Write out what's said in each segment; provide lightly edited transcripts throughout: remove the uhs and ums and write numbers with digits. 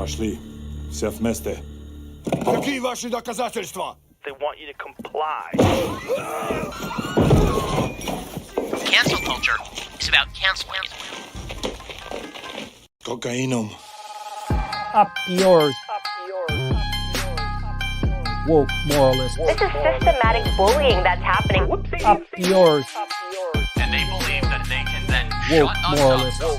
Пошли. Все вместе. Какие ваши доказательства? They want you to comply. Cancel culture is about canceling. Кокаином. Up yours. Woke moralist. This is systematic bullying that's happening. Up yours. And they believe that they can then Woke shut us moralist. up.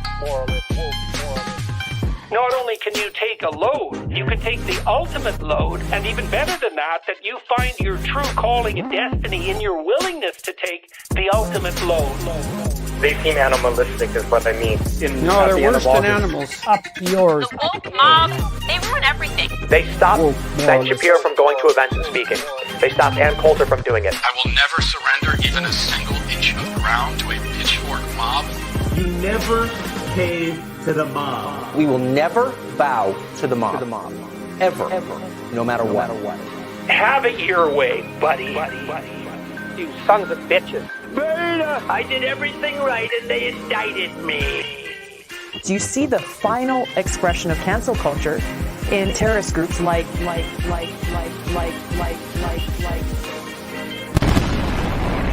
Not only can you take a load, you can take the ultimate load, and even better than that you find your true calling and destiny in your willingness to take the ultimate load. They seem animalistic is what I mean. No, they're worse than animals. Up yours. The woke mob, they ruin everything. They stopped Woke Ben moralist. Shapiro from going to events and speaking. They stopped Ann Coulter from doing it. I will never surrender even a single inch of ground to a pitchfork mob. You never cave to the mob. We will never bow to the mob. Ever. No matter what. Have it your way, buddy. You sons of bitches. Beta! I did everything right and they indicted me. Do you see the final expression of cancel culture in terrorist groups like?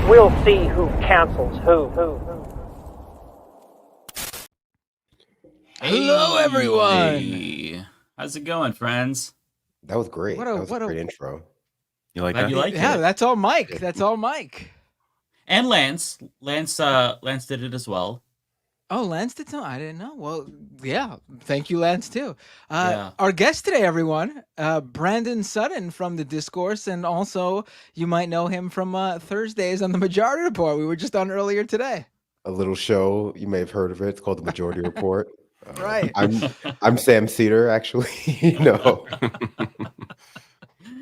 We'll see who cancels who. Hello, everyone. How's it going, friends? That was great. That was a great intro. You like Glad that? you like Yeah, it. that's all Mike. That's all Mike. And Lance did it as well. Oh, Lance did too? I didn't know. Well, yeah. Thank you, Lance, too. Yeah. Our guest today, everyone, Brandon Sutton from The Discourse, and also you might know him from Thursdays on The Majority Report. We were just on earlier today. A little show, you may have heard of it. It's called The Majority Report. Right. I'm Sam Cedar, actually.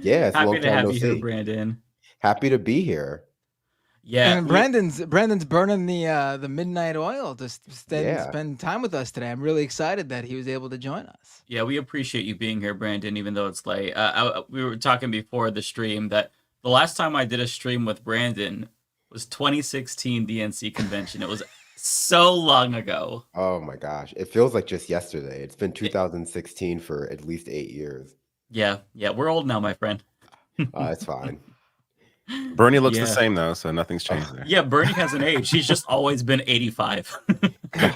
Yeah, it's a Happy long to time have no you see. here, Brandon. Happy to be here. Yeah. And Brandon's burning the midnight oil to Yeah. spend time with us today. I'm really excited that he was able to join us. Yeah, we appreciate you being here, Brandon, even though it's late. We were talking before the stream that the last time I did a stream with Brandon was 2016 DNC convention. It was so long ago. Oh my gosh. It feels like just yesterday. It's been 2016 for at least 8 years. Yeah, we're old now, my friend. It's fine. Bernie looks Yeah. the same though, so nothing's changed there. Yeah, Bernie hasn't aged. He's just always been 85.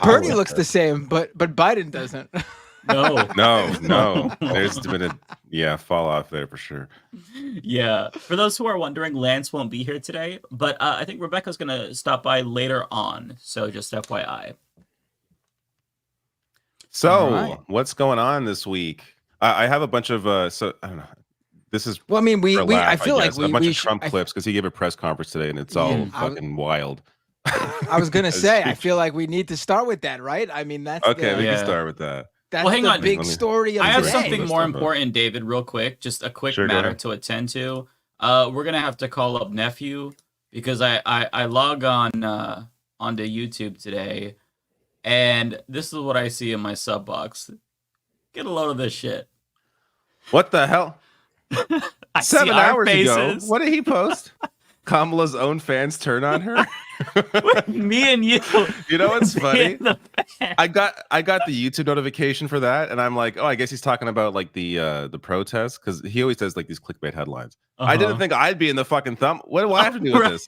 Bernie looks the same, but Biden doesn't. No. No. There's been a fall off there for sure. Yeah. For those who are wondering, Lance won't be here today, but I think Rebecca's going to stop by later on. So just FYI. So, All right. what's going on this week? I have a bunch of I don't know. This is Well, I mean, for a laugh, I feel like guess. A bunch of Trump I clips because he gave a press conference today and it's all Yeah. fucking wild. I was gonna say, I feel like we need to start with that, right? I mean, that's Okay, we Yeah. can start with that. that's Well, hang the on. big Let me- story of I have the today. day. something more important, David, real quick. Just a quick Sure, go matter ahead. to attend to. We're going to have to call up Nephew because I log on onto YouTube today, and this is what I see in my sub box. Get a load of this shit. What the hell? I 7 see our hours ago. faces. What did he post? Kamala's own fans turn on her. Me and you. You know what's Me funny? and the fan. I got the YouTube notification for that, and I'm like, oh, I guess he's talking about like the protests because he always does like these clickbait headlines. I didn't think I'd be in the fucking thumb. What do I have to do with this?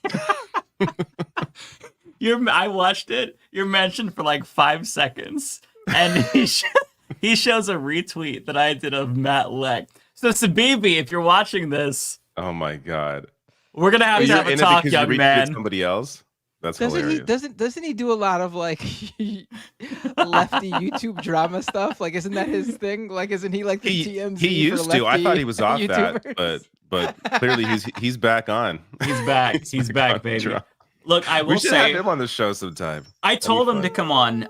I watched it. You're mentioned for like 5 seconds, and he shows a retweet that I did of Matt Leck. So Sabibi, if you're watching this, Oh my god! we're gonna have to You're have a in it talk, because you young retweeted man. somebody else. That's Doesn't hilarious. he do a lot of like lefty YouTube drama stuff? Like, isn't that his thing? Like, isn't he like the TMZ? He used for to. I thought lefty he was off that, YouTubers? but clearly he's back on. He's back. He's back, baby. Drunk. Look, I We will should say, have him on the show sometime. I told him fun. to come on,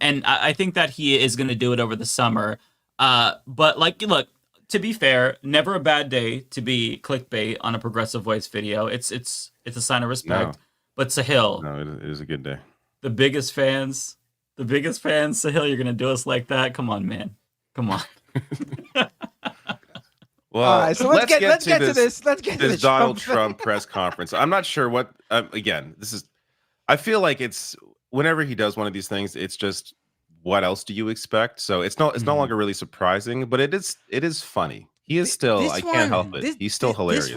and I think that he is going to do it over the summer. But like, look, to be fair, never a bad day to be clickbait on a Progressive Voice video. It's a sign of respect. No. But Sahil, No, it is a good day. the biggest fans, Sahil, you're going to do us like that? Come on, man. Come on. Well, All right, so let's get to this. Let's get to this this Donald Trump Trump press conference. I'm not sure what. Again, this is. I feel like it's whenever he does one of these things, it's just what else do you expect? So it's no longer really surprising, but it is funny. He is still, I can't help it. He's still hilarious.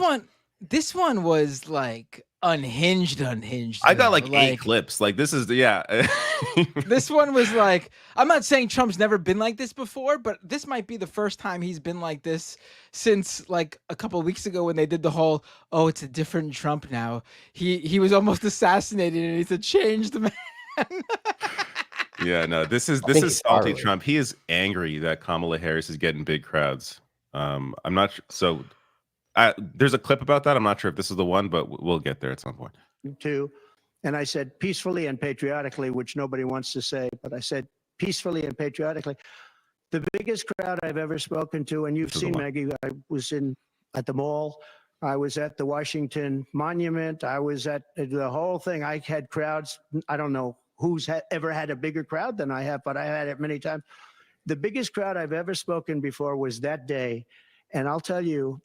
This one was like unhinged. I got though. like 8 clips. Like this is This one was like, I'm not saying Trump's never been like this before, but this might be the first time he's been like this since like a couple of weeks ago when they did the whole, oh, it's a different Trump now. He was almost assassinated and he's a changed man. Yeah, no, this is salty Trump. He is angry that Kamala Harris is getting big crowds. I'm not sure. So there's a clip about that. I'm not sure if this is the one, but we'll get there at some point. And I said peacefully and patriotically, which nobody wants to say, but I said peacefully and patriotically. The biggest crowd I've ever spoken to, and you've seen, Maggie, I was at the mall. I was at the Washington Monument. I was at the whole thing. I had crowds. I don't know who's ever had a bigger crowd than I have, but I had it many times. The biggest crowd I've ever spoken before was that day. And I'll tell you,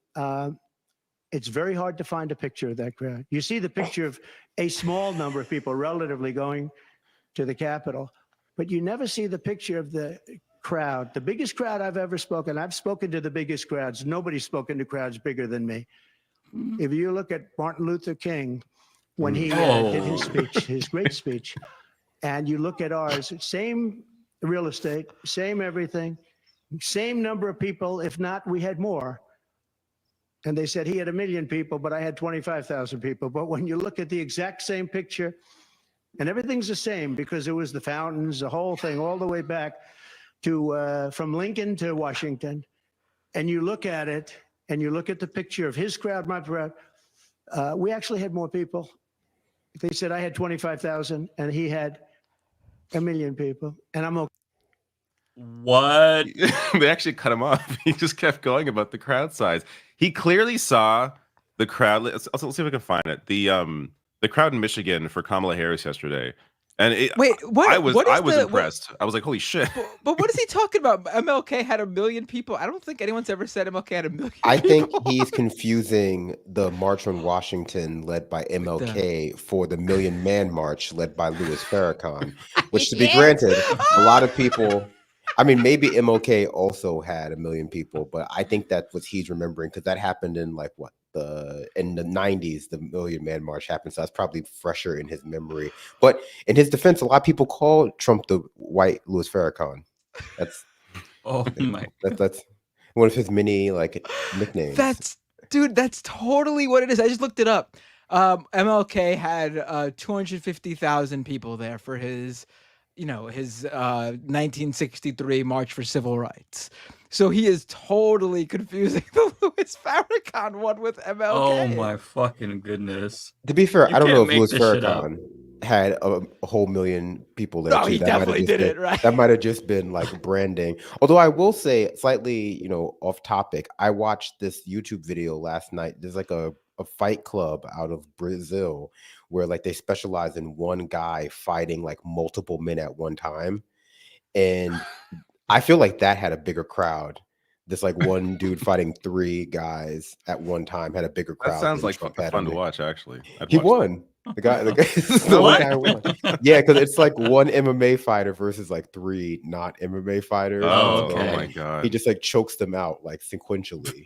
it's very hard to find a picture of that crowd. You see the picture of a small number of people relatively going to the Capitol, but you never see the picture of the crowd. The biggest crowd I've ever spoken, I've spoken to the biggest crowds. Nobody's spoken to crowds bigger than me. If you look at Martin Luther King, when he did his speech, his great speech, and you look at ours, same real estate, same everything, same number of people. If not, we had more. And they said he had 1 million people, but I had 25,000 people. But when you look at the exact same picture, and everything's the same because it was the fountains, the whole thing, all the way back to from Lincoln to Washington, and you look at it, and you look at the picture of his crowd, my crowd, we actually had more people. They said I had 25,000, and he had 1 million people, and I'm okay. What? They actually cut him off. He just kept going about the crowd size. He clearly saw the crowd. Let's see if I can find it. The crowd in Michigan for Kamala Harris yesterday. And I was impressed. I was like, holy shit. But what is he talking about? MLK had 1 million people. I don't think anyone's ever said MLK had 1 million I people. think he's confusing the March on Washington led by MLK for the 1 Million Man March led by Louis Farrakhan, which, to be granted, a lot of people, I mean, maybe MLK also had 1 million people, but I think that's what he's remembering because that happened in like in the 90s, the 1 Million Man March happened. So that's probably fresher in his memory. But in his defense, a lot of people call Trump the white Louis Farrakhan. That's that's one of his many like nicknames. That's totally what it is. I just looked it up. MLK had 250,000 people there for his 1963 March for Civil Rights. So he is totally confusing the Louis Farrakhan one with MLK. Oh my fucking goodness. To be fair, I don't know if Louis Farrakhan had a whole 1 million people there. No, he definitely did it, right? That might have just been like branding. Although I will say, slightly, off topic, I watched this YouTube video last night. There's like a fight club out of Brazil where like they specialize in one guy fighting like multiple men at one time. And I feel like that had a bigger crowd. This like one dude fighting 3 guys at one time had a bigger crowd. That sounds like fun to watch, actually. He won. The guy won. Yeah, because it's like one MMA fighter versus like 3 not MMA fighters. Oh, so, my God. He just like chokes them out like sequentially.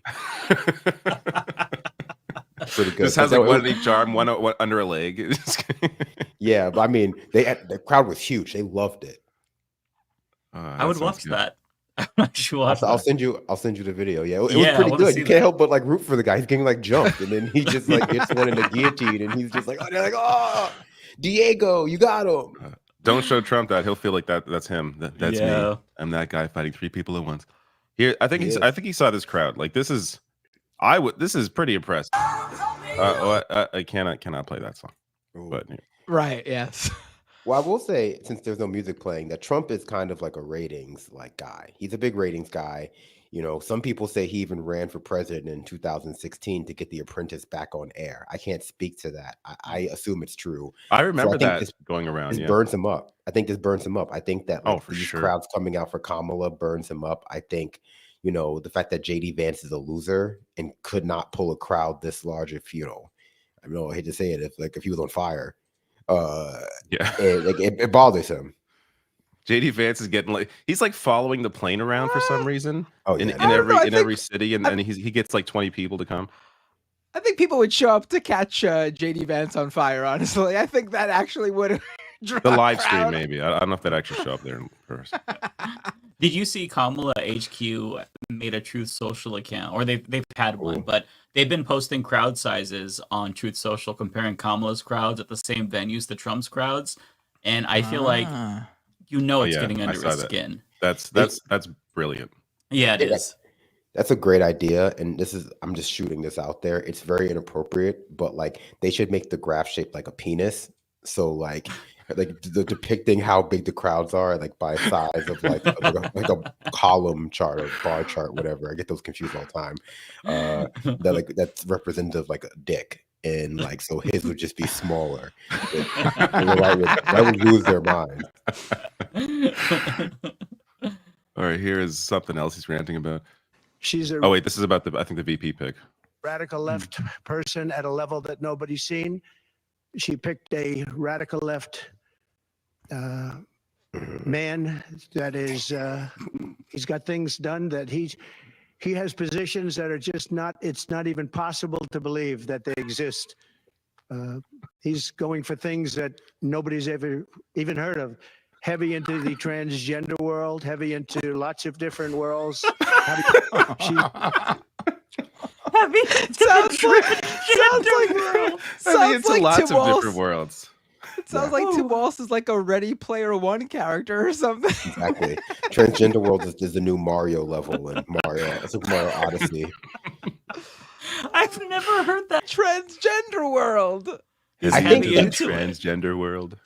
Pretty good. This has like one in each arm, one under a leg. Yeah, but I mean, the crowd was huge. They loved it. I would watch that. I'll send you the video. Yeah, it was pretty good. You can't help but like root for the guy. He's getting like jumped, and then he just like gets one in the guillotine, and he's just like, they're like, oh, Diego, you got him. Don't show Trump that. He'll feel like that's him. That's me. I'm that guy fighting 3 people at once. Here, I think he saw this crowd. Like this is pretty impressive. I cannot play that song. But right, yes. Well, I will say, since there's no music playing, that Trump is kind of like a ratings guy. He's a big ratings guy. Some people say he even ran for president in 2016 to get The Apprentice back on air. I can't speak to that. I assume it's true. I remember that going around. This burns him up. I think this burns him up. I think that for these sure. crowds coming out for Kamala burns him up. I think, the fact that JD Vance is a loser and could not pull a crowd this large if, I hate to say it, if he was on fire. It bothers him. JD Vance is getting like he's like following the plane around for some reason. Oh, in yeah. every city, and he gets like 20 people to come. I think people would show up to catch JD Vance on fire. Honestly, I think that actually would draw The a live stream, crowd. maybe. I don't know if that actually show up there in person. Did you see Kamala HQ made a Truth Social account, or they've had one, but they've been posting crowd sizes on Truth Social, comparing Kamala's crowds at the same venues to Trump's crowds, and I feel like it's getting under his skin. That's brilliant. Yeah, it is. That's a great idea, and I'm just shooting this out there. It's very inappropriate, but like they should make the graph shaped like a penis. So like the depicting how big the crowds are, like by size of like a column chart or bar chart, whatever. I get those confused all the time. That's representative like a dick, and like so his would just be smaller. That would lose their mind. All right, here is something else he's ranting about. She's oh wait, this is about the VP pick. Radical left person at a level that nobody's seen. She picked a radical left man that is he's got things done that he has positions that are just not, it's not even possible to believe that they exist. He's going for things that nobody's ever even heard of. Heavy into the transgender world, heavy into lots of different worlds. Heavy sounds like lots Tim of Walsh. different worlds. It sounds like Tim Walsh is like a Ready Player One character or something. Exactly. Transgender world is the new Mario level in Super Mario Odyssey. I've never heard that. Transgender world. I think the transgender world.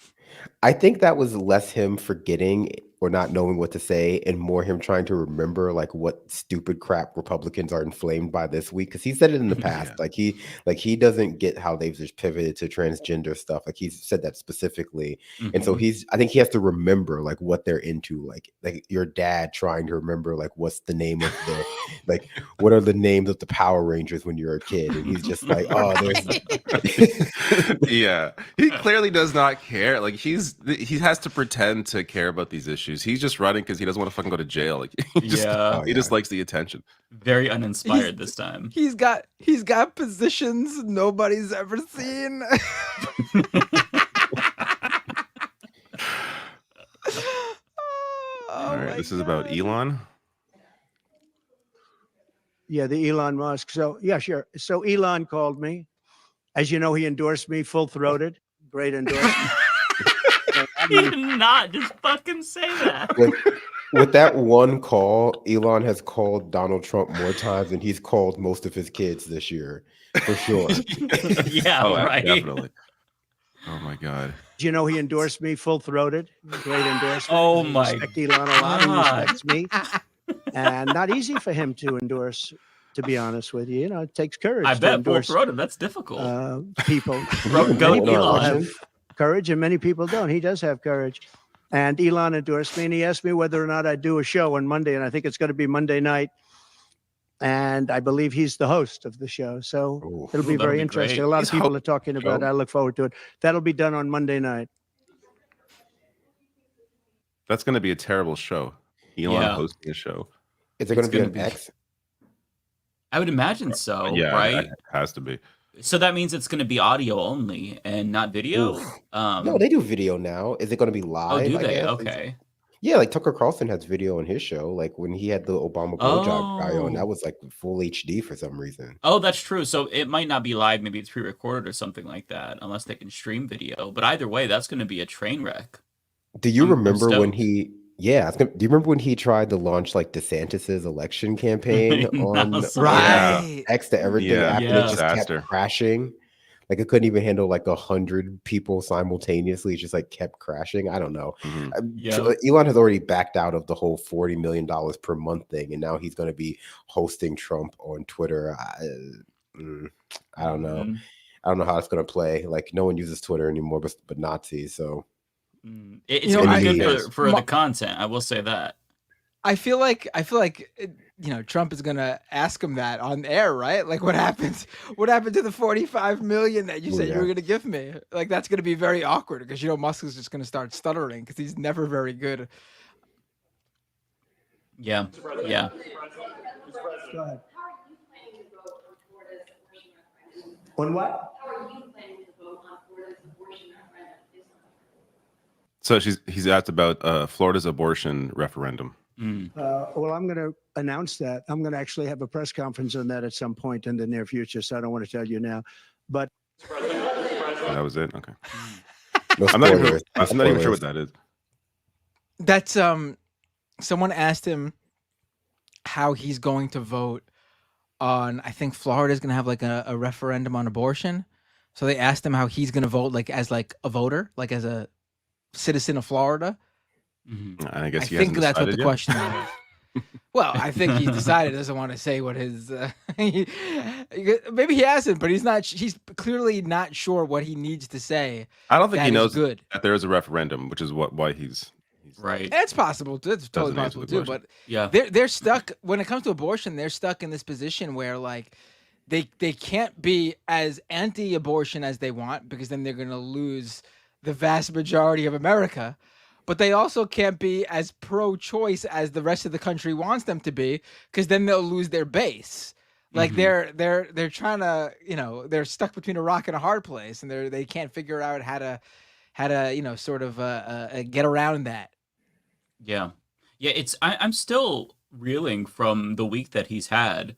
I think that was less him forgetting or not knowing what to say and more him trying to remember like what stupid crap Republicans are inflamed by this week. Cause he said it in the past. Yeah. He doesn't get how they've just pivoted to transgender stuff. Like he's said that specifically. And so I think he has to remember like what they're into. Like your dad trying to remember like what's the name of the, like, what are the names of the Power Rangers when you're a kid? And he's just like, oh, there's. Yeah. He clearly does not care. Like he has to pretend to care about these issues. He's just running because he doesn't want to fucking go to jail. Like he just likes the attention. Very uninspired this time. He's got positions nobody's ever seen. All right, this is about Elon. Yeah, the Elon Musk. So yeah, sure. So Elon called me. As you know, he endorsed me full-throated. Great endorsement. He did not just fucking say that. With that one call, Elon has called Donald Trump more times than he's called most of his kids this year, for sure. Yeah, right. Definitely. Oh my God. Do you know he endorsed me full-throated? Great endorsement. Oh I my respect Elon a lot. He respects me. And not easy for him to endorse, to be honest with you. You know, it takes courage. I to bet endorse full-throated. That's difficult. People. Go Many people Elon. have courage and many people don't. He does have courage. And Elon endorsed me and he asked me whether or not I'd do a show on Monday. And I think it's going to be Monday night. And I believe he's the host of the show. So it'll be very interesting. Great. A lot of people are talking about it. I look forward to it. That'll be done on Monday night. That's going to be a terrible show. Elon hosting a show. Is it going to be on X? I would imagine so, Yeah, right? it has to be. So that means it's going to be audio only and not video? No, they do video now. Is it going to be live? Oh, do I they? guess? Okay. Yeah, like Tucker Carlson has video on his show. Like when he had the Obama blowjob guy on, that was like full HD for some reason. Oh, that's true. So it might not be live. Maybe it's pre-recorded or something like that, unless they can stream video. But either way, that's going to be a train wreck. Do you remember when he? Yeah, do you remember when he tried to launch like DeSantis's election campaign on X to everything after it just kept crashing? Like it couldn't even handle like 100 people simultaneously. It just like kept crashing. I don't know. Elon has already backed out of the whole $40 million per month thing, and now he's going to be hosting Trump on Twitter. I don't know. I don't know how it's going to play. Like no one uses Twitter anymore, but Nazis. So it's going to be good for the content. I will say that. I feel like Trump is gonna ask him that on air, right? Like, what happened? What happened to the 45 million that you said you were gonna give me? Like, that's gonna be very awkward because Musk is just gonna start stuttering because he's never very good. Yeah, yeah. Go ahead. On what? So he's asked about Florida's abortion referendum. Well, I'm going to announce that. I'm going to actually have a press conference on that at some point in the near future, so I don't want to tell you now. But that was it. Okay. No I'm not even sure what that is. That's someone asked him how he's going to vote on. I think Florida's going to have like a referendum on abortion. So they asked him how he's going to vote, like as like a voter, like as a citizen of Florida. Mm-hmm. I guess I think that's what the question is. Well, I think he decided doesn't want to say what his. Maybe he hasn't, but he's not. He's clearly not sure what he needs to say. I don't think he knows good. that there is a referendum, which is why he's right. It's possible. It's totally possible too. But yeah, they're stuck when it comes to abortion. They're stuck in this position where like they can't be as anti-abortion as they want because then they're going to lose the vast majority of America. But they also can't be as pro-choice as the rest of the country wants them to be, because then they'll lose their base. Like they're trying to, they're stuck between a rock and a hard place, and they can't figure out how to sort of get around that. Yeah, I'm still reeling from the week that he's had.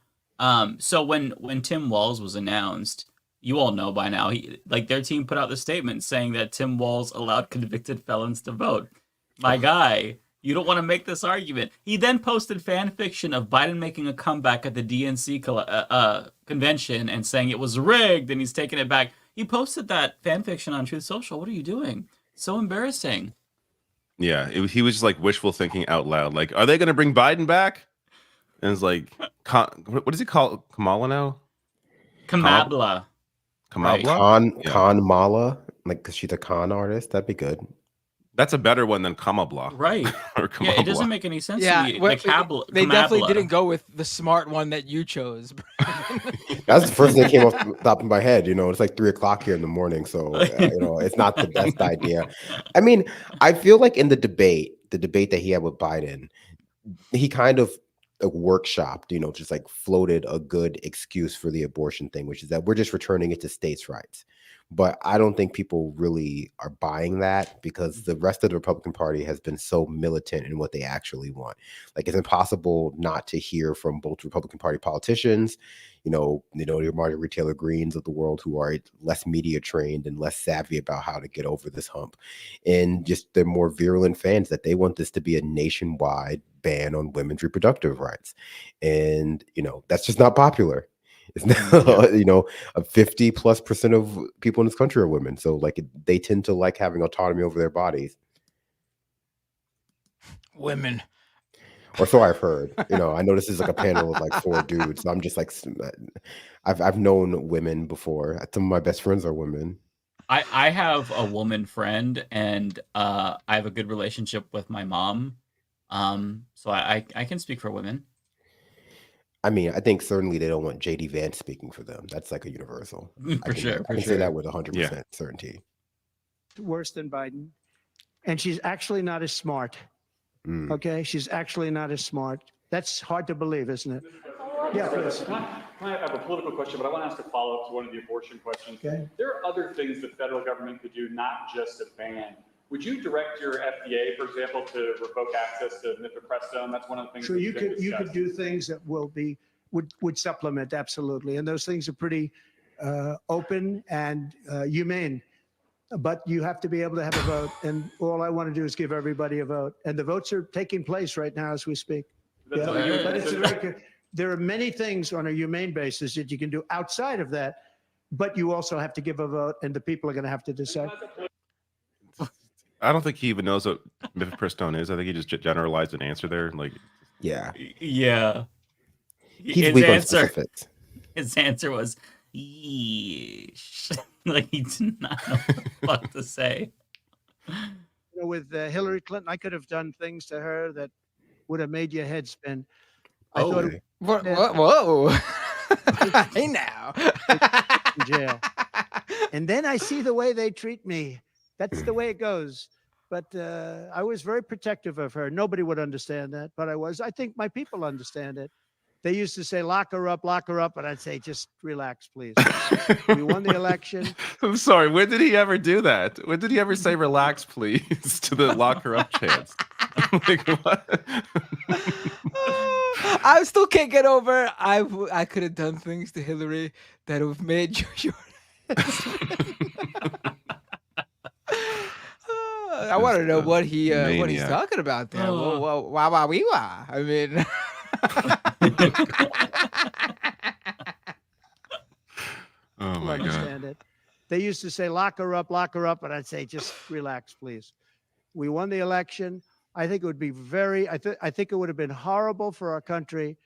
So when Tim Walz was announced, you all know by now, their team put out the statement saying that Tim Walz allowed convicted felons to vote. My guy, you don't want to make this argument. He then posted fan fiction of Biden making a comeback at the DNC convention and saying it was rigged and he's taking it back. He posted that fan fiction on Truth Social. What are you doing? So embarrassing. Yeah, he was just like wishful thinking out loud. Like, are they going to bring Biden back? And it's like, what does he call Kamala now? Kamala. Khan Mala, like, because she's a con artist. That'd be good. That's a better one than Kamala. Right. Yeah, it doesn't make any sense to me. They definitely didn't go with the smart one that you chose. That's the first thing that came off the top of my head. It's like 3:00 here in the morning. So, it's not the best idea. I mean, I feel like in the debate that he had with Biden, he kind of workshopped, just like floated a good excuse for the abortion thing, which is that we're just returning it to states' rights. But I don't think people really are buying that because the rest of the Republican Party has been so militant in what they actually want. Like, it's impossible not to hear from both Republican Party politicians, your Marjorie Taylor Greens of the world, who are less media trained and less savvy about how to get over this hump, and just they're more virulent fans that they want this to be a nationwide ban on women's reproductive rights. And, that's just not popular. It's now, 50+% of people in this country are women. So they tend to like having autonomy over their bodies. Women. Or so I've heard. I know this is like a panel of like 4 dudes. So I'm just like, I've known women before. Some of my best friends are women. I have a woman friend, and I have a good relationship with my mom. So I can speak for women. I mean, I think certainly they don't want JD Vance speaking for them. That's like a universal. I can say that with 100% certainty. Worse than Biden. And she's actually not as smart. Okay? She's actually not as smart. That's hard to believe, isn't it? Yeah, please. Can I have a political question, but I want to ask a follow-up to one of the abortion questions. Okay. There are other things the federal government could do, not just a ban. Would you direct your FDA, for example, to revoke access to mifepristone? That's one of the things. So you could do things that would supplement, absolutely, and those things are pretty open and humane. But you have to be able to have a vote, and all I want to do is give everybody a vote. And the votes are taking place right now as we speak. But there are many things on a humane basis that you can do outside of that, but you also have to give a vote, and the people are going to have to decide. I don't think he even knows what mifepristone is. I think he just generalized an answer there. Yeah. He's weak on specifics. His answer was, yeesh. He did not know what the fuck to say. With Hillary Clinton, I could have done things to her that would have made your head spin. I Oh. thought it Whoa. Hey now. in jail. And then I see the way they treat me. That's the way it goes. But I was very protective of her. Nobody would understand that, but I was. I think my people understand it. They used to say, lock her up, and I'd say, just relax, please. We won the election. I'm sorry. When did he ever do that? When did he ever say "relax, please" to the lock her up chance? Like what? I still can't get over. I could have done things to Hillary that would have made your I want to know what he's talking about there. Whoa, wow, wee, wah. I mean, oh my God. It. They used to say, lock her up, and I'd say, just relax, please. We won the election. I think it would be I think it would have been horrible for our country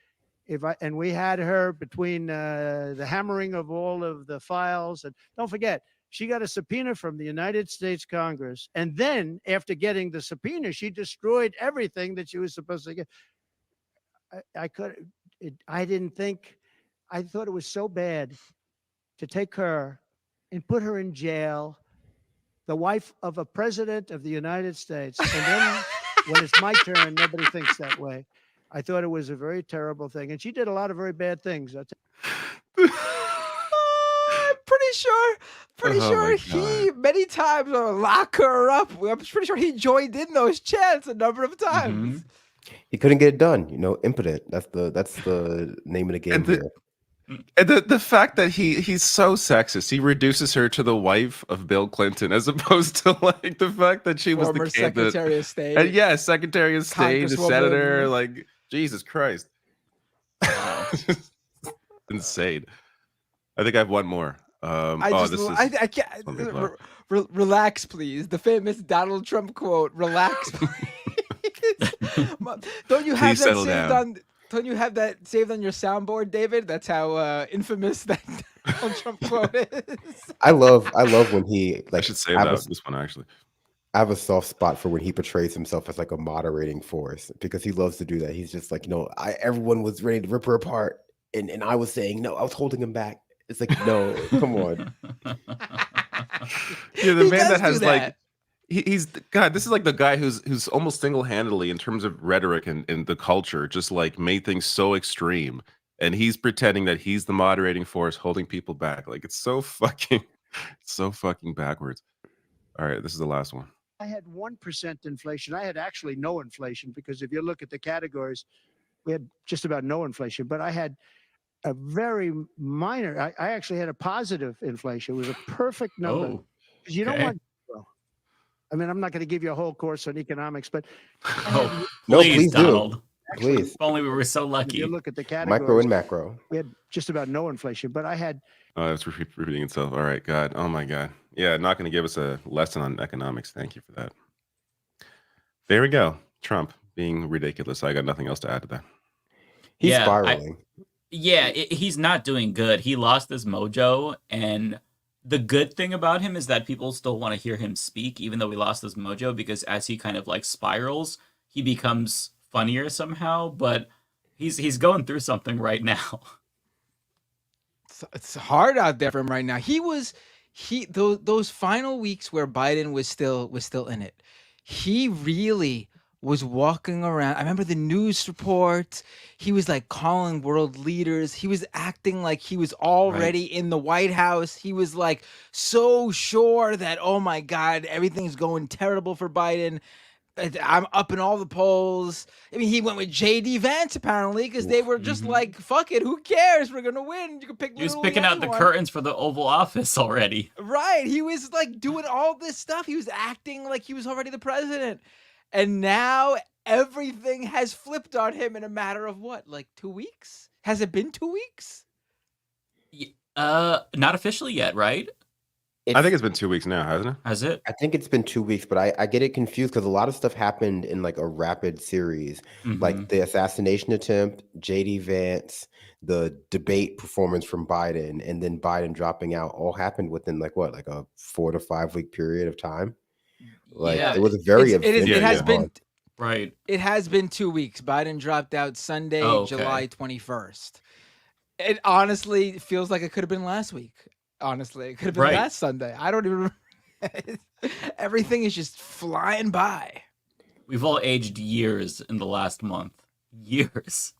and we had her between the hammering of all of the files. And don't forget, she got a subpoena from the United States Congress. And then after getting the subpoena, she destroyed everything that she was supposed to get. I thought it was so bad to take her and put her in jail, the wife of a president of the United States. And then when it's my turn, nobody thinks that way. I thought it was a very terrible thing. And she did a lot of very bad things. I'm pretty sure he many times lock her up. I'm pretty sure he joined in those chants a number of times. Mm-hmm. He couldn't get it done, impotent. That's the name of the game here. And the fact that he's so sexist, he reduces her to the wife of Bill Clinton, as opposed to like the fact that she was Former the candidate. Secretary of State. And Secretary of State, the senator, like Jesus Christ. Wow. Insane. I think I have one more. I can't. Relax, please. The famous Donald Trump quote. Relax, please. Don't you have that saved on? Don't you have that saved on your soundboard, David? That's how infamous that Donald Trump quote is. I love when he I should save this one actually. I have a soft spot for when he portrays himself as like a moderating force, because he loves to do that. He's just like, everyone was ready to rip her apart, and I was saying no, I was holding him back. It's like, no, come on. Yeah, the man that has like, he's God. This is like the guy who's almost single-handedly in terms of rhetoric and the culture, just like made things so extreme, and he's pretending that he's the moderating force, holding people back. Like it's so fucking backwards. All right, this is the last one. I had 1% inflation. I had actually no inflation, because if you look at the categories, we had just about no inflation. But I had a very minor. I actually had a positive inflation. It was a perfect number. Because you don't want. I mean, I'm not going to give you a whole course on economics, but please, Donald. Actually, please. If only we were so lucky. If you look at the categories, micro and macro. We had just about no inflation, but I had. Oh, that's repeating itself. All right, God. Oh my God. Yeah, not going to give us a lesson on economics. Thank you for that. There we go. Trump being ridiculous. I got nothing else to add to that. He's spiraling. He's not doing good. He lost his mojo, and the good thing about him is that people still want to hear him speak, even though he lost his mojo, because as he kind of like spirals, he becomes funnier somehow. But he's going through something right now. It's hard out there for him right now. Those final weeks where Biden was still in it. He really was walking around. I remember the news reports. He was like calling world leaders. He was acting like he was already in the White House. He was like so sure that, oh my God, everything's going terrible for Biden. I'm up in all the polls. I mean, he went with J.D. Vance apparently, because they were just like, fuck it, who cares? We're gonna win. You can pick. He was picking out the curtains for the Oval Office already. Right. He was like doing all this stuff. He was acting like he was already the president. And now everything has flipped on him in a matter of what, like 2 weeks? Has it been 2 weeks? Not officially yet, right? I think it's been 2 weeks now, hasn't it? Has it? I think it's been 2 weeks, but I get it confused because a lot of stuff happened in like a rapid series, like the assassination attempt, JD Vance, the debate performance from Biden, and then Biden dropping out. All happened within like a 4 to 5 week period of time. Like it was a very it has been Right. It has been 2 weeks. Biden dropped out Sunday, Oh, okay. July 21st. It honestly feels like it could have been last week. Honestly, it could have been Right. last Sunday. I don't even. Everything is just flying by. We've all aged years in the last month. Years.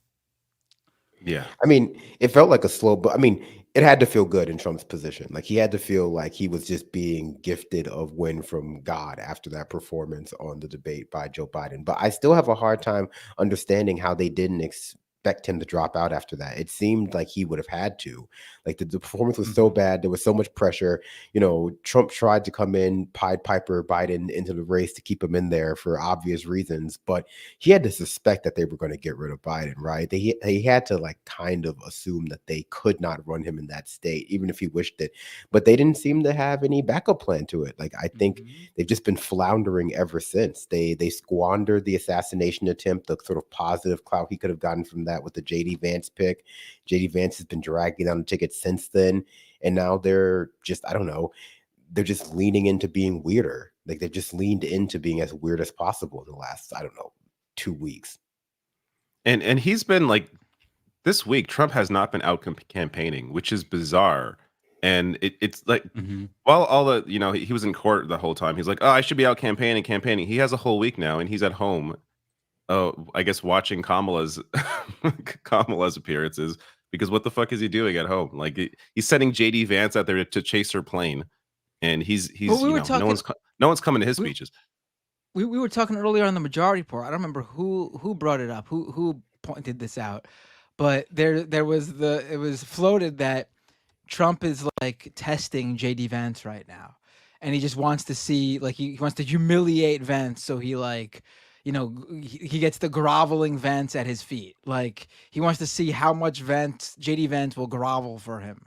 Yeah. I mean, it felt like a slow, but I mean, it had to feel good in Trump's position. Like he had to feel like he was just being gifted a win from God after that performance on the debate by Joe Biden. But I still have a hard time understanding how they didn't expect him to drop out after that. It seemed like he would have had to. Like the performance was so bad. There was so much pressure. You know, Trump tried to come in, Pied Piper Biden into the race to keep him in there for obvious reasons. But he had to suspect that they were going to get rid of Biden, right? He had to like kind of assume that they could not run him in that state, even if he wished it. But they didn't seem to have any backup plan to it. Like I think they've just been floundering ever since. They squandered the assassination attempt, the sort of positive clout he could have gotten from that with the JD Vance pick. JD Vance has been dragging down the ticket since then. And now they're just, I don't know, they're just leaning into being weirder. Like they've just leaned into being as weird as possible in the last, I don't know, 2 weeks. And he's been like, this week, Trump has not been out campaigning, which is bizarre. And it's like, while all the, you know, he was in court the whole time. He's like, oh, I should be out campaigning. He has a whole week now and he's at home. Oh, I guess watching Kamala's appearances, because what the fuck is he doing at home? Like he's sending JD Vance out there to chase her plane, and he's no one's coming to his speeches. We were talking earlier on the Majority Report. I don't remember who brought it up, who pointed this out, but it was floated that Trump is like testing JD Vance right now, and he just wants to see, like he wants to humiliate Vance, so he like, you know, he gets the groveling Vance at his feet. Like he wants to see how much JD Vance will grovel for him.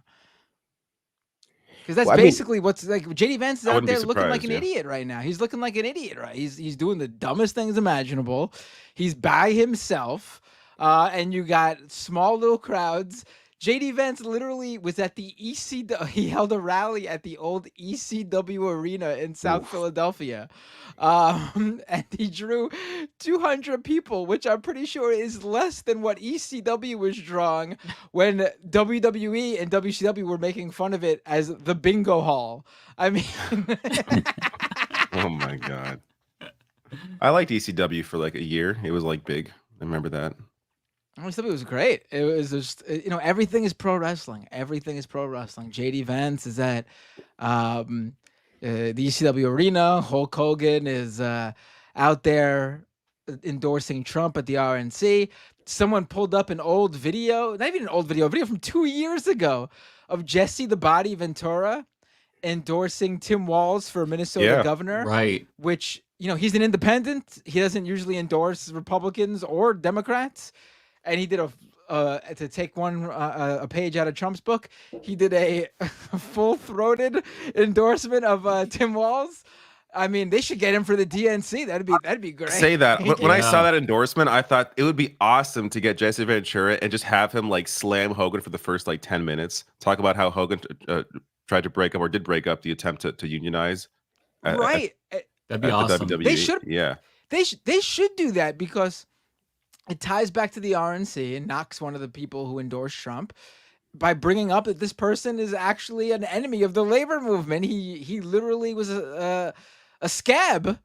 Because that's basically what's like. JD Vance is out there looking like an idiot right now. He's looking like an idiot, right? He's doing the dumbest things imaginable. He's by himself, and you got small little crowds. JD Vance literally was at the ECW. He held a rally at the old ECW arena in South Philadelphia. And he drew 200 people, which I'm pretty sure is less than what ECW was drawing when WWE and WCW were making fun of it as the bingo hall. I mean, oh my God. I liked ECW for like a year. It was like big. I remember that. I thought it was great. It was just, you know, everything is pro wrestling. Everything is pro wrestling. JD Vance is at the ECW arena. Hulk Hogan is out there endorsing Trump at the RNC. Someone pulled up an old video, not even an old video, a video from 2 years ago of Jesse the Body Ventura endorsing Tim Walz for Minnesota governor. Right. Which, you know, he's an independent. He doesn't usually endorse Republicans or Democrats. And he did to take a page out of Trump's book, he did a full-throated endorsement of Tim Walz. I mean, they should get him for the DNC. That'd be great. Say that. When I saw that endorsement, I thought it would be awesome to get Jesse Ventura and just have him like slam Hogan for the first like 10 minutes. Talk about how Hogan tried to break up or did break up the attempt to unionize. Right. That'd be awesome. WWE. They should. Yeah. They should do that because it ties back to the RNC and knocks one of the people who endorsed Trump by bringing up that this person is actually an enemy of the labor movement. He literally was a scab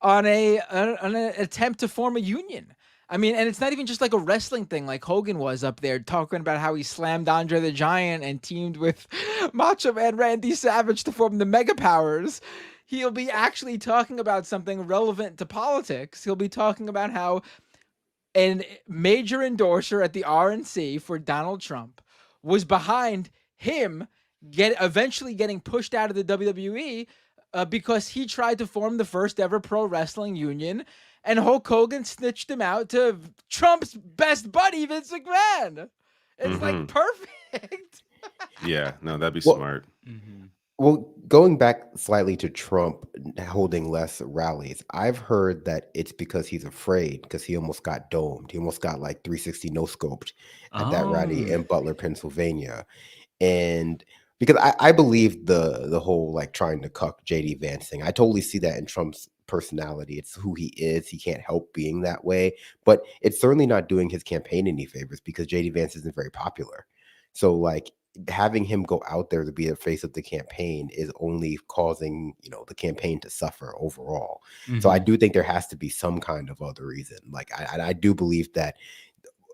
on an attempt to form a union. I mean, and it's not even just like a wrestling thing like Hogan was up there talking about how he slammed Andre the Giant and teamed with Macho Man Randy Savage to form the Mega Powers. He'll be actually talking about something relevant to politics. He'll be talking about how a major endorser at the RNC for Donald Trump was behind him eventually getting pushed out of the WWE because he tried to form the first ever pro wrestling union, and Hulk Hogan snitched him out to Trump's best buddy, Vince McMahon. It's like perfect. Yeah, no, that'd be smart. Well, going back slightly to Trump holding less rallies, I've heard that it's because he's afraid because he almost got domed. He almost got like 360 no-scoped at that rally in Butler, Pennsylvania. And because I believe the whole like trying to cuck JD Vance thing, I totally see that in Trump's personality. It's who he is. He can't help being that way. But it's certainly not doing his campaign any favors because JD Vance isn't very popular. So like having him go out there to be the face of the campaign is only causing, the campaign to suffer overall. So I do think there has to be some kind of other reason. Like I do believe that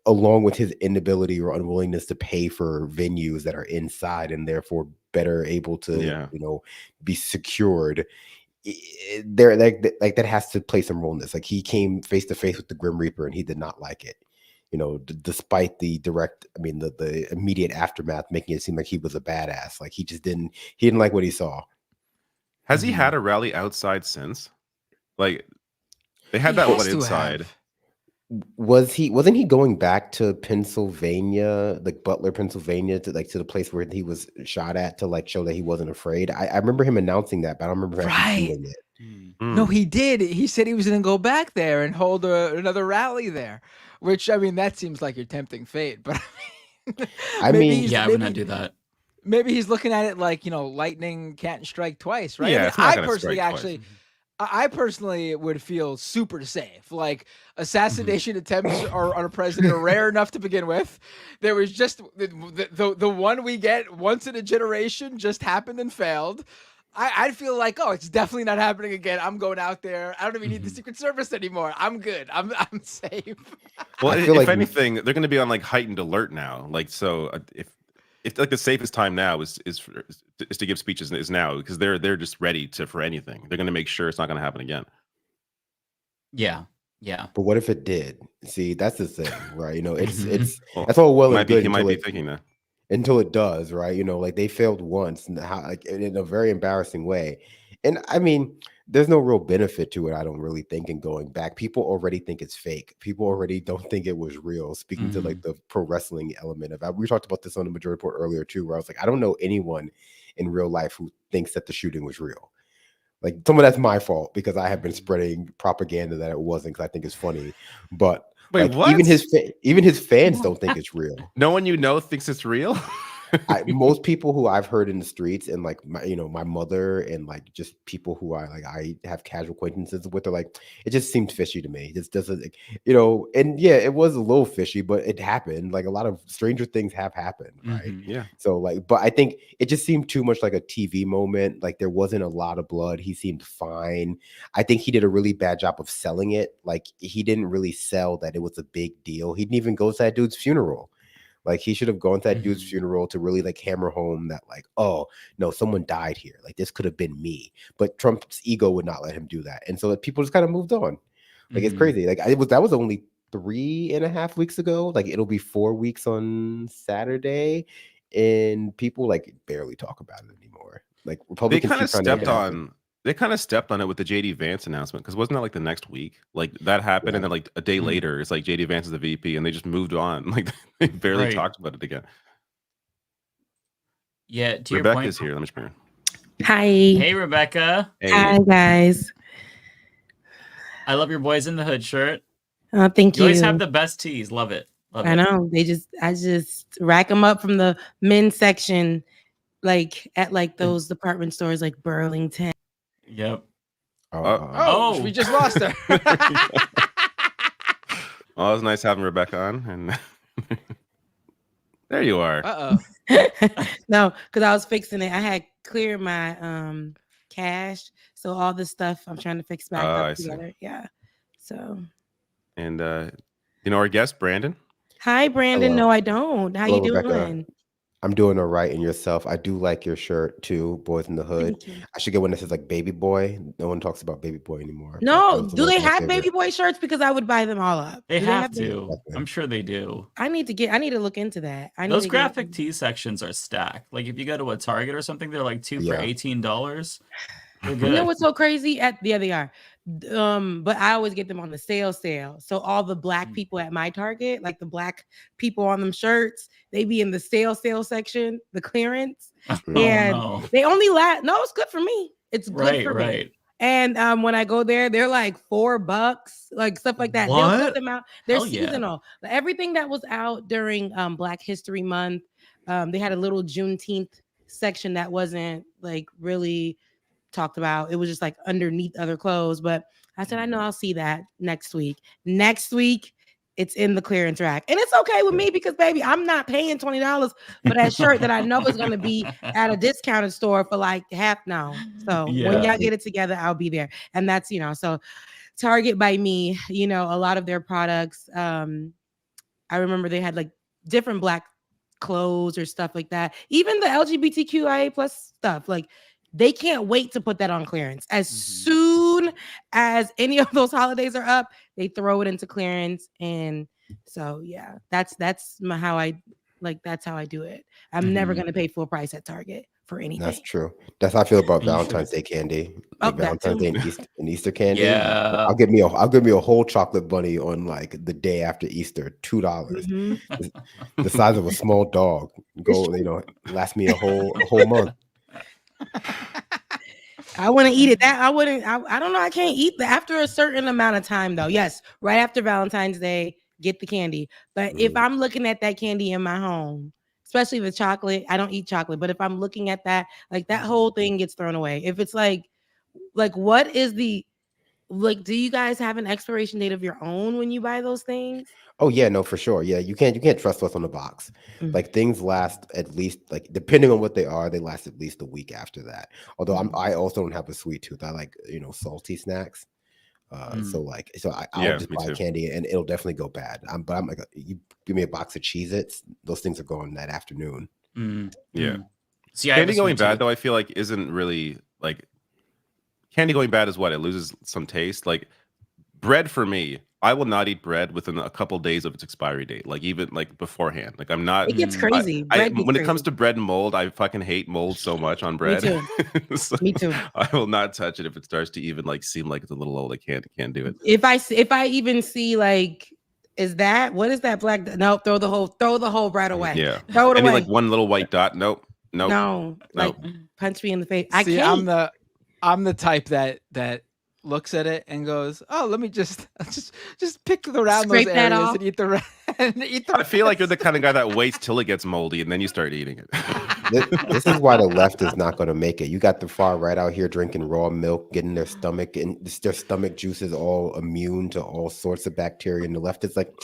along with his inability or unwillingness to pay for venues that are inside and therefore better able to, be secured, there like that has to play some role in this. Like he came face to face with the Grim Reaper and he did not like it. Despite the the immediate aftermath making it seem like he was a badass. Like he didn't like what he saw. Has he had a rally outside since? Like they had that one inside. Wasn't he going back to Pennsylvania, like Butler, Pennsylvania, to the place where he was shot at to like show that he wasn't afraid? I remember him announcing that, but I don't remember actually doing it. No, he did. He said he was going to go back there and hold another rally there, which, that seems like your tempting fate. But I wouldn't do that. Maybe he's looking at it like, lightning can't strike twice, right? Yeah, I personally would feel super safe. Like assassination attempts on a president are rare enough to begin with. There was just the one we get once in a generation just happened and failed. I'd feel like, oh, it's definitely not happening again. I'm going out there. I don't even need the Secret Service anymore. I'm good. I'm safe. Well, if anything, they're going to be on like heightened alert now. Like, so if like the safest time now is to give speeches is now because they're just ready for anything. They're going to make sure it's not going to happen again. Yeah. But what if it did? See, that's the thing, right? It's that's all well and good. He might be thinking that. Until it does, right? Like they failed once and in a very embarrassing way. And there's no real benefit to it, I don't really think, in going back. People already think it's fake. People already don't think it was real. Speaking to like the pro wrestling element of it. We talked about this on the Majority Report earlier too, where I was like, I don't know anyone in real life who thinks that the shooting was real. Like some of that's my fault because I have been spreading propaganda that it wasn't because I think it's funny. But wait, what? Even his fans don't think it's real. No one thinks it's real. Most people who I've heard in the streets and like my mother and like just people who I have casual acquaintances with are like, it just seemed fishy to me. It just doesn't, and yeah, it was a little fishy, but it happened. Like a lot of stranger things have happened, right? Yeah. So but I think it just seemed too much like a TV moment. Like there wasn't a lot of blood. He seemed fine. I think he did a really bad job of selling it. Like he didn't really sell that it was a big deal. He didn't even go to that dude's funeral. Like he should have gone to that dude's funeral to really like hammer home that like, oh no, someone died here. Like this could have been me. But Trump's ego would not let him do that. And so people just kind of moved on. Like it's crazy. Like that was only 3.5 weeks ago. Like it'll be 4 weeks on Saturday. And people like barely talk about it anymore. Like Republicans They kind of stepped on it with the JD Vance announcement because wasn't that like the next week? Like that happened, and then like a day later, it's like JD Vance is the VP, and they just moved on. Like they barely talked about it again. Yeah, to Rebecca's your here. point. Let me bring her. Hi. Hey, Rebecca. Hey. Hi, guys. I love your Boys in the Hood shirt. Oh, thank you. You always have the best tees. Love it. I know. I just rack them up from the men's section, like at like those department stores like Burlington. Yep. Oh, we just lost her. Well, it was nice having Rebecca on, and there you are. No, because I was fixing it. I had cleared my cache, so all this stuff I'm trying to fix back up together. Yeah. So. And our guest Brandon. Hi, Brandon. Hello. No, I don't. How you doing? Rebecca. I'm doing all right. And yourself? I do like your shirt too, Boys in the Hood. I should get one that says like Baby Boy. No one talks about Baby Boy anymore. No, do they have Baby Boy shirts? Because I would buy them all up. They have to. I'm sure they do. I need to look into that. Those graphic tee sections are stacked. Like if you go to a Target or something, they're like two for $18. They're good. You know what's so crazy? They are. But I always get them on the sale. So all the black people at my Target, like the black people on them shirts, they be in the sale section, the clearance. And they only no, it's good for me. It's good for me. And when I go there, they're like $4, like stuff like that. What? They'll put them out. They're Hell yeah. seasonal. Everything that was out during Black History Month, they had a little Juneteenth section that wasn't like really talked about. It was just like underneath other clothes. But I said, I know I'll see that next week. Next week, it's in the clearance rack. And it's okay with me because, baby, I'm not paying $20 for that shirt that I know is going to be at a discounted store for like half now. So when y'all get it together, I'll be there. And that's, so Target by me, a lot of their products. I remember they had like different Black clothes or stuff like that. Even the LGBTQIA plus stuff, like they can't wait to put that on clearance. As soon as any of those holidays are up, they throw it into clearance. And so, yeah, that's how I do it. I'm never going to pay full price at Target for anything. That's true. That's how I feel about Valentine's Day candy. Like Valentine's Day and Easter candy. Yeah. I'll give me a whole chocolate bunny on like the day after Easter, $2. The size of a small dog. Last me a whole month. I want to eat it. I don't know. I can't eat that after a certain amount of time though. Yes, right after Valentine's Day, get the candy. But if I'm looking at that candy in my home, especially the chocolate, I don't eat chocolate. But if I'm looking at that, like that whole thing gets thrown away. If it's like what is the do you guys have an expiration date of your own when you buy those things? Oh yeah, no, for sure. Yeah, you can't trust what's on the box. Like things last at least, like depending on what they are, they last at least a week after that. Although I also don't have a sweet tooth. I like salty snacks. So I'll just buy candy and it'll definitely go bad. But I'm like, you give me a box of Cheez-Its, those things are going that afternoon. Yeah. See, candy going bad though, I feel like isn't really like candy going bad is what it loses some taste. Like bread for me, I will not eat bread within a couple days of its expiry date, like even like beforehand. Like I'm not. It gets crazy. When it comes to bread and mold, I fucking hate mold so much on bread. Me too. So Me too. I will not touch it if it starts to even like seem like it's a little old. I can't do it. If I even see like, what is that black? No, throw the whole bread away. Yeah. Throw it away. Like one little white dot. Nope. No. Like punch me in the face. I See, can't. I'm the type that looks at it and goes, "Oh, let me just pick around Scrape those that areas off. and eat the I feel like you're the kind of guy that waits till it gets moldy and then you start eating it. This is why the left is not going to make it. You got the far right out here drinking raw milk, getting their stomach juices all immune to all sorts of bacteria, and the left is like,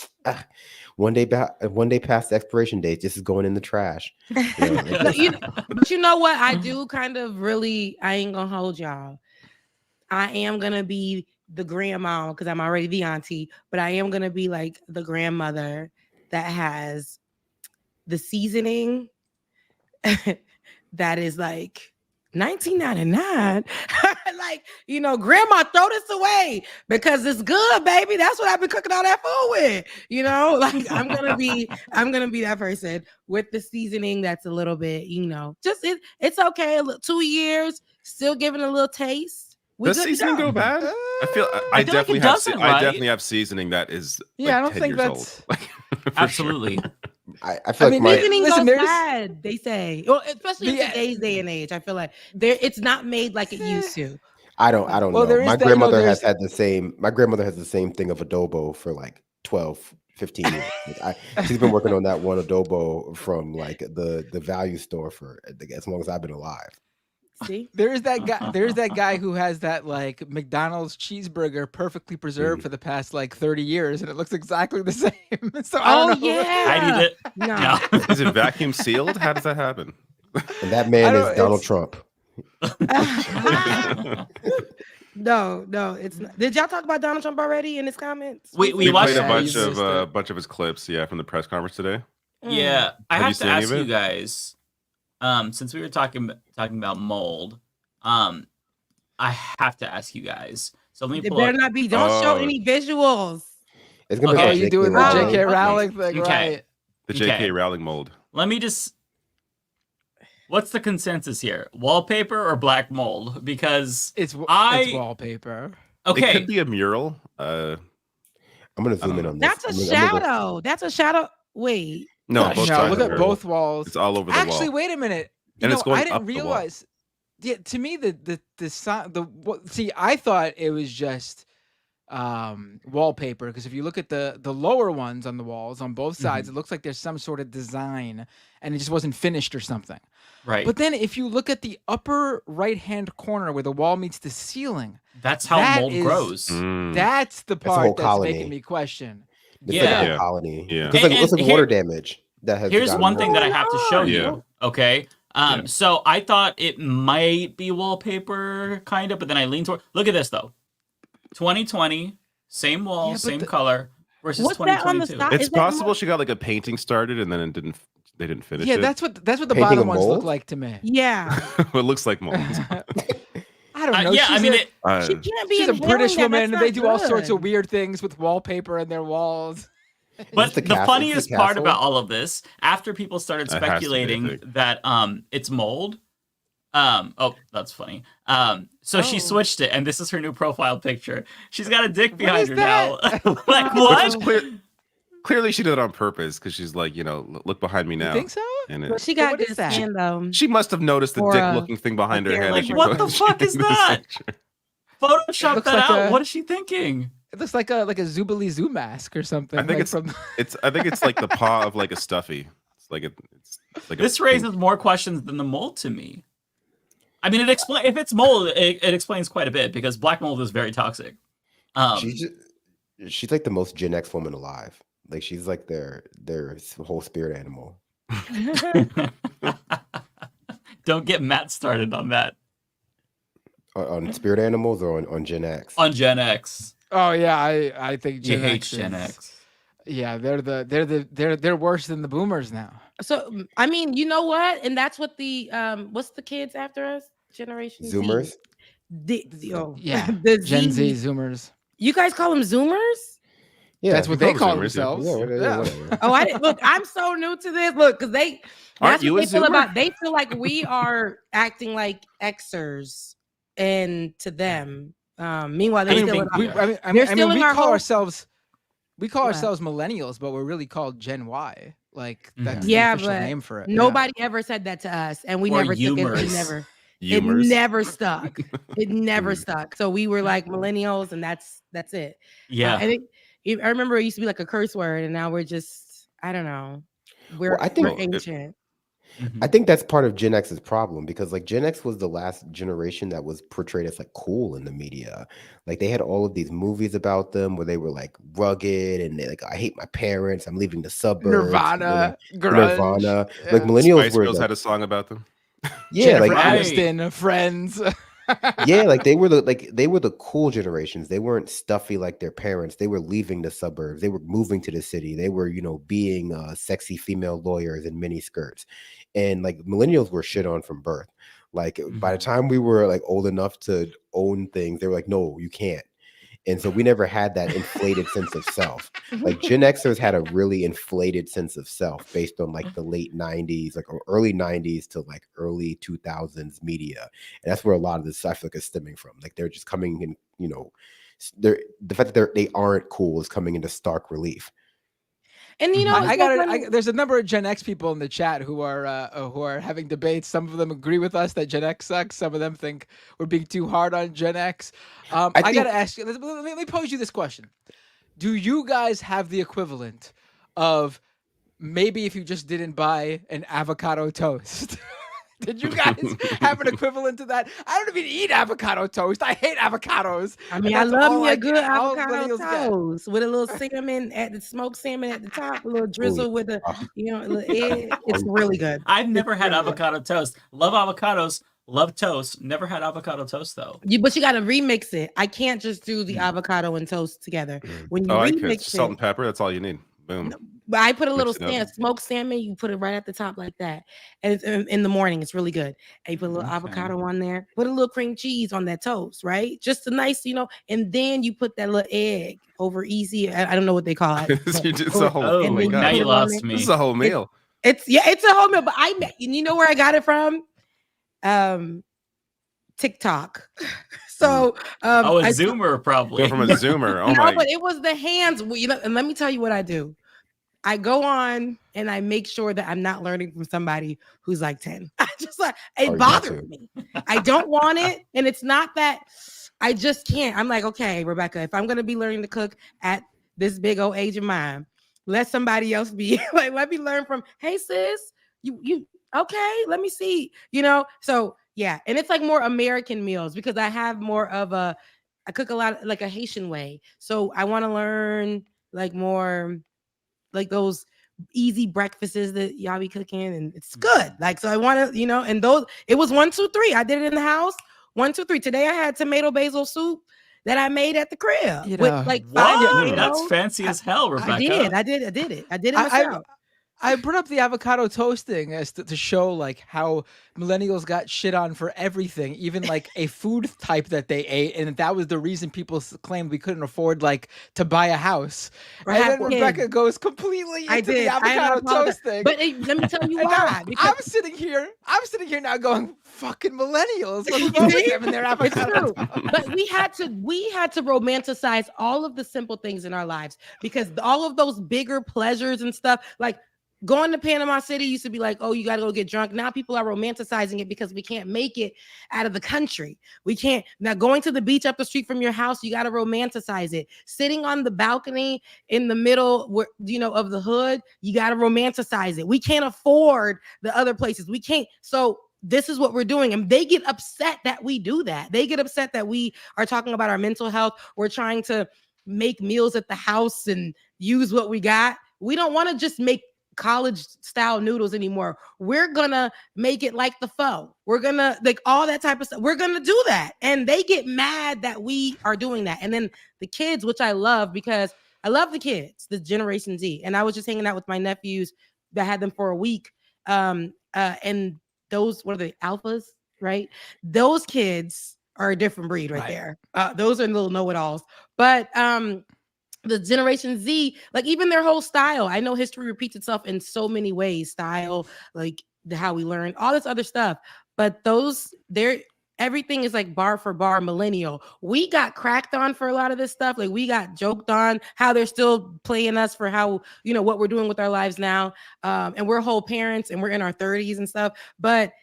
one day past the expiration date, this is going in the trash. But you know what? I do kind of really. I ain't gonna hold y'all. I am gonna be the grandma because I'm already the auntie, but I am gonna be like the grandmother that has the seasoning that is like $19.99. Like, grandma, throw this away because it's good, baby. That's what I've been cooking all that food with. Like I'm gonna be that person with the seasoning that's a little bit, just it's okay. 2 years, still giving a little taste. Does seasoning go bad? I feel I definitely have. I definitely have seasoning that is. Yeah, I don't 10 think years that's old. Absolutely. I feel like seasoning goes bad. They say, well, especially in today's day and age. I feel like it's not made like it used to. I don't know. My grandmother has had the same. My grandmother has the same thing of adobo for like 12, 15 years. She's been working on that one adobo from like the value store for as long as I've been alive. See, there's that guy. There's that guy who has that like McDonald's cheeseburger perfectly preserved for the past like 30 years, and it looks exactly the same. So I don't know. Yeah, I need it. No. Is it vacuum sealed? How does that happen? And that man is Donald Trump. No, it's not. Did y'all talk about Donald Trump already in his comments? We watched played a bunch of his clips, from the press conference today. Yeah, I have to ask you guys. Since we were talking about mold, I have to ask you guys. So let me pull better not be. Don't show any visuals. It's gonna be you doing the J.K. Rowling thing, right? The J.K. Rowling mold. Let me just. What's the consensus here? Wallpaper or black mold? Because it's wallpaper. Okay, it could be a mural. I'm gonna zoom in on this. That's a shadow. That's a shadow. Wait. No, look at both walls. It's all over the wall. Actually, wait a minute. It's going I didn't up the realize. Yeah, to me, I thought it was just wallpaper, because if you look at the lower ones on the walls on both sides, Mhm. it looks like there's some sort of design and it just wasn't finished or something. Right. But then if you look at the upper right-hand corner where the wall meets the ceiling, That's how that mold is- grows. That's the That's a whole part that's colony. making me question. It's Yeah. like a whole Yeah. colony. Yeah. Because like, And- it's like and water here- damage that has. Here's gotten one thing that I mold. have to show Yeah. you. Okay. Yeah. So I thought it might be wallpaper, kind of, but then I leaned toward. Look at this though. 2020, same wall, Yeah, but same the- color versus What's that on the 2022. side? It's Is that possible more- she got like a painting started and then they didn't finish Yeah, it. that's what the Painting bottom a ones look mold? like to me. Yeah. it looks like mold. I don't know. Yeah, I she's mean, a, She can't be she's a inhaling British that. woman. That's They not do all sorts of good. weird things with wallpaper in their walls. But the the castle? funniest Is the part castle? about all of this, after people started It has to be, I speculating think. that it's mold, oh, that's funny. So she Oh. switched it, and this is her new profile picture. She's got a dick behind is her that? now. Like Which what? is clearly she did it on purpose because she's like, look behind me now. You think so? And But it, she got what is good that? skin though. she must have noticed the Or, dick-looking thing behind her head. like, as she what the posted fuck is this that? picture. Photoshop looks that like out. a- What is she thinking? It looks like a Zoobly Zoo mask or something. I think like it's from I think it's like the paw of like a stuffy. It's like it's like This a raises more questions than the mold to me. I mean, if it's mold, it explains quite a bit because black mold is very toxic. She's like the most Gen X woman alive. Like she's like their whole spirit animal. Don't get Matt started on that. On spirit animals or on Gen X? On Gen X. Oh yeah, I think He Gen hates X Gen is- X. Yeah, they're worse than the boomers now. So I mean, you know what? And that's what the what's the kids after us? Generation Zoomers? Z. Yeah, the Gen Z Zoomers. You guys call them Zoomers? Yeah, That's what they call Zoomers, yeah. themselves. Yeah, whatever. Oh, I didn't look. I'm so new to this. Look, because Aren't that's you what a they feel Zoomer? about. They feel like we are acting like Xers, and to them, meanwhile they're still. They're still in we our call whole- ourselves What? ourselves millennials, but we're really called Gen Y. Like that's Yeah, the official but name for it. nobody ever said that to us, and we Or never took it. We Yoomers. never. Yoomers. It never stuck. It never stuck. So we were like millennials, and that's it. Yeah. I remember it used to be like a curse word, and now we're just I don't know. We're Well, I think- we're ancient. I think that's part of Gen X's problem because like Gen X was the last generation that was portrayed as like cool in the media. Like they had all of these movies about them where they were like rugged and they like I hate my parents, I'm leaving the suburbs. Nirvana, Like, grunge. Nirvana. Yeah. Like millennials Spice were Girls like, had a song about them. yeah, Jennifer like Aniston, Friends. yeah, like they were the cool generations. They weren't stuffy like their parents. They were leaving the suburbs. They were moving to the city. They were, being sexy female lawyers in mini skirts. And like millennials were shit on from birth. Like by the time we were like old enough to own things, they were like, no, you can't. And so we never had that inflated sense of self. Like Gen Xers had a really inflated sense of self based on like the late 90s, like or early 90s to like early 2000s media. And that's where a lot of this I feel like is stemming from. Like they're just coming in, the fact that they aren't cool is coming into stark relief. And There's a number of Gen X people in the chat who are having debates. Some of them agree with us that Gen X sucks. Some of them think we're being too hard on Gen X. I gotta ask you. Let me pose you this question: do you guys have the equivalent of maybe if you just didn't buy an avocado toast? Did you guys have an equivalent to that? I don't even eat avocado toast. I hate avocados. I mean, I love me a good avocado toast with a little salmon at the smoked salmon at the top, a little drizzle with a little egg. It's really good. I've never had avocado toast. Love avocados. Love toast. Never had avocado toast though. But you got to remix it. I can't just do the avocado and toast together. When you I could. remix Salt it, and pepper. That's all you need. Boom. but I put a little Mix it up. smoked salmon. You put it right at the top like that, and it's in the morning. It's really good. And you put a little avocado on there. Put a little cream cheese on that toast, right? Just a nice, and then you put that little egg over easy. I don't know what they call it. It's a whole. Oh my god! Now you lost me. This is a whole meal. It's a whole meal. But you know where I got it from? TikTok. So a Zoomer probably. From a Zoomer. Oh no, my. but it was the hands. And let me tell you what I do. I go on and I make sure that I'm not learning from somebody who's like 10. I just it bothers me. I don't want it. And it's not that I just can't. I'm like, okay, Rebecca, if I'm gonna be learning to cook at this big old age of mine, let somebody else be. Like, let me learn from. Hey, sis, you okay? Let me see. So yeah, and it's like more American meals because I have more of a. I cook a lot like a Haitian way, so I want to learn like more like those easy breakfasts that y'all be cooking, and it's good. Like, so I want to, and those. It was 1, 2, 3. I did it in the house. 1, 2, 3. Today I had tomato basil soup that I made at the crib with like 5 potatoes. That's fancy as hell, Rebecca. I did it. I did it myself. I brought up the avocado toasting as to show like how millennials got shit on for everything, even like a food type that they ate, and that was the reason people claimed we couldn't afford like to buy a house. And then Rebecca goes completely into the avocado toasting. But let me tell you why. I'm sitting here now going, fucking millennials. What's wrong with them and their avocado? But we had to romanticize all of the simple things in our lives because all of those bigger pleasures and stuff like. Going to Panama City used to be like, oh, you got to go get drunk. Now people are romanticizing it because we can't make it out of the country. We can't. Now going to the beach up the street from your house, you got to romanticize it. Sitting on the balcony in the middle, of the hood, you got to romanticize it. We can't afford the other places. We can't. So this is what we're doing. And they get upset that we do that. They get upset that we are talking about our mental health. We're trying to make meals at the house and use what we got. We don't want to just make college style noodles anymore. We're gonna make it like the pho. We're gonna like all that type of stuff. We're gonna do that. And they get mad that we are doing that. And then the kids, which I love because I love the kids, the Generation Z. And I was just hanging out with my nephews that had them for a week. And those were the alphas, right? Those kids are a different breed right there. Those are little know-it-alls. But the Generation Z, like even their whole style. I know history repeats itself in so many ways. Style, like how we learn, all this other stuff. But everything is like bar for bar millennial. We got cracked on for a lot of this stuff. Like we got joked on how they're still playing us for how, what we're doing with our lives now. And we're whole parents and we're in our 30s and stuff. But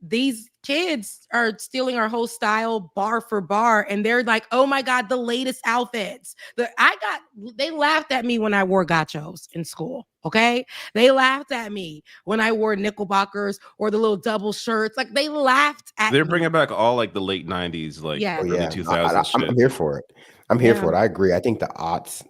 these kids are stealing our whole style bar for bar. And they're like, oh my God, the latest outfits. They laughed at me when I wore gachos in school. Okay. They laughed at me when I wore Knickerbockers or the little double shirts. Like they laughed at They're me. bringing back all like the late 90s, like early 2000s shit. I'm here for it. I'm here for it. I agree. I think the aughts,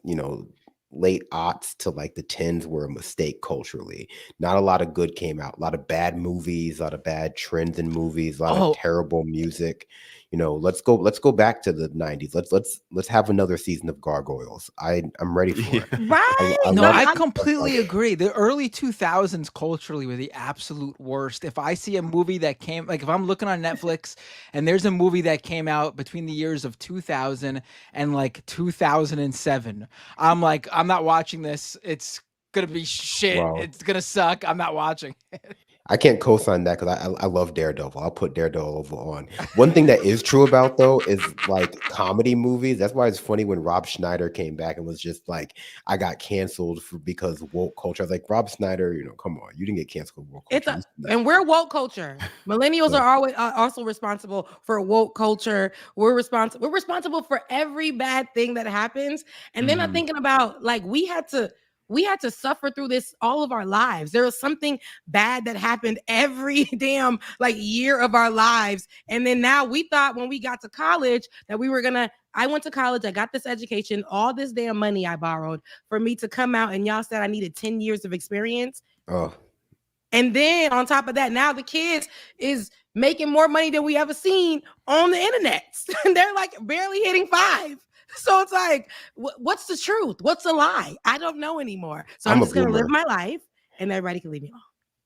late aughts to like the 10s were a mistake culturally. Not a lot of good came out. A lot of bad movies, a lot of bad trends in movies, a lot of terrible music. Let's go back to the 90s. Let's have another season of Gargoyles. I'm ready for it. Right? I completely agree. The early 2000s culturally were the absolute worst. If I see a movie that came, like if I'm looking on Netflix and there's a movie that came out between the years of 2000 and like 2007, I'm like, I'm not watching this. It's gonna be shit. Wow. It's gonna suck. I'm not watching it. I can't co-sign that because I love Daredevil. I'll put Daredevil on. One thing that is true about though is like comedy movies. That's why it's funny when Rob Schneider came back and was just like, I got canceled because woke culture. I was like, Rob Schneider, come on, you didn't get canceled for woke culture. And we're woke culture. Millennials are always also responsible for woke culture. We're responsible for every bad thing that happens. And then I'm thinking about like we had to suffer through this all of our lives. There was something bad that happened every damn like year of our lives. And then now we thought when we got to college that I went to college, I got this education, all this damn money I borrowed for me to come out, and y'all said I needed 10 years of experience. Oh. And then on top of that, now the kids is making more money than we ever seen on the internet. They're like barely hitting 5. So it's like, what's the truth? What's a lie? I don't know anymore. So I'm just going to live my life and everybody can leave me alone.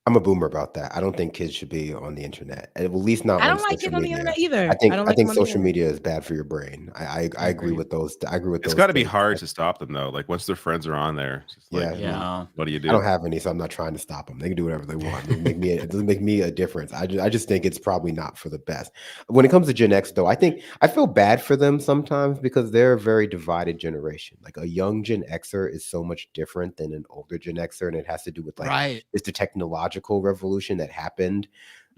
I'm a boomer about that. I don't think kids should be on the internet, at least not. I don't like kids on the internet either. I think social media is bad for your brain. I agree with those. I agree with those. It's got to be hard to stop them though. Like once their friends are on there, it's just like, what do you do? I don't have any, so I'm not trying to stop them. They can do whatever they want. It doesn't make me a difference. I just think it's probably not for the best. When it comes to Gen X, though, I feel bad for them sometimes because they're a very divided generation. Like a young Gen Xer is so much different than an older Gen Xer, and it has to do with like it's the technological revolution that happened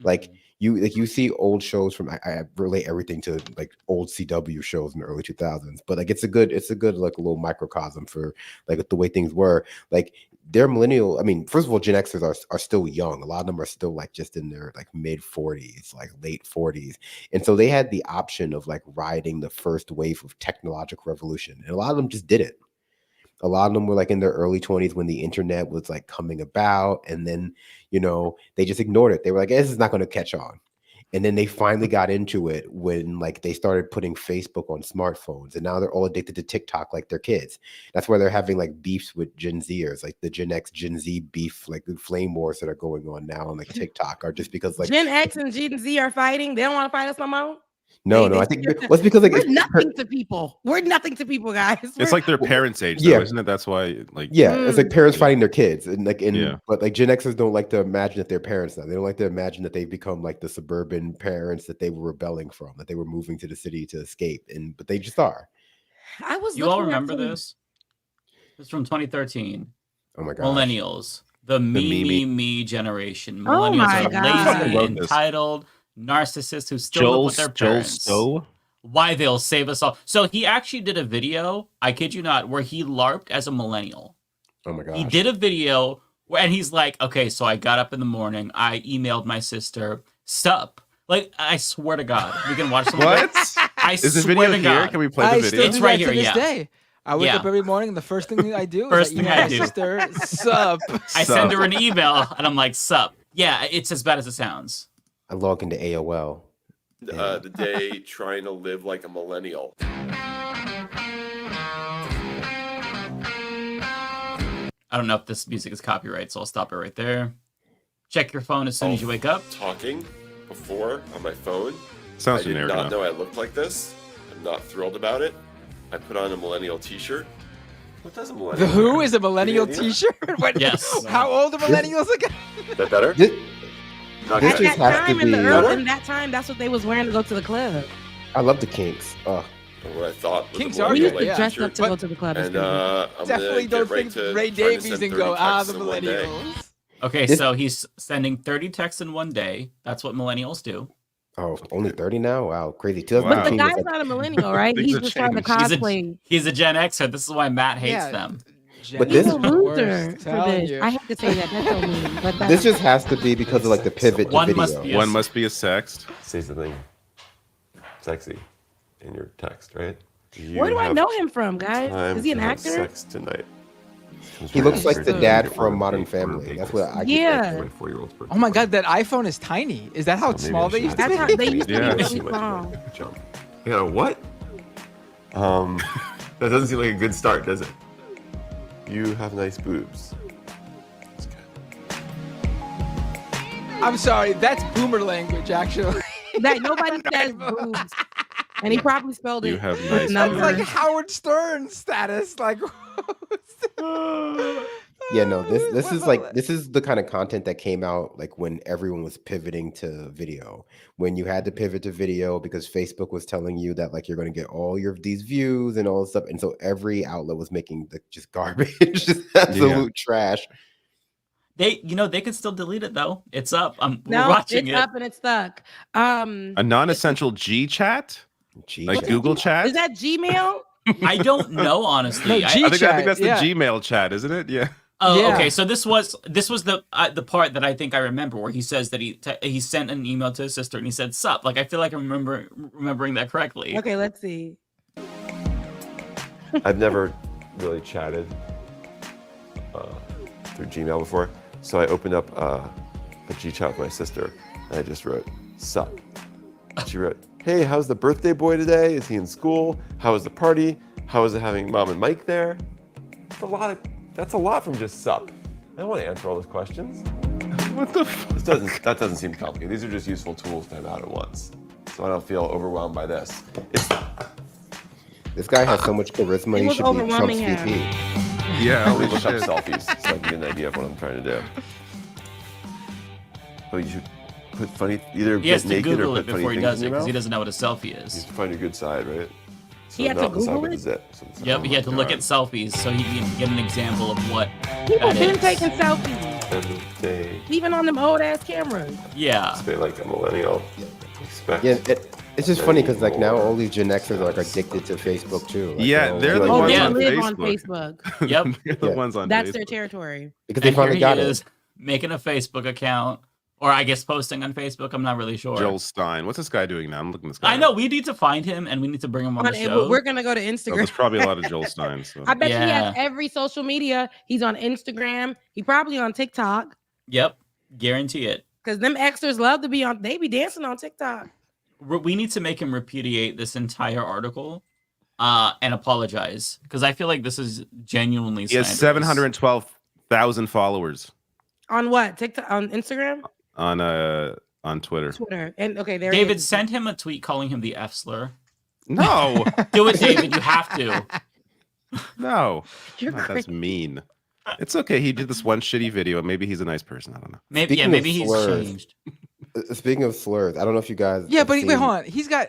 Like you see old shows from I relate everything to like old CW shows in the early 2000s, but like it's a good like a little microcosm for like the way things were. Like they're millennial. I mean, first of all, Gen Xers are still young. A lot of them are still like just in their like mid 40s, like late 40s. And so they had the option of like riding the first wave of technological revolution. And a lot of them just did it. A lot of them were like in their early 20s when the internet was like coming about. And then, you know, they just ignored it. They were like, this is not going to catch on. And then they finally got into it when like they started putting Facebook on smartphones, and now they're all addicted to TikTok like their kids. That's why they're having like beefs with Gen Zers, like the Gen X, Gen Z beef, like the flame wars that are going on now on like TikTok are just because like Gen X and Gen Z are fighting. They don't want to fight us no more. I think what's because like we're nothing to people. We're nothing to people, guys. It's like their parents' age, though, isn't it? That's why, like, it's like parents fighting their kids, and like, but like Gen Xers don't like to imagine that they're parents now. They don't like to imagine that they've become like the suburban parents that they were rebelling from, that they were moving to the city to escape, but they just are. You all remember this? This is from 2013. Oh my god! Millennials, the me generation. Oh Millennials are God. lazy, entitled, narcissists who still live with their parents. Why they'll save us all. So he actually did a video, I kid you not, where he LARPed as a millennial. Oh my god. He did a video where, and he's like, okay, so I got up in the morning, I emailed my sister, sup. Like, I swear to God, we can watch some What? of it. I Is the swear video to here? God. Can we play the video? It's right here, yeah. Day. I wake up every morning, and the first thing I do First is thing I email I my do. sister, sup. I send her an email, and I'm like, sup. Yeah, it's as bad as it sounds. I log into AOL. The day trying to live like a millennial. I don't know if this music is copyright, so I'll stop it right there. Check your phone as soon as you wake up. Talking before on my phone. Sounds I did generic not enough. know I looked like this. I'm not thrilled about it. I put on a millennial t-shirt. What does a millennial The Who wear? is a millennial Yeah. T-shirt. What, Yes. How old are millennials again? Is that better? Not This good. just At has time to in the be. early, in that time, that's what they was wearing to go to the club. I love the Kinks. Oh, What I thought was Kinks a are We millennial used to yeah. dress t-shirt. up to go to the club. It's And crazy. I'm Definitely gonna don't get right think to Ray trying to Davies send and 30 go, the texts in one day. millennials. Okay, This- so he's sending 30 texts in one day. That's what millennials do. oh, only 30 now? Wow, crazy. But the 2013 was guy's like, not a millennial, right? Things He's have just trying to changed. cosplay. He's a Gen Xer. This is why Matt hates Yeah. them. But He's this- a the loser worst, for telling this. you. I hate to say that. That's so mean. But that's this just has to be because of like the pivot to One video. must be One must be a sext. Say something sexy in your text, right? where do I know him from, guys? Is he an actor? Sex tonight. He looks like the dad from Modern Family. That's what I Yeah. Oh my God, that iPhone is tiny. Is that how small they used to That's be? how they used to Yeah. be really small. Yeah, what? That doesn't seem like a good start, does it? You have nice boobs. I'm sorry, that's boomer language, actually. That nobody says boobs. And he probably spelled it You have with nice That's numbers. like Howard Stern status. Like, Yeah, no, this is like this is the kind of content that came out like when everyone was pivoting to video. When you had to pivot to video because Facebook was telling you that like you're going to get all these views and all this stuff, and so every outlet was making just garbage, just absolute trash. They can still delete it though. It's up. We're No, watching it's it. up and it's stuck. A non-essential G chat, like Google Chat. Is that Gmail? I don't know honestly. No, I I think that's the yeah. Gmail chat, isn't it? Yeah. Oh, Yeah. okay. So this was the part that I think I remember where he says that he sent an email to his sister and he said sup. Like I feel like I'm remembering that correctly. Okay, let's see. I've never really chatted through Gmail before, so I opened up a G chat with my sister, and I just wrote sup. She wrote, "Hey, how's the birthday boy today? Is he in school? How was the party? How is it having Mom and Mike there?" That's a lot from just sup. I don't want to answer all those questions. What the? That doesn't seem complicated. These are just useful tools to have out at once, so I don't feel overwhelmed by this. This guy has so much charisma. It He was should be Trump's overwhelming him. VP. Yeah. Let me Holy look up shit. selfies so I can get an idea of what I'm trying to do. Oh, you should put funny, either He has get to naked or Google put it funny before he things does in it your because he mouth. doesn't know what a selfie You have is. to find your good side, right? So He had to not the side Google with it? the zit. So the side Yep, with he had to the look dark. at selfies so he can get an example of what People that been is. taking selfies. and they Even on them old ass cameras. Yeah. stay like a millennial. Expect Yeah, it's just funny because like now all these Gen Xers are like addicted to Facebook too. Like, Yeah, they're the Oh, ones they on live Facebook. on Facebook. Yep. They're the Yeah. ones on That's Facebook. their territory. because they And finally here he got it. is making a Facebook account, or I guess posting on Facebook. I'm not really sure. Joel Stein. What's this guy doing now? I'm looking this guy. I know we need to find him and we need to bring him on the show. We're gonna go to Oh, Instagram. there's probably a lot of Joel Stein. So. I bet you he Yeah. has every social media. He's on Instagram. He probably on TikTok. Yep, guarantee it. Because them Xers love to be on. They be dancing on TikTok. We need to make him repudiate this entire article, and apologize because I feel like this is genuinely. He has slanderous. 712,000 followers On what? TikTok? On Instagram? on Twitter. Twitter. And okay, there. he David, is. send him a tweet calling him the F slur. No, Do it, David. You have to. no, You're that's crazy. mean. It's okay. He did this one shitty video. Maybe he's a nice person. I don't know. Maybe Speaking maybe of he's slurs, changed. Speaking of slurs, I don't know if you guys. Yeah, have but wait, seen- hold on. He's got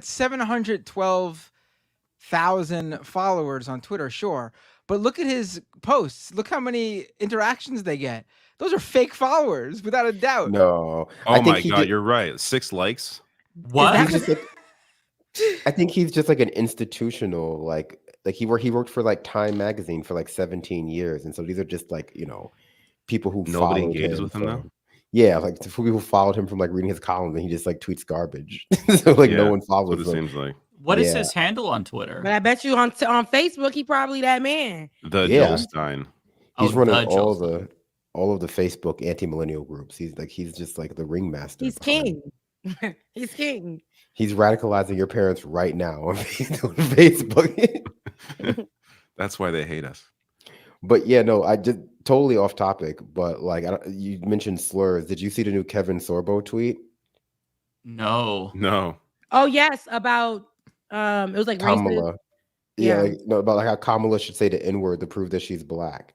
712,000 followers on Twitter, sure. But look at his posts. Look how many interactions they get. Those are fake followers, without a doubt. No. Oh I think my he god, did- you're right. 6 likes. What? He's just like, I think he's just like an institutional, like he worked for like Time magazine for like 17 years, and so these are just like people who Nobody followed engages with him from, now? Yeah, like the people who followed him from like reading his columns, and he just like tweets garbage. So like no Yeah, one that's follows what it him. seems like. What is Yeah. his handle on Twitter? But I bet you on Facebook, he probably that man. The Yeah. Joel Stein. He's Oh, running the all Joel of the Facebook anti-millennial groups. He's just like the ringmaster. He's behind king. it. He's king. He's radicalizing your parents right now on Facebook. That's why they hate us. But yeah, no, I just totally off topic. But like, you mentioned slurs. Did you see the new Kevin Sorbo tweet? No. No. Oh yes, about it was like racist. Kamala. Yeah. Yeah, no, about like how Kamala should say the N-word to prove that she's black.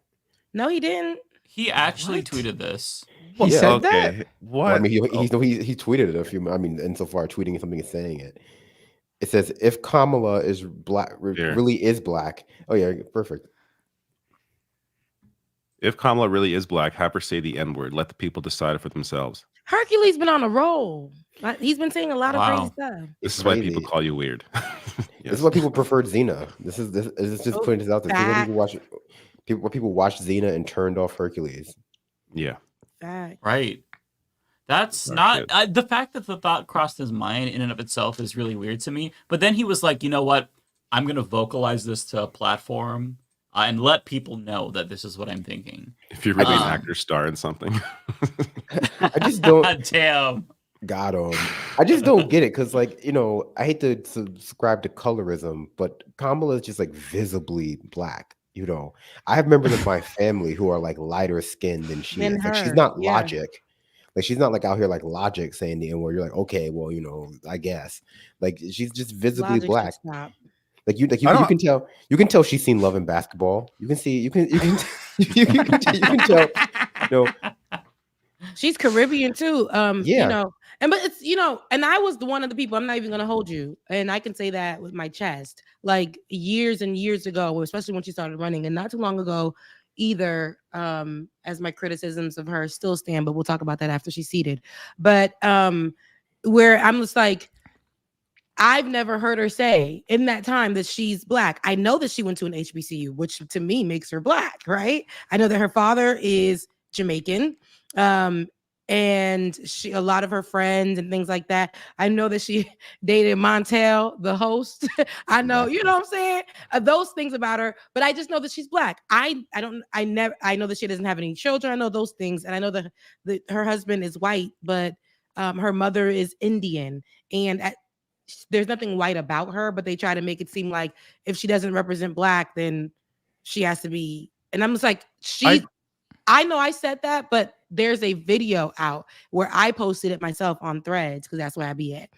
No, he didn't. He actually tweeted this. He Yeah. said Okay. that? What? Well, I mean, he tweeted it a few. I mean, insofar tweeting something and saying it. It says if Kamala is black, Here. really is black. Oh yeah, perfect. If Kamala really is black, have her say the N-word. Let the people decide for themselves. Hercules been on a roll. He's been saying a lot of crazy stuff. This is why crazy. people call you weird. This is why people preferred Xena. This is just Oh, putting this out there. fact. People watched Xena and turned off Hercules. Yeah. Fact. Right. That's Dark not the fact that the thought crossed his mind in and of itself is really weird to me. But then he was like, you know what? I'm going to vocalize this to a platform and let people know that this is what I'm thinking. If you're really an actor star in something. I just don't. Damn. Got him. I just don't get it because, like, I hate to subscribe to colorism, but Kamala is just like visibly black. I have members of my family who are like lighter skinned than she Than is. Like, she's her, not yeah. Logic. Like, she's not like out here like Logic saying the N-word. You're like, okay, well, I guess. Like, she's just visibly Logic should black. stop. Like you can tell she's seen Love and Basketball. You can tell. She's Caribbean too. Yeah. But it's and I was one of the people. I'm not even gonna hold you, and I can say that with my chest. Like years and years ago, especially when she started running, and not too long ago either. As my criticisms of her still stand, but we'll talk about that after she's seated. But where I'm just like, I've never heard her say in that time that she's black. I know that she went to an HBCU, which to me makes her black, right? I know that her father is Jamaican. And a lot of her friends and things like that. I know that she dated Montel, the host. I know, you know what I'm saying? Those things about her, but I just know that she's black. I know that she doesn't have any children. I know those things. And I know that her husband is white, but her mother is Indian. And there's nothing white about her, but they try to make it seem like if she doesn't represent black, then she has to be. And I'm just like, I know I said that, but there's a video out where I posted it myself on Threads because that's where I be at,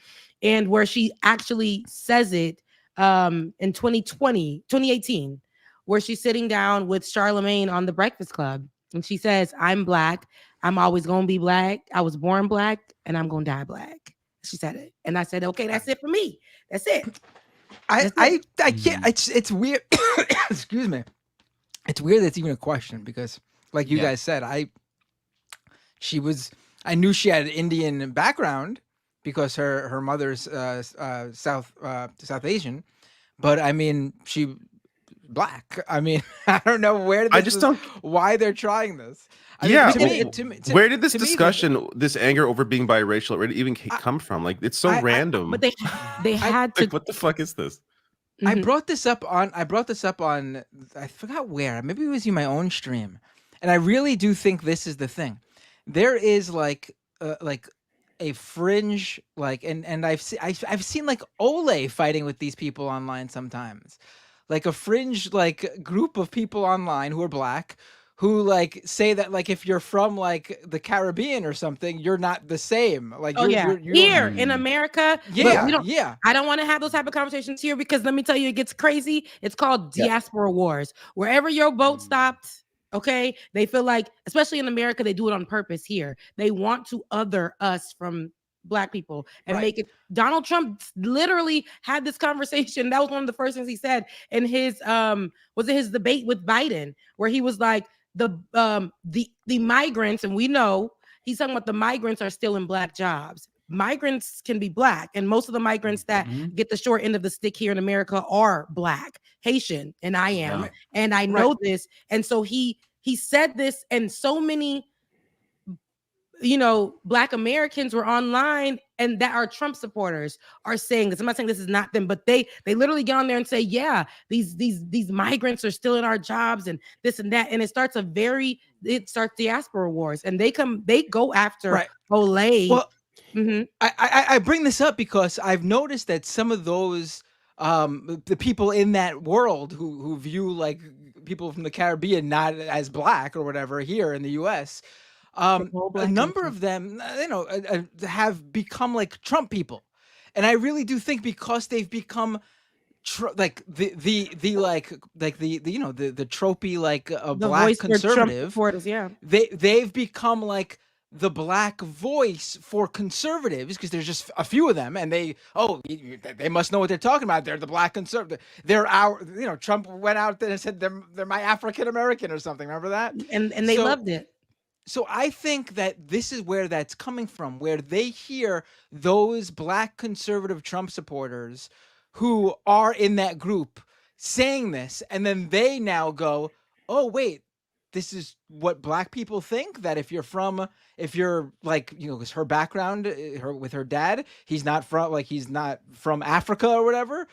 and where she actually says it in 2018, where she's sitting down with Charlemagne on the Breakfast Club, and she says, "I'm black. I'm always gonna be black. I was born black, and I'm gonna die black." She said it, and I said, "Okay, that's it for me. That's it." I can't. It's weird. Excuse me. It's weird that it's even a question because, like you guys said, I I knew she had an Indian background because her mother's South Asian, but I mean she black. I mean, I don't know where why they're trying this. I mean, to me, where did this to me, discussion, this anger over being biracial, where did it even come from? Like, it's so random. But they had to. Like, what the fuck is this? I brought this up on I forgot where. Maybe it was in my own stream. And I really do think this is the thing. There is like a fringe and I've seen like Ole fighting with these people online sometimes. Like a fringe like group of people online who are black who like say that like if you're from like the Caribbean or something, you're not the same. Like you're here in America. Yeah, but I don't want to have those type of conversations here because let me tell you, it gets crazy. It's called diaspora wars. Wherever your boat stopped, okay, they feel like, especially in America, they do it on purpose here. They want to other us from black people and make it. Donald Trump literally had this conversation. That was one of the first things he said in his his debate with Biden, where he was like, the migrants, and we know he's talking about the migrants are still in black jobs. Migrants can be black, and most of the migrants that get the short end of the stick here in America are black, Haitian, and I am, and I know this. And so he said this, and so many black Americans were online and that are Trump supporters are saying this. I'm not saying this is not them, but they literally get on there and say, yeah, these migrants are still in our jobs and this and that. And it starts diaspora wars, and they go after Olay. Well, I bring this up because I've noticed that some of those the people in that world who view like people from the Caribbean not as black or whatever here in the US, a number of them, have become like Trump people, and I really do think because they've become like the tropey like a black conservative. They've become like the black voice for conservatives because there's just a few of them, and they must know what they're talking about. They're the black conservative. They're Trump went out there and said they're my African American or something. Remember that? And they loved it. So I think that this is where that's coming from, where they hear those black conservative Trump supporters who are in that group saying this, and then they now go, oh, wait, this is what black people think, that if you're like, because her background, with her dad, he's not from Africa or whatever.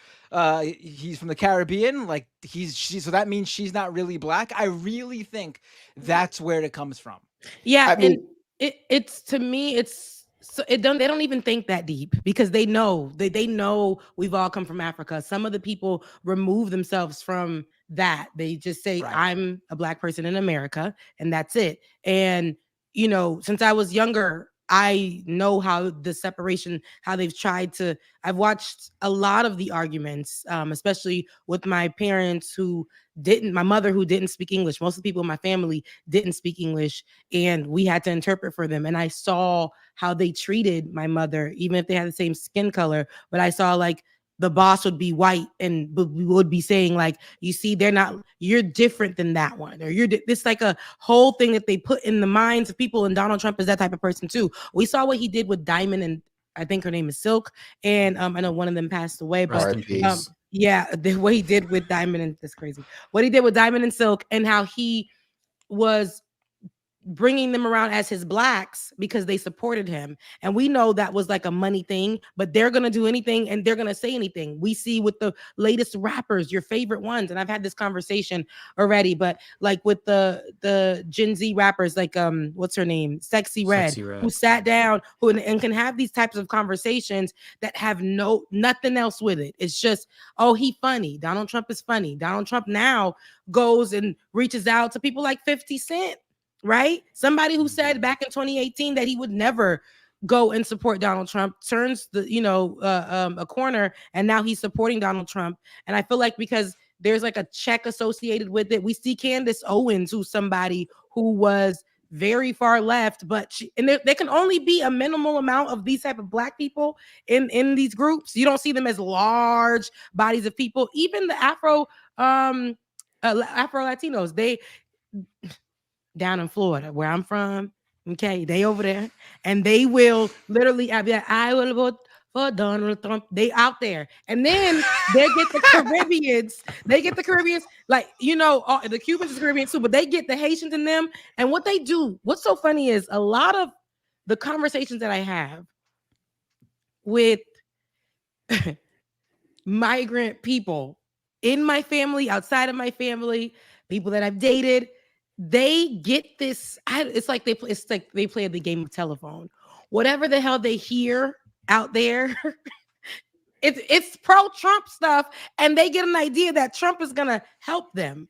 He's from the Caribbean. Like so that means she's not really black. I really think that's where it comes from. Yeah, I mean, it's to me, it's so they don't even think that deep because they know they know we've all come from Africa. Some of the people remove themselves from that. They just say, I'm a black person in America, and that's it. And since I was younger, I know how the separation, how they've tried to. I've watched a lot of the arguments, especially with my parents my mother who didn't speak English. Most of the people in my family didn't speak English, and we had to interpret for them. And I saw how they treated my mother, even if they had the same skin color. But I saw like the boss would be white and we would be saying like, you see, you're different than that one, or it's like a whole thing that they put in the minds of people. And Donald Trump is that type of person too. We saw what he did with Diamond, and I think her name is Silk. And I know one of them passed away, but the way he did with Diamond, and that's crazy. What he did with Diamond and Silk, and how he was bringing them around as his blacks because they supported him. And we know that was like a money thing, but they're going to do anything and they're going to say anything. We see with the latest rappers, your favorite ones. And I've had this conversation already, but like with the Gen Z rappers, like, what's her name? Sexy Red, who sat down and can have these types of conversations that have nothing else with it. It's just, oh, he funny. Donald Trump is funny. Donald Trump now goes and reaches out to people like 50 Cent. Right? Somebody who said back in 2018 that he would never go and support Donald Trump turns a corner, and now he's supporting Donald Trump. And I feel like because there's like a check associated with it. We see Candace Owens, who's somebody who was very far left, but there can only be a minimal amount of these type of black people in these groups. You don't see them as large bodies of people. Even the Afro Latinos, they down in Florida, where I'm from, Okay, they over there, and they will literally be like, I will vote for Donald Trump. They out there, and then they get the Caribbeans. They get the Caribbeans, like the Cubans is Caribbean too, but they get the Haitians in them. And what they do, what's so funny is a lot of the conversations that I have with migrant people in my family, outside of my family, people that I've dated, they get this. It's like they play the game of telephone. Whatever the hell they hear out there, it's pro-Trump stuff, and they get an idea that Trump is gonna help them.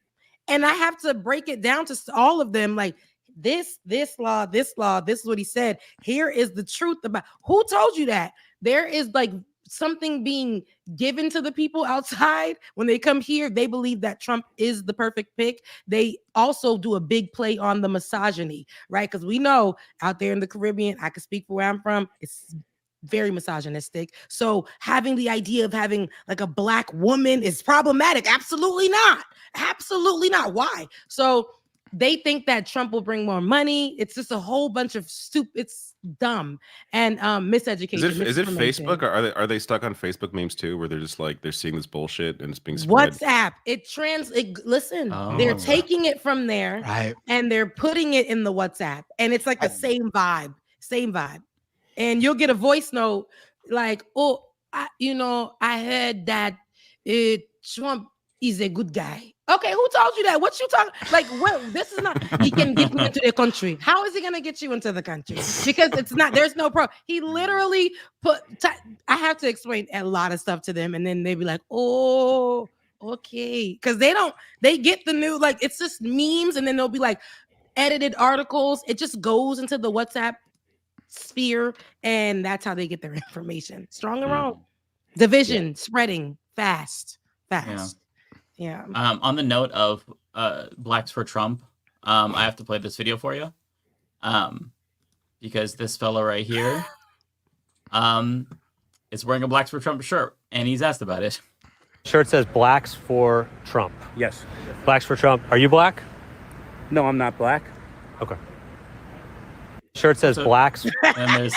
And I have to break it down to all of them, like this law, this is what he said. Here is the truth about who told you that. There is like something being given to the people outside. When they come here, they believe that Trump is the perfect pick. They also do a big play on the misogyny, right? Because we know out there in the Caribbean, I can speak for where I'm from, it's very misogynistic. So having the idea of having like a black woman is problematic. Absolutely not. Absolutely not. Why? So they think that Trump will bring more money. It's just a whole bunch of stupid. It's dumb and miseducation. Is it Facebook? Or are they stuck on Facebook memes too, where they're just like they're seeing this bullshit and it's being spread? WhatsApp. Listen, they're taking it from there, right, and they're putting it in the WhatsApp, and it's like the same vibe. And you'll get a voice note like, "Oh, I heard that Trump is a good guy." Okay, who told you that? What you talking? Like, what? This is not. He can get me into the country. How is he gonna get you into the country? Because it's not. There's no pro. He literally put. I have to explain a lot of stuff to them, and then they be like, "Oh, okay," because they get the new, like, it's just memes, and then they'll be like edited articles. It just goes into the WhatsApp sphere, and that's how they get their information. Strong and wrong. Division spreading fast. Yeah. On the note of Blacks for Trump, I have to play this video for you. Because this fella right here is wearing a Blacks for Trump shirt, and he's asked about it. Shirt says Blacks for Trump. Yes. Blacks for Trump. Are you black? No, I'm not black. Okay. Shirt says blacks. And there's,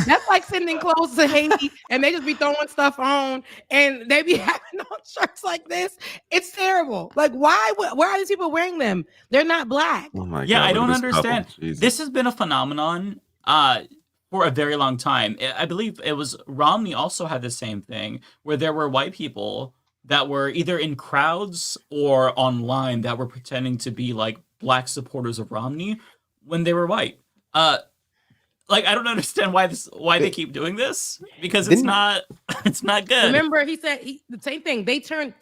that's like sending clothes to Haiti, and they just be throwing stuff on, and they be having on shirts like this. It's terrible. Like, why are these people wearing them? They're not black. Oh my God, I don't understand. This has been a phenomenon for a very long time. I believe it was Romney also had the same thing, where there were white people that were either in crowds or online that were pretending to be like black supporters of Romney when they were white. Like, I don't understand why they keep doing this, because it's not good. Remember, he said the same thing. They turned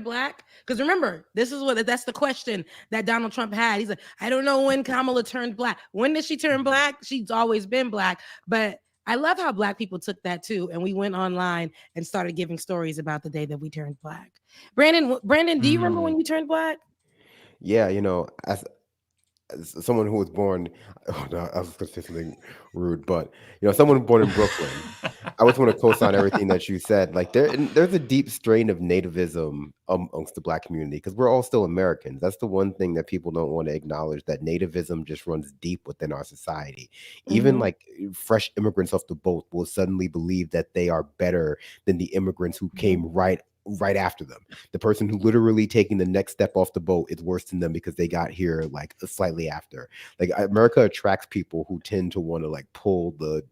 black, because remember, that's the question that Donald Trump had. He's like, I don't know when Kamala turned black. When did she turn black? She's always been black. But I love how black people took that too, and we went online and started giving stories about the day that we turned black. Brandon, do you remember when you turned black? Yeah, as someone who was born, I was going to say something rude, but someone born in Brooklyn, I just want to co-sign everything that you said. Like, there's a deep strain of nativism amongst the black community, because we're all still Americans. That's the one thing that people don't want to acknowledge, that nativism just runs deep within our society. Even like fresh immigrants off the boat will suddenly believe that they are better than the immigrants who came right after them. The person who literally taking the next step off the boat is worse than them because they got here like slightly after. Like, America attracts people who tend to want to like pull the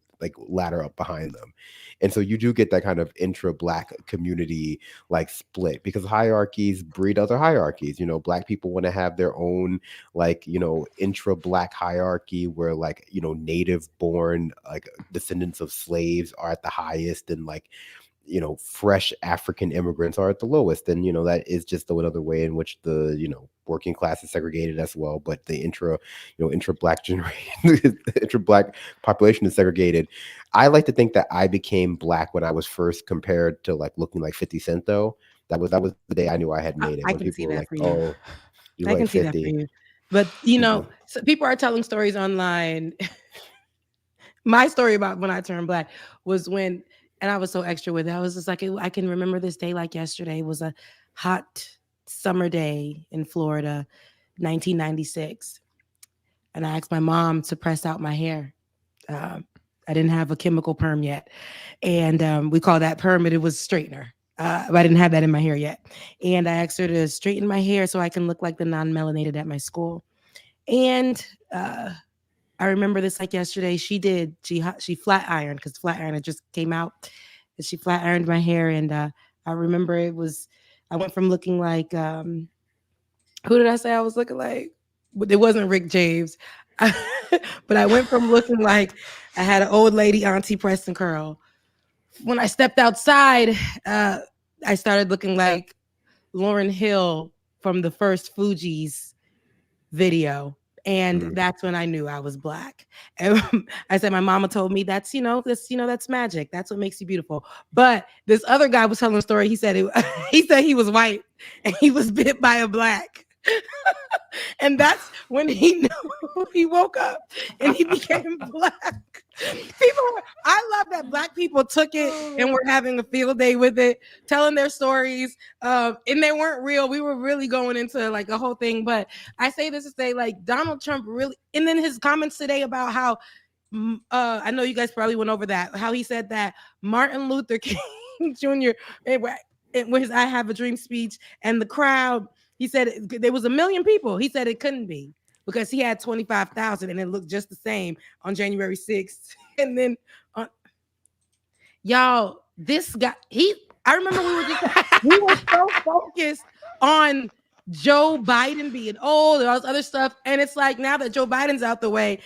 ladder up behind them. And so you do get that kind of intra-black community like split, because hierarchies breed other hierarchies. Black people want to have their own intra-black hierarchy where native born descendants of slaves are at the highest, and fresh African immigrants are at the lowest. And that is just another way in which the working class is segregated as well. But the intra-black generation, intra-black population is segregated. I like to think that I became black when I was first compared to looking like 50 Cent. Though that was the day I knew I had made it. I when can see people were that for you. "Oh, you're I like can 50." see that for you. But so people are telling stories online. My story about when I turned black was when, and I was so extra with it. I was just like, I can remember this day like yesterday. It was a hot summer day in Florida, 1996. and I asked my mom to press out my hair. I didn't have a chemical perm yet, and we call that perm. It was straightener. But I didn't have that in my hair yet. And I asked her to straighten my hair so I can look like the non-melanated at my school. And I remember this like yesterday. She did. She flat ironed because flat iron just came out. And she flat ironed my hair, and I remember I went from looking like who did I say I was looking like? It wasn't Rick James, but I went from looking like I had an old lady Auntie Preston curl. When I stepped outside, I started looking like Lauryn Hill from the first Fugees video. And that's when I knew I was Black. And I said, my mama told me that's magic. That's what makes you beautiful. But this other guy was telling a story. He said he was white and he was bit by a Black. And that's when he knew he woke up and he became Black. I love that Black people took it and were having a field day with it, telling their stories. And they weren't real. We were really going into like a whole thing. But I say this to say, like, Donald Trump really, and then his comments today about how I know you guys probably went over that, how he said that Martin Luther King Jr. with his I Have a Dream speech and the crowd, he said there was 1 million people. He said it couldn't be because he had 25,000 and it looked just the same on January 6th. And then, y'all, this guy, I remember we were so focused on Joe Biden being old and all this other stuff. And it's like, now that Joe Biden's out the way,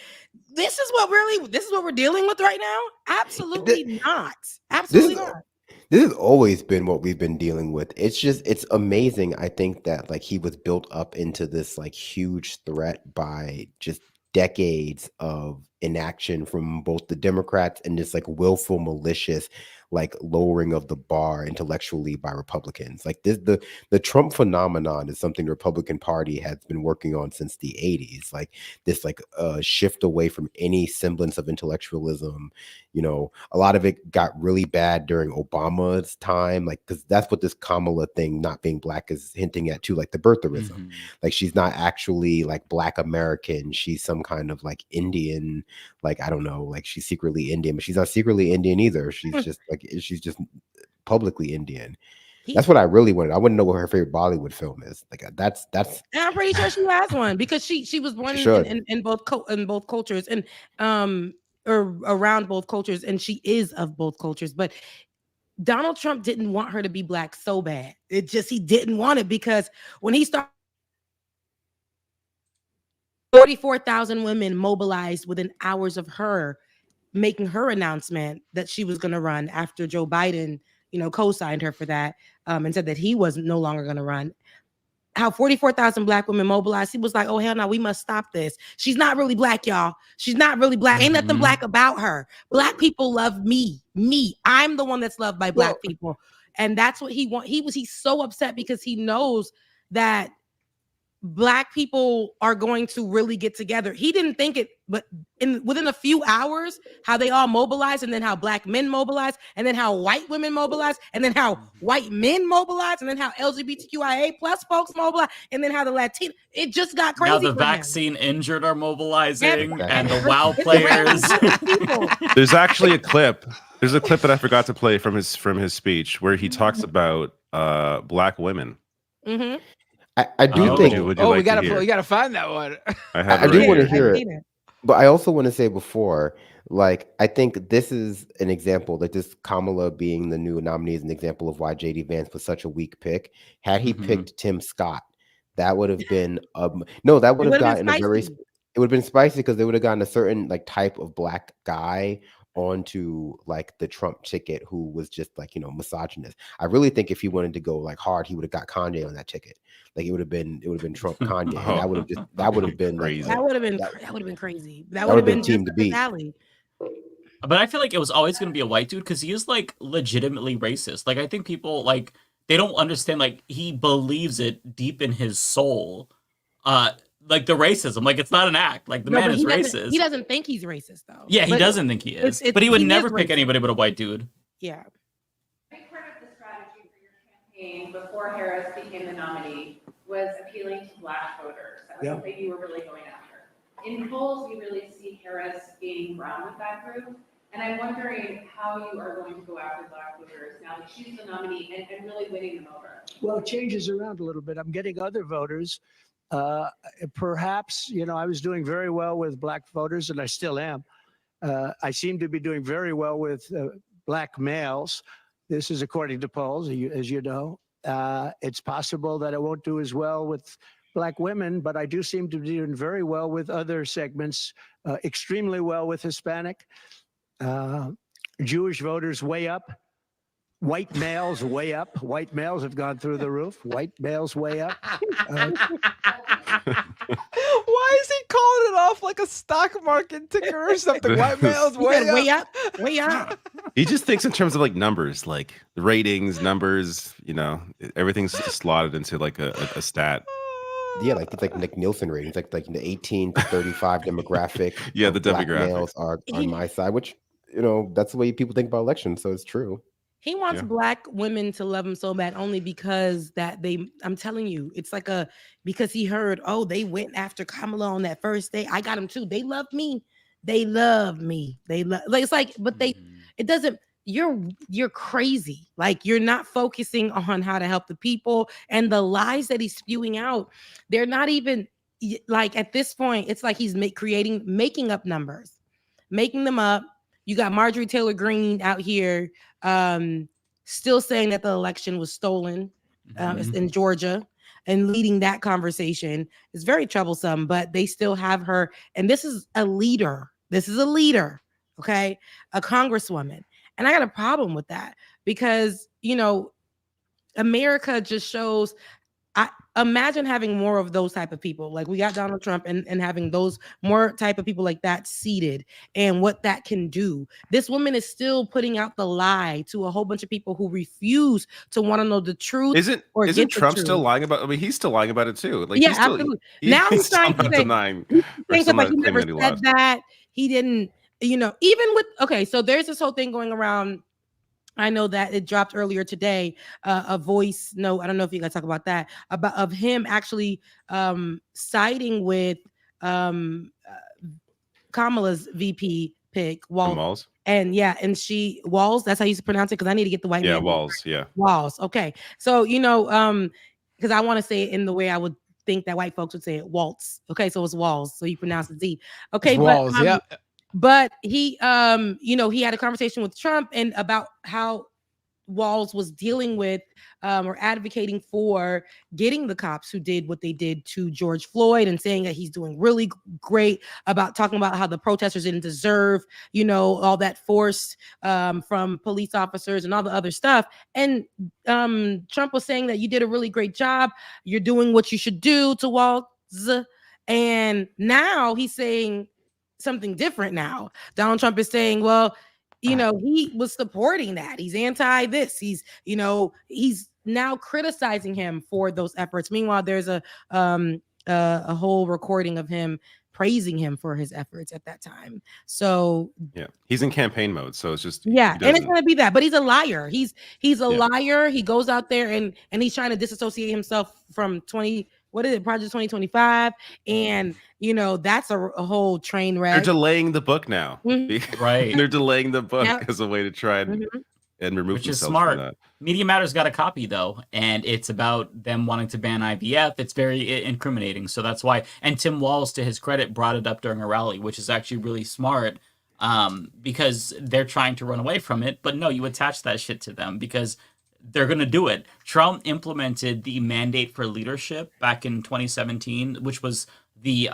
this is what we're dealing with right now? Absolutely not. Absolutely not. This has always been what we've been dealing with. It's amazing. I think that like he was built up into this like huge threat by just decades of inaction from both the Democrats and this like willful, malicious, like lowering of the bar intellectually by Republicans. Like the Trump phenomenon is something the Republican Party has been working on since the 80s. Like this like shift away from any semblance of intellectualism. You know, a lot of it got really bad during Obama's time, like because that's what this Kamala thing, not being Black, is hinting at too, like the birtherism. Like she's not actually like Black American. She's some kind of like Indian, like I don't know, like she's secretly Indian, but she's not secretly Indian either. She's just like she's just publicly Indian. That's what I really wanted. I wouldn't know what her favorite Bollywood film is. Like that's. And I'm pretty sure she has one because she was born in both cultures and or around both cultures, and she is of both cultures. But Donald Trump didn't want her to be Black so bad. He didn't want it because when he started, 44,000 women mobilized within hours of her making her announcement that she was going to run after Joe Biden, co-signed her for that and said that he was no longer going to run. How 44,000 Black women mobilized. He was like, oh, hell no, we must stop this. She's not really Black, y'all. She's not really Black. Ain't nothing Black about her. Black people love me. I'm the one that's loved by Black people. And that's what he wants. He's so upset because he knows that Black people are going to really get together. He didn't think it, but within a few hours, how they all mobilized, and then how Black men mobilized, and then how white women mobilized, and then how white men mobilized, and then how LGBTQIA plus folks mobilized, and then how the Latino, it just got crazy. Now the vaccine injured are mobilizing, and the WoW players. There's actually a clip. There's a clip that I forgot to play from his speech where he talks about Black women. Mm-hmm. I do think. We gotta find that one. I do want to hear it, but I also want to say before, like, I think this is an example, like this Kamala being the new nominee is an example of why JD Vance was such a weak pick. Had he picked Tim Scott, that would have been that would have gotten a very. It would have been spicy because they would have gotten a certain like type of Black guy onto like the Trump ticket who was just like misogynist. I really think if he wanted to go like hard, he would have got Kanye on that ticket. Like it would have been Trump Kanye. And that would have been crazy. That would have been crazy. That would have been team to beat. But I feel like it was always going to be a white dude because he is like legitimately racist. Like I think people like they don't understand. Like he believes it deep in his soul. Like the racism, like it's not an act. Like the man is racist. He doesn't think he's racist though. Yeah, he doesn't think he is. But he would never pick anybody but a white dude. Yeah. A big part of the strategy for your campaign before Harris became the nominee was appealing to Black voters. That was something you were really going after. in polls, you really see Harris gaining ground with that group. And I'm wondering how you are going to go after Black voters now that she's the nominee and really winning them over. Well, it changes around a little bit. I'm getting other voters. Perhaps, I was doing very well with Black voters, and I still am. I seem to be doing very well with Black males. This is according to polls, as you know. It's possible that I won't do as well with Black women, but I do seem to be doing very well with other segments, extremely well with Hispanic. Jewish voters way up. White males way up. White males have gone through the roof. White males way up. Why is he calling it off like a stock market ticker or something? White males way up. Way up. He just thinks in terms of like numbers, like the ratings, numbers. Everything's slotted into like a stat. Yeah, like it's like Nick Nielsen ratings, like the 18 to 35 demographic. Yeah, the Black demographic males are on my side, which that's the way people think about elections, so it's true. He wants Black women to love him so bad only because I'm telling you, it's like because he heard, oh, they went after Kamala on that first day. I got him too. They love me. They love me. It's like, but it doesn't, you're crazy. Like you're not focusing on how to help the people, and the lies that he's spewing out, they're not even like at this point, it's like he's making up numbers, making them up. You got Marjorie Taylor Greene out here still saying that the election was stolen in Georgia and leading that conversation. Is very troublesome, but they still have her. And this is a leader. Okay? A congresswoman. And I got a problem with that because, America just shows. Imagine having more of those type of people. Like we got Donald Trump and having those more type of people like that seated and what that can do. This woman is still putting out the lie to a whole bunch of people who refuse to want to know the truth. Isn't Trump still lying about? I mean, he's still lying about it too. Like, yeah, absolutely. Now he's trying to denying. He never said that. He didn't. Even with So there's this whole thing going around. I know that it dropped earlier today, a voice note. I don't know if you guys talk about that, of him actually siding with Kamala's VP pick, Walls. And Walls, that's how you pronounce it, because I need to get the white man. Walls, yeah. Walls, okay. So, because I want to say it in the way I would think that white folks would say it, Waltz. Okay, so it's Walls, so you pronounce the Z. Okay, Walls, yeah. But he, he had a conversation with Trump and about how Walls was dealing with or advocating for getting the cops who did what they did to George Floyd, and saying that he's doing really great about talking about how the protesters didn't deserve, all that force from police officers and all the other stuff. And Trump was saying that you did a really great job. You're doing what you should do to Walls. And now he's saying something different now. Donald Trump is saying, well, he was supporting that. He's anti this. He's now criticizing him for those efforts. Meanwhile, there's a whole recording of him praising him for his efforts at that time. So yeah, he's in campaign mode. So it's just and it's gonna be that. But he's a liar. He's a liar. He goes out there and he's trying to disassociate himself from Project 2025, and that's a whole train wreck. They're delaying the book now. Right. They're delaying the book as a way to try and remove Which is themselves smart. from that. Media Matters got a copy though, and it's about them wanting to ban IVF. It's very incriminating, so that's why. And Tim Walz, to his credit, brought it up during a rally, which is actually really smart, because they're trying to run away from it. But no, you attach that shit to them because they're going to do it. Trump implemented the mandate for leadership back in 2017, which was the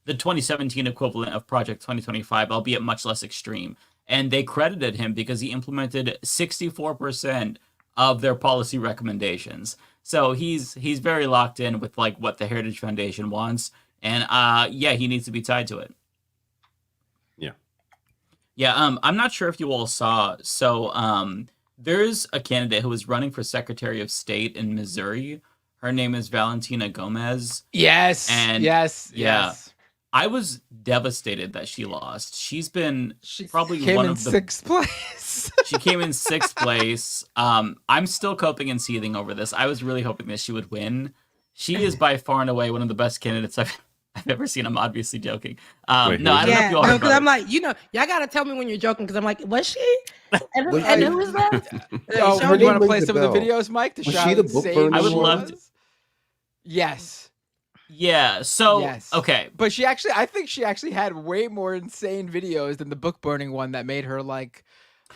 2017 equivalent of Project 2025, albeit much less extreme. And they credited him because he implemented 64% of their policy recommendations. So he's very locked in with like what the Heritage Foundation wants. And he needs to be tied to it. Yeah, I'm not sure if you all saw. So there's a candidate who is running for Secretary of State in Missouri. Her name is Valentina Gomez. Yes. And yes. I was devastated that she lost. She probably came one in of the sixth place. She came in sixth place. I'm still coping and seething over this. I was really hoping that she would win. She is by far and away one of the best candidates I've ever seen. I'm obviously joking. No, I don't know if Yeah, you all heard because about I'm like, y'all gotta tell me when you're joking, because I'm like, was she? And who is that? Oh, Show you want me. to play some of the videos, Mike? To Was show she how the book insane burning I would she love was? to. Yes. Yeah. So Yes. okay, But I think she actually had way more insane videos than the book burning one that made her like,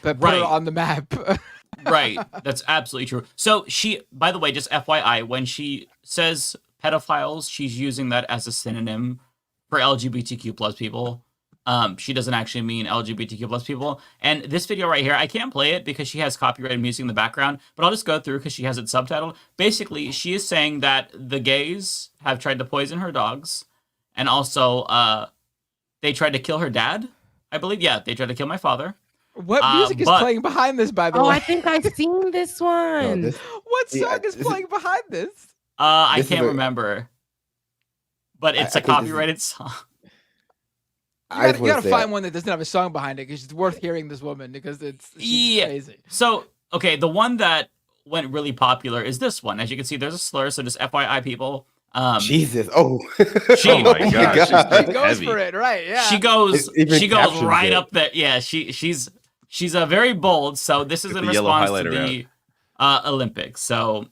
that put her Right. on the map. right. That's absolutely true. So she, by the way, just FYI, when she says pedophiles, she's using that as a synonym for LGBTQ plus people. She doesn't actually mean LGBTQ plus people. And this video right here, I can't play it because she has copyrighted music in the background, but I'll just go through because she has it subtitled. Basically, she is saying that the gays have tried to poison her dogs, and also they tried to kill her dad, I believe. Yeah, they tried to kill my father. What music is playing behind this, by the Oh, way? I think I've seen this one. What song is playing behind this? I This is can't a- remember. But it's I a think this is- copyrighted song. You gotta find one that doesn't have a song behind it because it's worth hearing this woman because she's crazy. So, okay, the one that went really popular is this one. As you can see, there's a slur, so just FYI, people. Jesus. Oh. She, Oh my gosh. She goes for it, right? Yeah. She goes. It even She goes captions right it. up there. Yeah. She's a very bold. So this is Get in the yellow response to highlighter the Olympics. So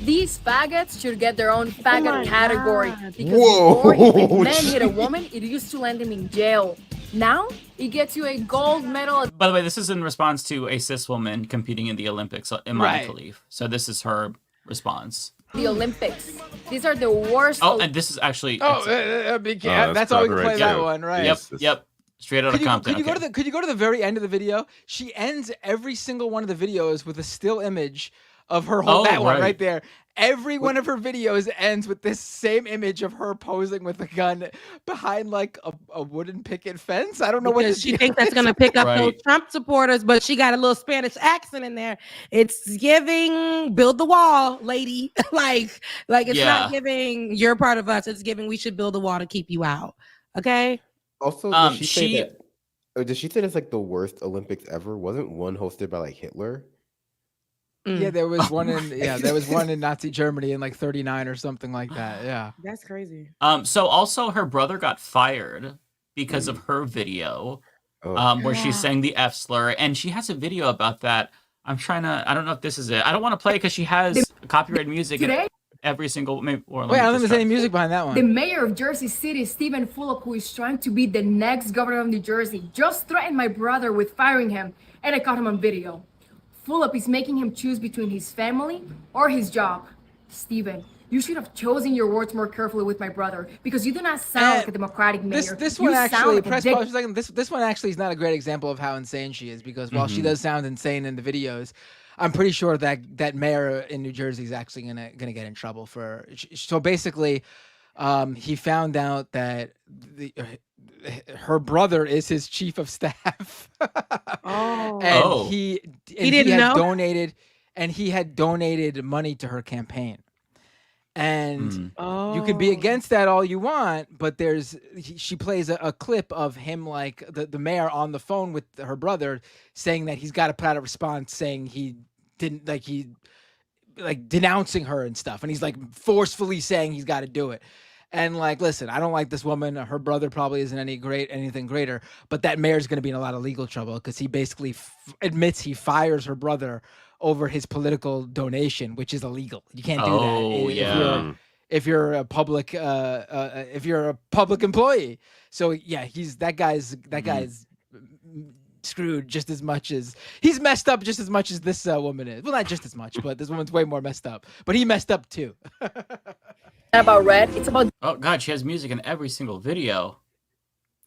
These faggots should get their own faggot my category God. because Whoa. before, if a man hit a woman, it used to land him in jail. Now, it gets you a gold medal. by the way, this is in response to a cis woman competing in the Olympics, Imani Right. Khalif. So this is her response. The Olympics. These are the worst. Oh, and this is actually. That's all we can play that one, right? Yep. Straight out of Compton. Could you go to the very end of the video? She ends every single one of the videos with a still image of her whole that one right there. Every one of her videos ends with this same image of her posing with a gun behind like a wooden picket fence. I don't know Because what she thinks that's gonna pick up those Right. Trump supporters, but she got a little Spanish accent in there. It's giving build the wall, lady. like it's Yeah. not giving you're part of us. It's giving we should build a wall to keep you out. Okay. Also, did she say that? Or did she say that's like the worst Olympics ever? Wasn't one hosted by like Hitler? Yeah, there was one in Nazi Germany in like 39 or something like that. Yeah. That's crazy. So also her brother got fired because of her video, where she's saying the F slur, and she has a video about that. I don't know if this is it. I don't want to play because she has copyrighted music in Today? every single. Wait, I don't think there's any music behind that The one. mayor of Jersey City, Stephen Fulop, who is trying to be the next governor of New Jersey, just threatened my brother with firing him, and I caught him on video. Fulop is making him choose between his family or his job. Stephen, you should have chosen your words more carefully with my brother because you do not sound like a Democratic mayor. This You one sound actually, like a press dick. pause for a second. This one actually is not a great example of how insane she is because while she does sound insane in the videos, I'm pretty sure that mayor in New Jersey is actually gonna get in trouble for. So basically, he found out that her brother is his chief of staff. And he didn't know? he had donated money to her campaign. And you can be against that all you want, but she plays a clip of him, like the mayor on the phone with her brother saying that he's got to put out a response saying he didn't denouncing her and stuff. And he's like forcefully saying he's got to do it. And like, listen, I don't like this woman. Her brother probably isn't anything greater, but that mayor's going to be in a lot of legal trouble because he basically admits he fires her brother over his political donation, which is illegal. You can't do that if you're a public employee. So yeah, that guy's screwed just as much as he's messed up just as much as this woman is. Well, not just as much, but this woman's way more messed up. But he messed up too. About red, it's about. Oh God, she has music in every single video.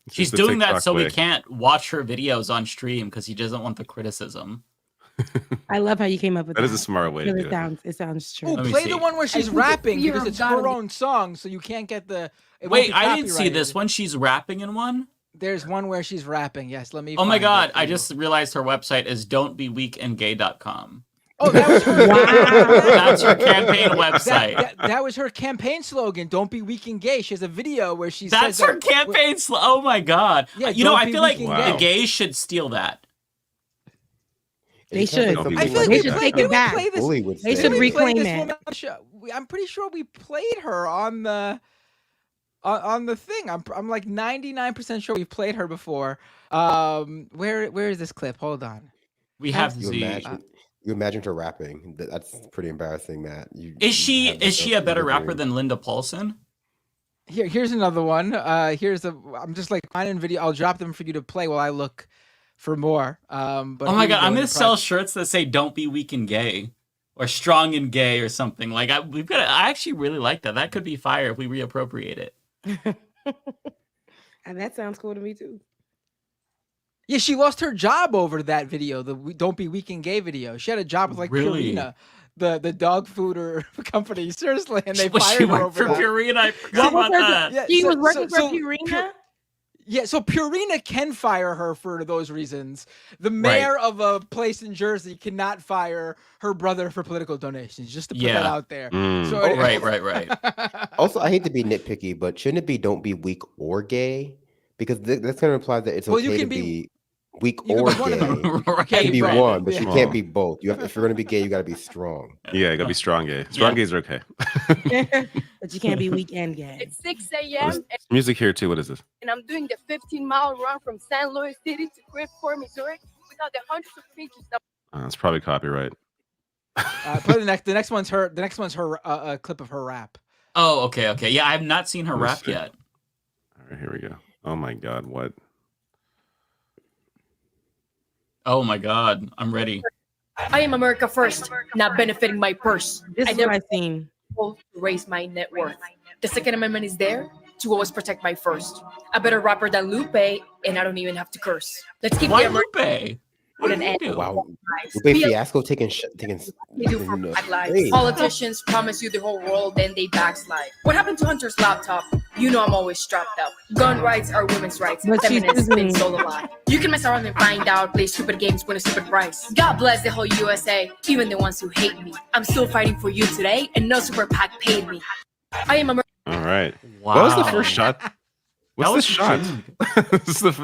It's She's just the doing that TikTok so way. we can't watch her videos on stream because he doesn't want the criticism. I love how you came up with that. That is a smart way to do it. It sounds true. Oh, play the one where she's rapping because it's her own song, so you can't get the. Wait, I didn't see this one. She's rapping in one. There's one where she's rapping. Yes, let me. Oh my find God! it for I you. just realized her website is don'tbeweakandgay.com. Oh, that was her. That's her campaign website. That was her campaign slogan. Don't be weak and gay. She has a video where she That's says her that- campaign slogan. Oh my God! Yeah, you know, don't I be feel like weak and the gay. gays should steal that. They should. Don't be I weak feel like like they should that. take it back. Bully would They say. should We played reclaim this it. woman on the show. I'm pretty sure we played her on the. on the thing. I'm like 99% sure we've played her before. Where is this clip? Hold on. We have to You see. imagine you imagined her rapping. That's pretty embarrassing, Matt. Is she a better rapper than Linda Paulson? Here's another one. I'm just like finding video. I'll drop them for you to play while I look for more. But oh my god, I'm gonna sell shirts that say "Don't be weak and gay" or "Strong and gay" or something. Like I actually really like that. That could be fire if we reappropriate it. And that sounds cool to me too. Yeah, she lost her job over that video, the "Don't Be Weak and Gay" video. She had a job with like Really? Purina, the dog food or company. Seriously, and they Was fired she her worked over for that. Purina? I forgot about that. Yeah, She was working for Purina? Yeah, so Purina can fire her for those reasons. The mayor of a place in Jersey cannot fire her brother for political donations, just to put that out there. So right. Also, I hate to be nitpicky, but shouldn't it be "Don't be weak or gay"? Because that's going to imply that it's okay to be weak or gay. You can be one, but you can't be both. If you're going to be gay, you got to be strong. Yeah, you got to be strong gay. Strong gays are okay. But you can't be weak and gay. It's 6 a.m. There's music here too. What is this? and I'm doing the 15-mile run from St. Louis City to Gulfport, Missouri, without the hundreds of creatures that. It's probably copyright. Play the next one's her. The next one's her clip of her rap. Oh, okay. Yeah, I have not seen her rap yet. All right, here we go. Oh my god, what? Oh my god, I'm ready. I am America first, not benefiting my purse. This is what I've seen. To raise my net worth. The Second Amendment is there to always protect my first. A better rapper than Lupe, and I don't even have to curse. Let's keep Why the Lupe? With an end. Wow, Lupe Fiasco taking. Politicians promise you the whole world, then they backslide. What happened to Hunter's laptop? You know I'm always strapped up. Gun rights are women's rights. But she's Feminists busy. been sold a lot. You can mess around and find out. Play stupid games, win a stupid prize. God bless the whole USA, even the ones who hate me. I'm still fighting for you today, and no super PAC paid me. I am a. All right. Wow. What was the first shot? What's was this shot?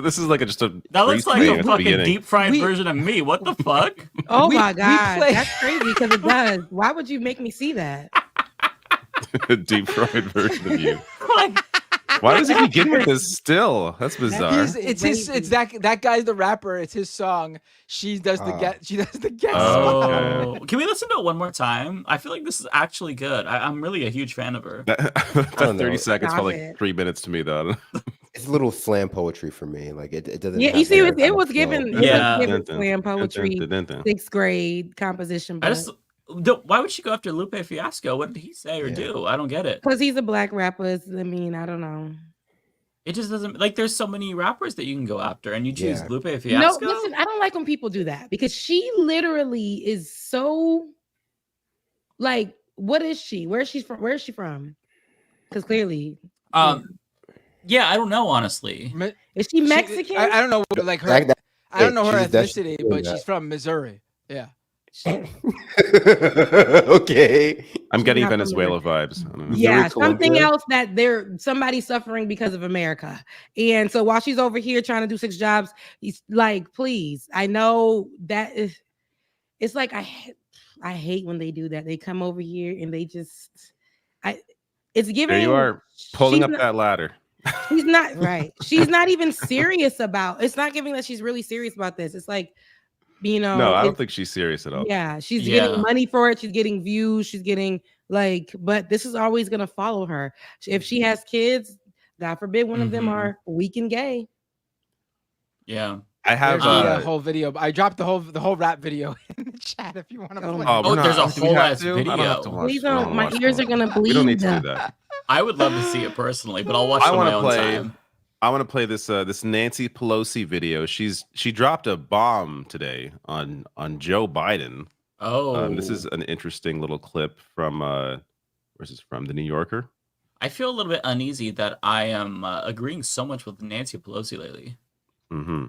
this is like just a. That looks like freeze a thing at the fucking beginning. deep fried version of me. What the fuck? Oh my god, that's crazy because it does. Why would you make me see that? A deep fried version of you. Why does he begin with this still? That's bizarre. It's that guy's the rapper. It's his song. She does the get. She does the guest. Oh, can we listen to it one more time? I feel like this is actually good. I'm really a huge fan of her. That 30 seconds felt like 3 minutes to me, though. It's a little slam poetry for me. Like it doesn't. Yeah, have you see, that kind it of was flow. given. Yeah. It was given slam poetry, 6th grade composition. Why would she go after Lupe Fiasco? What did he say or do? I don't get it. Because he's a black rapper. I mean, I don't know. It just doesn't like. There's so many rappers that you can go after, and you choose Lupe No, Fiasco. listen, I don't like when people do that because she literally is so. Like, what is she? Where is she from? Where is she from? Because clearly, yeah, I don't know. Honestly, is she Mexican? I don't know. Like her. I don't know her ethnicity, but she's from Missouri. Yeah. Okay. I'm getting Venezuela vibes. I don't know. Yeah, something else that somebody's suffering because of America. And so while she's over here trying to do 6 jobs, he's like, please, I know that it's like I hate when they do that. They come over here and they just it's giving. There you are pulling up that ladder. She's not right. She's not even serious about it's not giving that she's really serious about this. It's like, you know, no, I don't think she's serious at all. Yeah, she's getting money for it. She's getting views. She's getting but this is always gonna follow her. If she has kids, God forbid one of them are weak and gay. Yeah, I have a whole video. I dropped the whole rap video in the chat if you want to play. There's a whole ass video. Please don't. My ears are gonna bleed. We don't need to do that. I would love to see it personally, but I'll watch it on my own time. I want to play this this Nancy Pelosi video. She dropped a bomb today on Joe Biden. Oh, this is an interesting little clip from where's this from? The New Yorker. I feel a little bit uneasy that I am agreeing so much with Nancy Pelosi lately. Mm-hmm.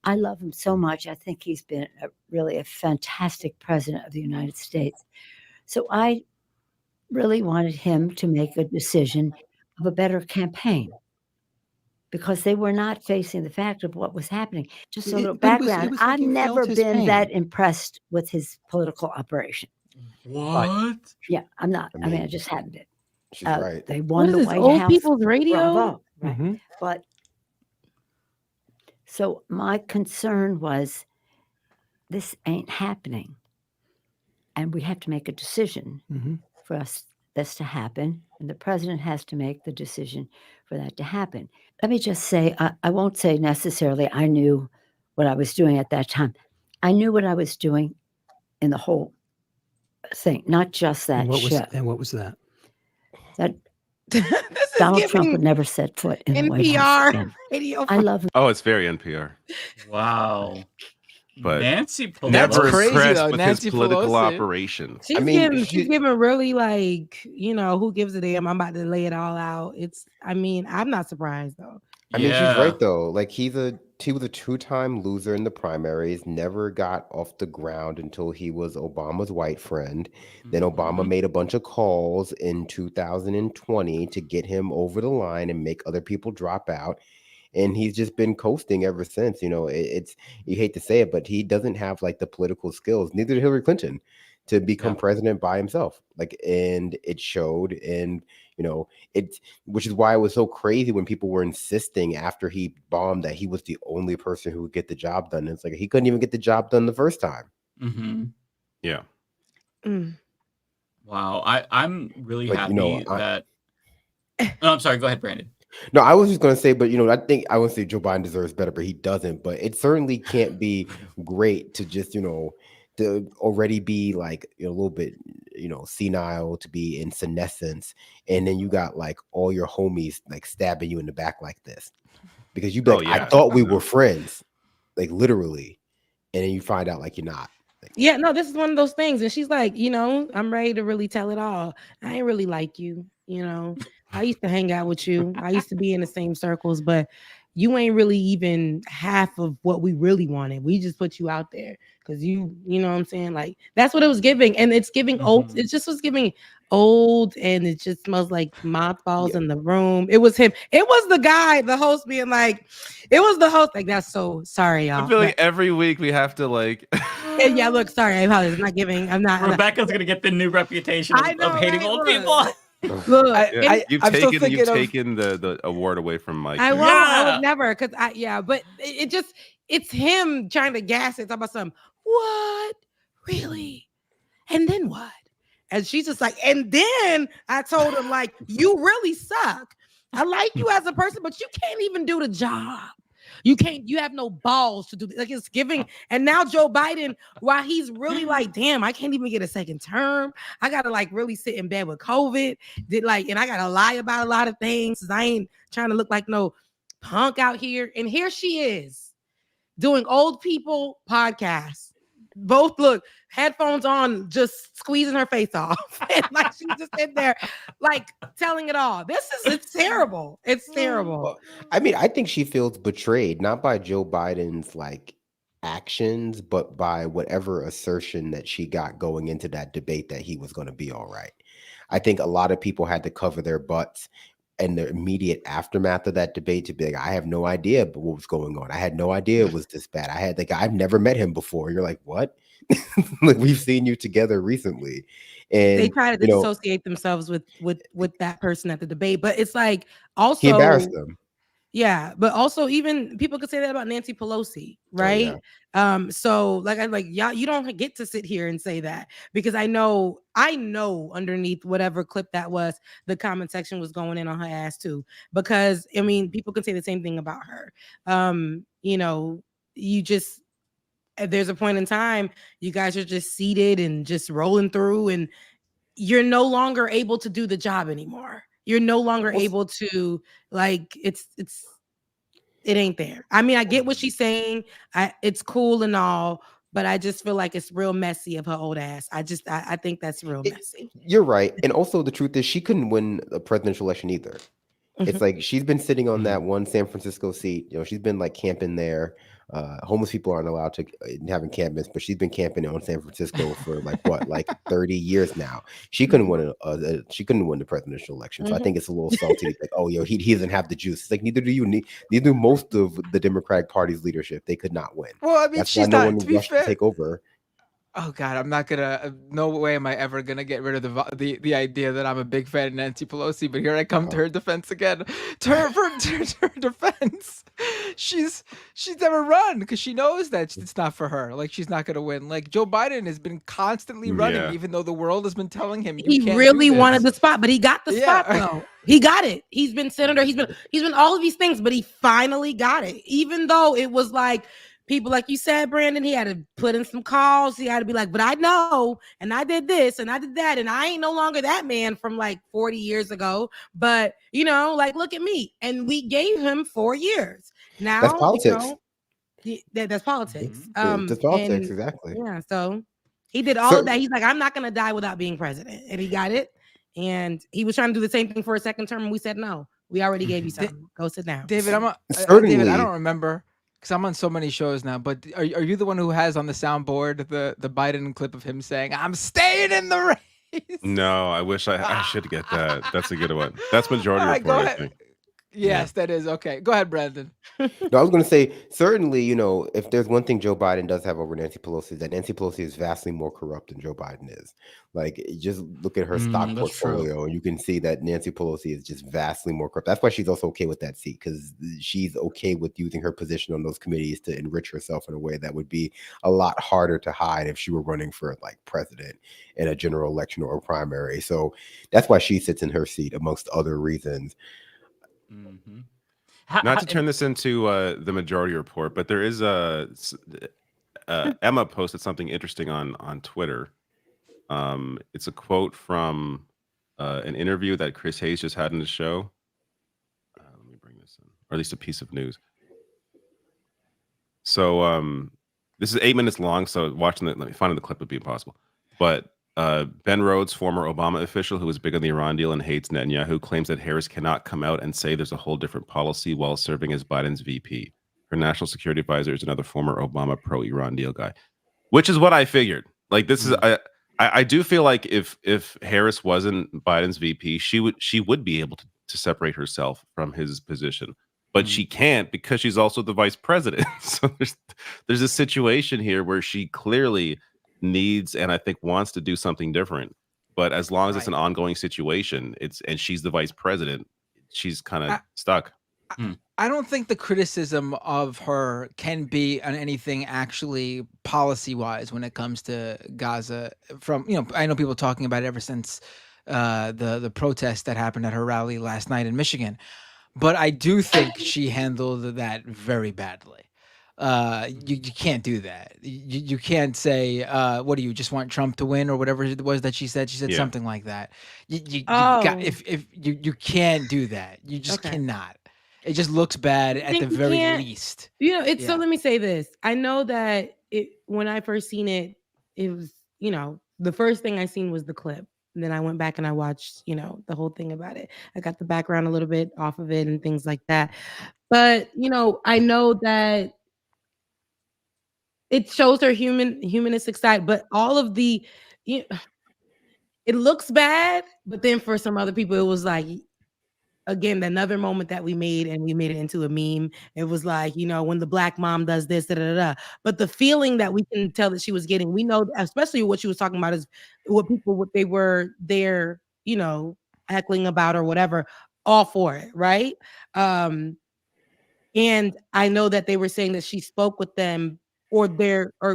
I love him so much. I think he's been really a fantastic president of the United States. So I really wanted him to make a decision of a better campaign, because they were not facing the fact of what was happening. Just a little background. I've never been that impressed with his political operation. What? Yeah, I'm not. I mean, I just haven't been. She's right. They What won is the this, White old House. people's radio? Bravo. Right. Mm-hmm. But so my concern was this ain't happening. And we have to make a decision Mm-hmm. for this to happen. And the president has to make the decision for that to happen. Let me just say, I won't say necessarily I knew what I was doing at that time. I knew what I was doing in the whole thing, not just that show. And what was that? That This is Donald Trump giving would never set foot in the White House NPR again. radio. I love him. Oh, it's very NPR. Wow. But Nancy Pelosi. never crazy, impressed though. with Nancy his political Pelosi. operation. She's giving really like, who gives a damn? I'm about to lay it all out. I'm not surprised though. I mean, she's right though. Like he was a two-time loser in the primaries, never got off the ground until he was Obama's white friend. Then Obama made a bunch of calls in 2020 to get him over the line and make other people drop out. And he's just been coasting ever since. It's you hate to say it, but he doesn't have like the political skills, neither did Hillary Clinton, to become president by himself. And it showed. And which is why it was so crazy when people were insisting after he bombed that he was the only person who would get the job done. It's like he couldn't even get the job done the first time. Mm-hmm. Yeah. Wow. I'm really But, happy that. Oh, I'm sorry. Go ahead, Brandon. No, I was just going to say, but I think I would say Joe Biden deserves better, but he doesn't. But it certainly can't be great to just, to already be like a little bit, senile, to be in senescence, and then you got like all your homies like stabbing you in the back like this, because you be like, I thought we were friends, like literally, and then you find out like you're not. Yeah, no, this is one of those things. And she's like, I'm ready to really tell it all. I ain't really like you, I used to hang out with you. I used to be in the same circles, but you ain't really even half of what we really wanted. We just put you out there because you know what I'm saying? Like, that's what it was giving. And it's giving old. It just was giving old, and it just smells like mothballs in the room. It was him. It was the guy, the host being like, it was the host. Like, that's so sorry, y'all. I feel like every week we have to like. Yeah, look, sorry. I apologize. I'm not. Rebecca's going to get the new reputation of hating old people. Look, you've taken the award away from Mike. I won't. I would never, but it's him trying to gas it. Talk about some what really, and then what? And she's just like, and then I told him like, you really suck. I like you as a person, but you can't even do the job. You have no balls to do like it's giving. And now Joe Biden, while he's really like, damn, I can't even get a second term. I gotta like really sit in bed with COVID. And I gotta lie about a lot of things. I ain't trying to look like no punk out here. And here she is doing old people podcasts. Both look, headphones on, just squeezing her face off. And like she's just in there, like telling it all. It's terrible. It's terrible. I mean, I think she feels betrayed, not by Joe Biden's like actions, but by whatever assertion that she got going into that debate that he was going to be all right. I think a lot of people had to cover their butts in the immediate aftermath of that debate to be like, I have no idea what was going on. I had no idea it was this bad. I've never met him before. You're like, what? Like, we've seen you together recently. And they try to dissociate themselves with that person at the debate. But it's like also he embarrassed them. Yeah, but also even people could say that about Nancy Pelosi, right? Oh, yeah. So like y'all, you don't get to sit here and say that, because I know underneath whatever clip that was, the comment section was going in on her ass too. Because I mean, people could say the same thing about her. There's a point in time you guys are just seated and just rolling through, and you're no longer able to do the job anymore. You're no longer able to, like, it ain't there. I mean, I get what she's saying. It's cool and all, but I just feel like it's real messy of her old ass. I think that's real messy. You're right. And also the truth is she couldn't win a presidential election either. It's like she's been sitting on that one San Francisco seat. She's been like camping there. Homeless people aren't allowed to have encampments, but she's been camping on San Francisco for like 30 years now. She couldn't win the presidential election. So I think it's a little salty. Like, oh, he doesn't have the juice. It's like, neither do you. Neither do most of the Democratic Party's leadership. They could not win. Well, I mean, that's she's why no not. one rushed to take over. Oh God, I'm not gonna. No way am I ever gonna get rid of the idea that I'm a big fan of Nancy Pelosi. But here I come to her defense again. To her defense, she's never run because she knows that it's not for her. Like she's not gonna win. Like Joe Biden has been constantly running, Yeah. even though the world has been telling him He can't really do this. wanted the spot, but he got the spot Yeah. though. He got it. He's been senator. He's been all of these things, but he finally got it. Even though it was like people, like you said, Brandon, he had to put in some calls. He had to be like, but I know, and I did this, and I did that, and I ain't no longer that man from like 40 years ago. But you know, like look at me, and we gave him 4 years. Now That's politics. That's politics. That's politics, and, exactly. Yeah, so he did all of that. He's like, I'm not gonna die without being president, and he got it. And he was trying to do the same thing for a second term, and we said no. We already gave you something. Go sit down, David. David, I don't remember because I'm on so many shows now. But are you the one who has on the soundboard the Biden clip of him saying, "I'm staying in the race"? No, I wish I should get that. That's a good one. That's Majority All right, go Report, I ahead. think. Yes, that is okay. Go ahead, Brandon. No, I was going to say, certainly, if there's one thing Joe Biden does have over Nancy Pelosi, is that Nancy Pelosi is vastly more corrupt than Joe Biden is. Like, just look at her stock that's true. portfolio, and you can see that Nancy Pelosi is just vastly more corrupt. That's why she's also okay with that seat, because she's okay with using her position on those committees to enrich herself in a way that would be a lot harder to hide if she were running for, like, president in a general election or a primary. So that's why she sits in her seat, amongst other reasons. Mm-hmm. Not to turn this into the Majority Report, but there is Emma posted something interesting on Twitter. It's a quote from an interview that Chris Hayes just had in the show. Let me bring this in, or at least a piece of news. So this is 8 minutes long, so let me find the clip would be impossible. But Ben Rhodes, former Obama official who was big on the Iran deal and hates Netanyahu, claims that Harris cannot come out and say there's a whole different policy while serving as Biden's VP. Her national security advisor is another former Obama pro-Iran deal guy, which is what I figured. Like this is I do feel like if Harris wasn't Biden's VP, she would be able to separate herself from his position. But she can't because she's also the vice president. So there's a situation here where she clearly needs and I think wants to do something different. But as long as it's an ongoing situation, and she's the vice president, she's kind of stuck. I don't think the criticism of her can be on anything actually policy-wise when it comes to Gaza. I know people talking about it ever since the protest that happened at her rally last night in Michigan, but I do think she handled that very badly. You can't do that. You can't say, what do you just want Trump to win or whatever it was that she said? She said something like that. You can't do that. You just cannot. It just looks bad at the very least. So let me say this. I know that when I first seen it, it was, the first thing I seen was the clip. And then I went back and I watched, the whole thing about it. I got the background a little bit off of it and things like that. But, I know that it shows her humanistic side, but all of the, it looks bad. But then for some other people, it was like, again, another moment that we made, and we made it into a meme. It was like, when the black mom does this, da, da, da. But the feeling that we can tell that she was getting, we know, especially what she was talking about is what they were there, heckling about or whatever, all for it, right? And I know that they were saying that she spoke with them or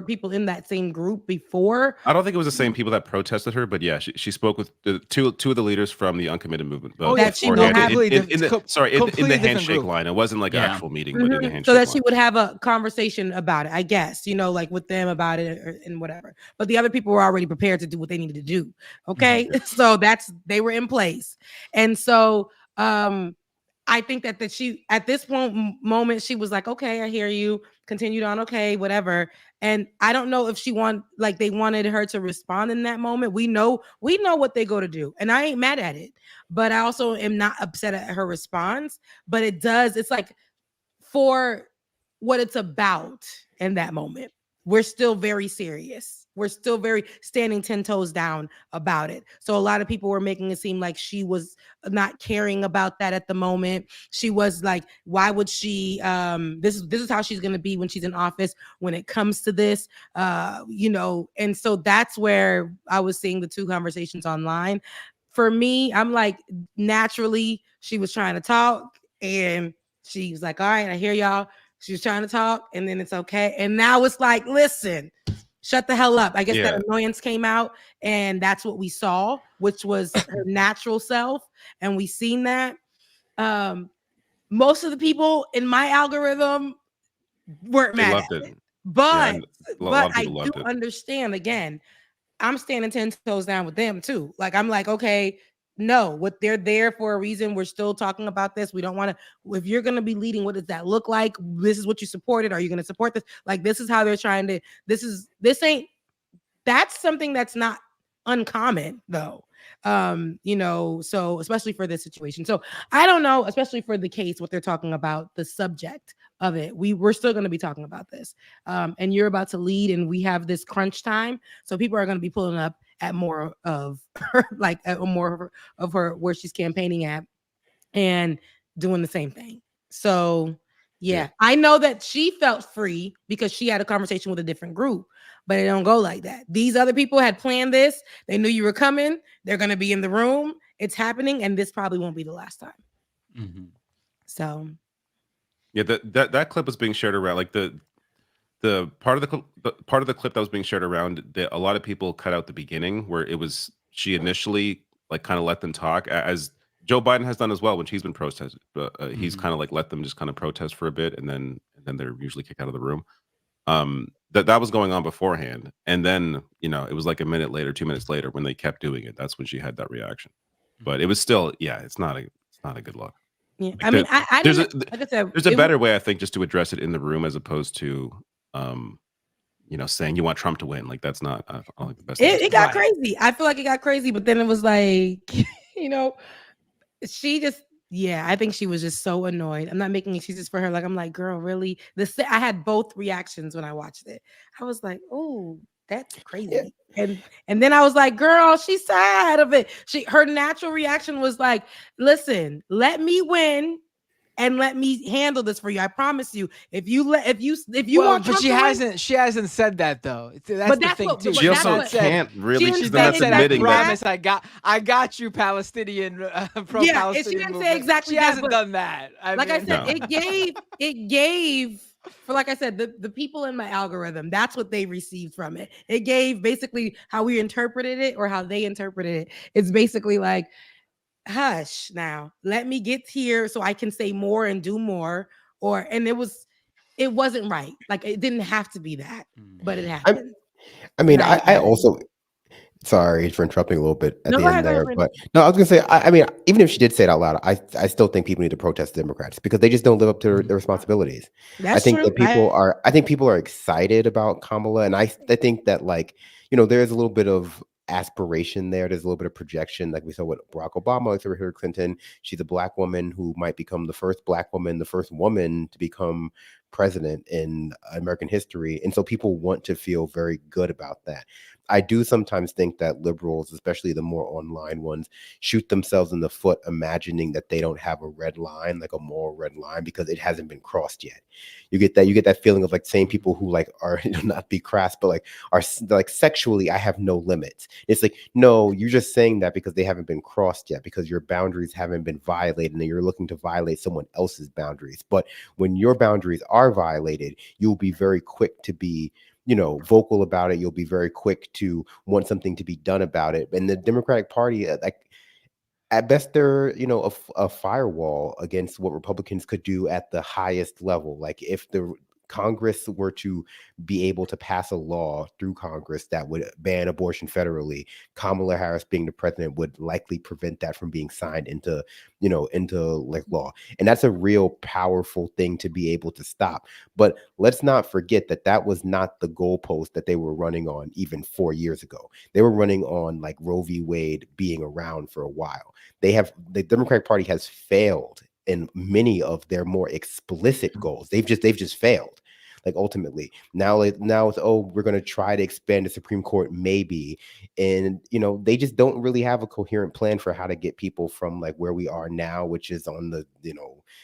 people in that same group before. I don't think it was the same people that protested her, but yeah, she spoke with two of the leaders from the Uncommitted movement. That she would have in the handshake line. It wasn't like an actual meeting, but in the handshake so that line. she would have a conversation about it, I guess, like with them about it and whatever. But the other people were already prepared to do what they needed to do. Okay, so they were in place, and so I think that she at this moment she was like, okay, I hear you. Continued on, okay, whatever. And I don't know if they wanted her to respond in that moment. We know what they go to do, and I ain't mad at it. But I also am not upset at her response. But it's like for what it's about in that moment, we're still very serious. we're still very standing 10 toes down about it. So a lot of people were making it seem like she was not caring about that at the moment. She was like, why would she, this is how she's going to be when she's in office when it comes to this, and so that's where I was seeing the two conversations online. For me, I'm like, naturally, she was trying to talk and she was like, all right, I hear y'all. She was trying to talk and then it's okay. And now it's like, listen, shut the hell up. I guess that annoyance came out and that's what we saw, which was her natural self. And we seen that. Most of the people in my algorithm weren't mad at it. But I do understand, again, I'm standing 10 toes down with them too. Like, I'm like, okay, no, what they're there for a reason. We're still talking about this. We don't want to, if you're going to be leading, what does that look like? This is what you supported. Are you going to support this? Like, this is how they're trying to, that's something that's not uncommon though. So especially for this situation. So I don't know, especially for the case, what they're talking about, the subject of it. We're still going to be talking about this. And you're about to lead and we have this crunch time. So people are going to be pulling up at more of her, like at more of her where she's campaigning at and doing the same thing. So yeah, I know that she felt free because she had a conversation with a different group, but it don't go like that. These other people had planned this. They knew you were coming. They're going to be in the room. It's happening. And this probably won't be the last time. Mm-hmm. So. Yeah, that clip was being shared around, like the part of the clip that was being shared around, a lot of people cut out the beginning where it was she initially like kind of let them talk, as Joe Biden has done as well when she's been protested. He's kind of like let them just kind of protest for a bit, and then they're usually kicked out of the room. That was going on beforehand, and then it was like a minute later, 2 minutes later, when they kept doing it, that's when she had that reaction. But it was still, it's not a good look. Yeah, Like I mean, I there's didn't, like I said, a better way, I think, just to address it in the room as opposed to, saying you want Trump to win. Like that's not I don't think the best. It got crazy. I feel like it got crazy, but then it was like, she just, I think she was just so annoyed. I'm not making excuses for her. Like, I'm like, girl, really? I had both reactions when I watched it. I was like, oh, that's crazy. And then I was like, girl, she's tired of it. Her natural reaction was like, listen, let me win and let me handle this for you. I promise you. If you want Trump she to hasn't said that though. That's the thing too. She also can't really. She's not admitting that. I got you, Palestinian pro-Palestinian. She didn't say exactly. She hasn't done that. I said, it gave. For like I said, the people in my algorithm, that's what they received from it. It gave basically how we interpreted it or how they interpreted it. It's basically like, hush now, let me get here so I can say more and do more. And it wasn't right. Like it didn't have to be that, but it happened. I also, sorry for interrupting a little bit at the end there, but no, I was gonna say, I mean, even if she did say it out loud, I still think people need to protest the Democrats because they just don't live up to their responsibilities. That's I think true. that I think people are excited about Kamala, and I think that there's a little bit of aspiration there. There's a little bit of projection, like we saw with Barack Obama, like Hillary Clinton. She's a black woman who might become the first black woman, the first woman to become president in American history, and so people want to feel very good about that. I do sometimes think that liberals, especially the more online ones, shoot themselves in the foot imagining that they don't have a red line, like a moral red line, because it hasn't been crossed yet. You get that feeling of like same people who like are not be crass, but like are like sexually, I have no limits. It's like, no, you're just saying that because they haven't been crossed yet, because your boundaries haven't been violated and you're looking to violate someone else's boundaries. But when your boundaries are violated, you'll be very quick to be vocal about it. You'll be very quick to want something to be done about it. And the Democratic Party, like at best, they're a firewall against what Republicans could do at the highest level. Like if the Congress were to be able to pass a law through Congress that would ban abortion federally, Kamala Harris being the president would likely prevent that from being signed into like law. And that's a real powerful thing to be able to stop. But let's not forget that was not the goalpost that they were running on even 4 years ago. They were running on like Roe v. Wade being around for a while. The Democratic Party has failed in many of their more explicit goals. They've just failed. Like ultimately, now it's, oh, we're going to try to expand the Supreme Court maybe, and they just don't really have a coherent plan for how to get people from like where we are now, which is on the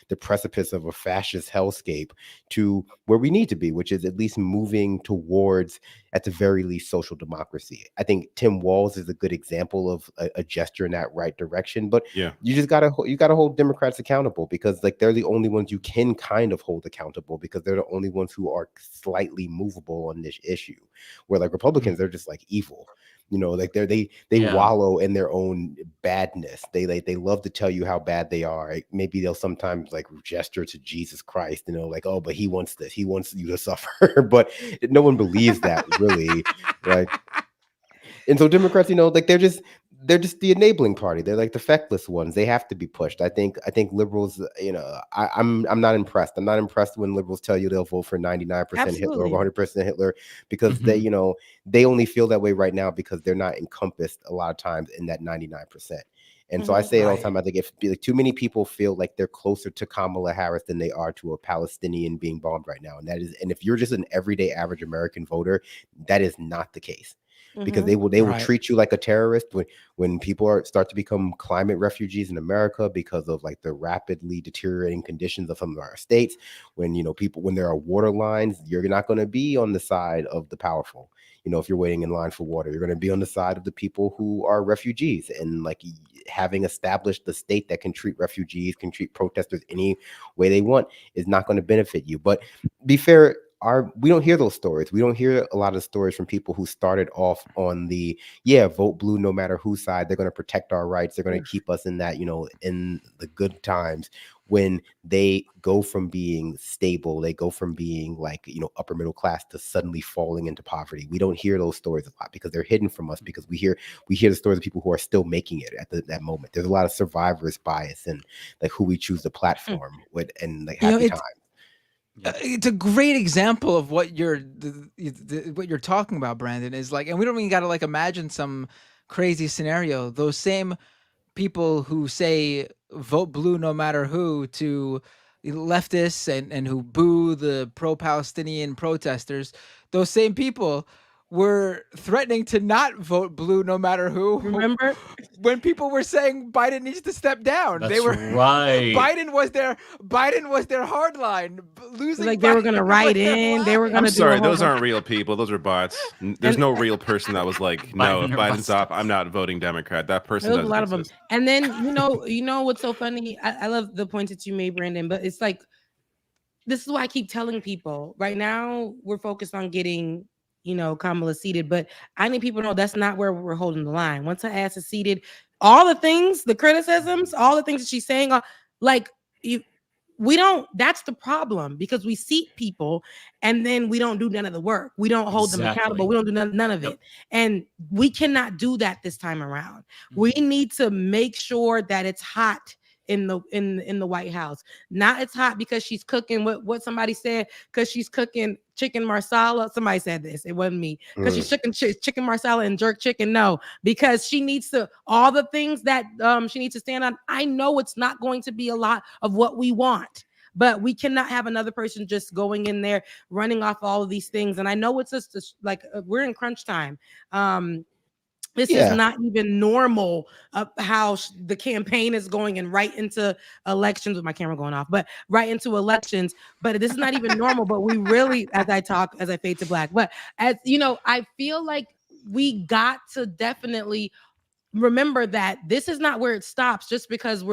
the precipice of a fascist hellscape, to where we need to be, which is at least moving towards, at the very least, social democracy. I think Tim Walz is a good example of a gesture in that right direction. But Yeah. you just gotta hold Democrats accountable, because like they're the only ones you can kind of hold accountable, because they're the only ones who are slightly movable on this issue. Where like Republicans, they're just like evil. Like they Yeah. wallow in their own badness. They love to tell you how bad they are. Maybe they'll sometimes like gesture to Jesus Christ, like, oh, but he wants this. He wants you to suffer. But no one believes that, really. Like, and so Democrats, like they're just the enabling party. They're like the feckless ones. They have to be pushed. I think liberals, I'm not impressed. I'm not impressed when liberals tell you they'll vote for 99% Hitler over Absolutely. 100% Hitler, because they only feel that way right now because they're not encompassed a lot of times in that 99%. And so I say it all the time. I think if like, too many people feel like they're closer to Kamala Harris than they are to a Palestinian being bombed right now, and if you're just an everyday average American voter, that is not the case. Because they will treat you like a terrorist when people start to become climate refugees in America because of like the rapidly deteriorating conditions of some of our states. When when there are water lines, you're not going to be on the side of the powerful. If you're waiting in line for water, you're going to be on the side of the people who are refugees. And like having established the state that can treat refugees, can treat protesters any way they want, is not going to benefit you. But be fair, we don't hear those stories. We don't hear a lot of stories from people who started off on the vote blue no matter whose side. They're going to protect our rights. They're going to keep us in that, in the good times, when they go from being stable, they go from being like, upper middle class to suddenly falling into poverty. We don't hear those stories a lot because they're hidden from us, because we hear the stories of people who are still making it at that moment. There's a lot of survivor's bias in like who we choose to platform with, and like happy times. It's a great example of what you're talking about, Brandon. Is like, and we don't even got to like imagine some crazy scenario. Those same people who say vote blue no matter who to leftists and who boo the pro-Palestinian protesters, those same people were threatening to not vote blue no matter who. Remember when people were saying Biden needs to step down? That's they were right. Biden was their hard line. Losing like they were Biden gonna was write their in. They were line. gonna I'm sorry, do a whole those aren't real people. Those are bots. There's no real person that was like, no, if Biden's up, I'm not voting Democrat. That person There was a doesn't lot of them. exist. And then you know what's so funny? I love the points that you made, Brandon, but it's like, this is why I keep telling people right now we're focused on getting, Kamala seated, but I need people to know that's not where we're holding the line. Once her ass is seated, all the things, the criticisms, all the things that she's saying, we don't, that's the problem, because we seat people and then we don't do none of the work. We don't hold them accountable. We don't do none of it. And we cannot do that this time around. We need to make sure that it's hot in the White House. Not it's hot because she's cooking what somebody said, because she's cooking chicken marsala. Somebody said this, it wasn't me. Because she's cooking chicken marsala and jerk chicken. No, because she needs to, all the things that she needs to stand on. I know it's not going to be a lot of what we want, but we cannot have another person just going in there running off all of these things. And I know it's just like we're in crunch time. This is not even normal how the campaign is going, and right into elections with my camera going off, but right into elections. But this is not even normal. But we really, as I fade to black, but as I feel like we got to definitely remember that this is not where it stops just because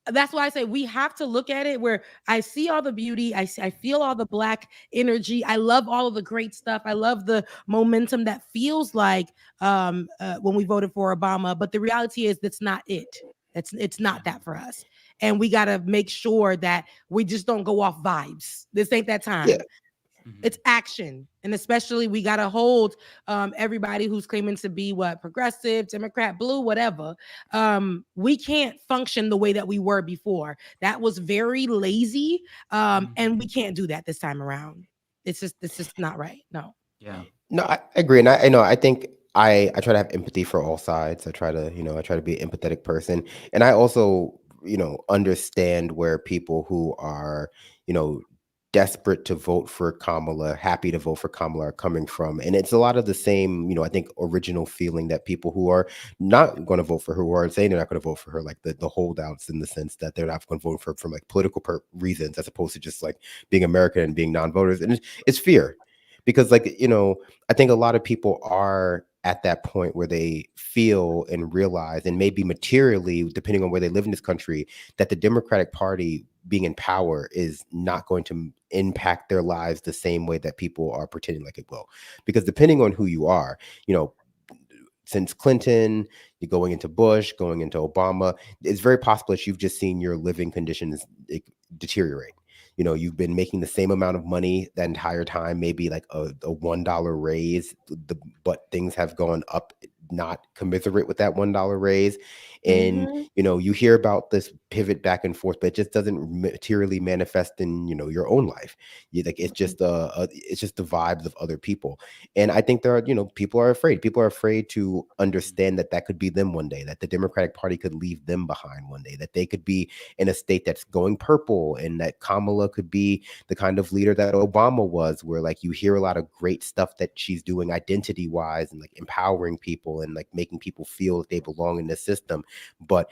that's why I say we have to look at it where I see all the beauty. I feel all the black energy. I love all of the great stuff. I love the momentum that feels like when we voted for Obama. But the reality is that's not it. It's not that for us. And we got to make sure that we just don't go off vibes. This ain't that time. Yeah. It's action. And especially we got to hold everybody who's claiming to be progressive, Democrat, blue, whatever. We can't function the way that we were before. That was very lazy. And we can't do that this time around. It's just not right. No. Yeah. No, I agree. And I think I try to have empathy for all sides. I try to be an empathetic person. And I also, understand where people who are, desperate to vote for Kamala, happy to vote for Kamala are coming from. And it's a lot of the same, I think original feeling that people who are not going to vote for her, who are saying they're not going to vote for her, like the holdouts, in the sense that they're not going to vote for her from like political reasons, as opposed to just like being American and being non-voters. And it's fear, because like, I think a lot of people are at that point where they feel and realize, and maybe materially, depending on where they live in this country, that the Democratic Party being in power is not going to impact their lives the same way that people are pretending like it will. Because depending on who you are, since Clinton, you're going into Bush, going into Obama, it's very possible that you've just seen your living conditions deteriorate. You've been making the same amount of money that entire time, maybe like a $1 raise, but things have gone up, not commensurate with that $1 raise. And, you hear about this pivot back and forth, but it just doesn't materially manifest in, your own life. It's just it's just the vibes of other people. And I think there are, people are afraid. People are afraid to understand that could be them one day, that the Democratic Party could leave them behind one day, that they could be in a state that's going purple, and that Kamala could be the kind of leader that Obama was, where like you hear a lot of great stuff that she's doing identity wise and like empowering people and like making people feel that they belong in the system. But,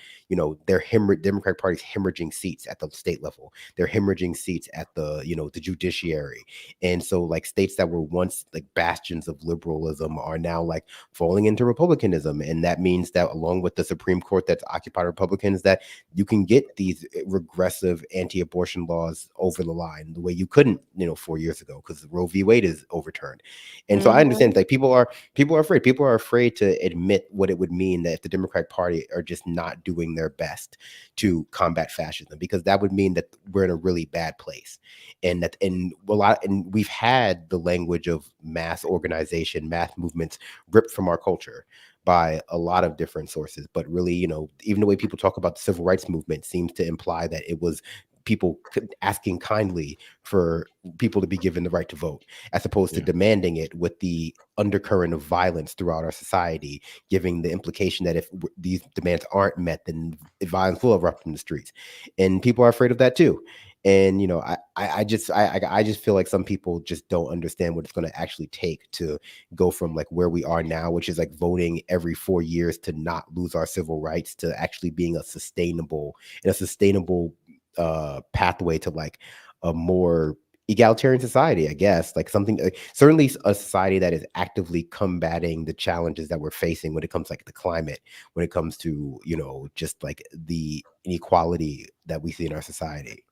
their Democratic Party's hemorrhaging seats at the state level. They're hemorrhaging seats at the, the judiciary. And so like states that were once like bastions of liberalism are now like falling into republicanism. And that means that along with the Supreme Court that's occupied Republicans, that you can get these regressive anti-abortion laws over the line the way you couldn't, 4 years ago, because Roe v. Wade is overturned. And so I understand like people are afraid. People are afraid to admit what it would mean that if the Democratic Party are just not doing their best to combat fascism, because that would mean that we're in a really bad place. And we've had the language of mass organization, mass movements ripped from our culture by a lot of different sources. But really, even the way people talk about the civil rights movement seems to imply that it was people asking kindly for people to be given the right to vote, as opposed to demanding it, with the undercurrent of violence throughout our society, giving the implication that if these demands aren't met, then violence will erupt in the streets. And people are afraid of that too. And I just feel like some people just don't understand what it's going to actually take to go from like where we are now, which is like voting every 4 years to not lose our civil rights, to actually being a sustainable pathway to like a more egalitarian society, I guess, like something like, certainly a society that is actively combating the challenges that we're facing when it comes like the climate, when it comes to just like the inequality that we see in our society.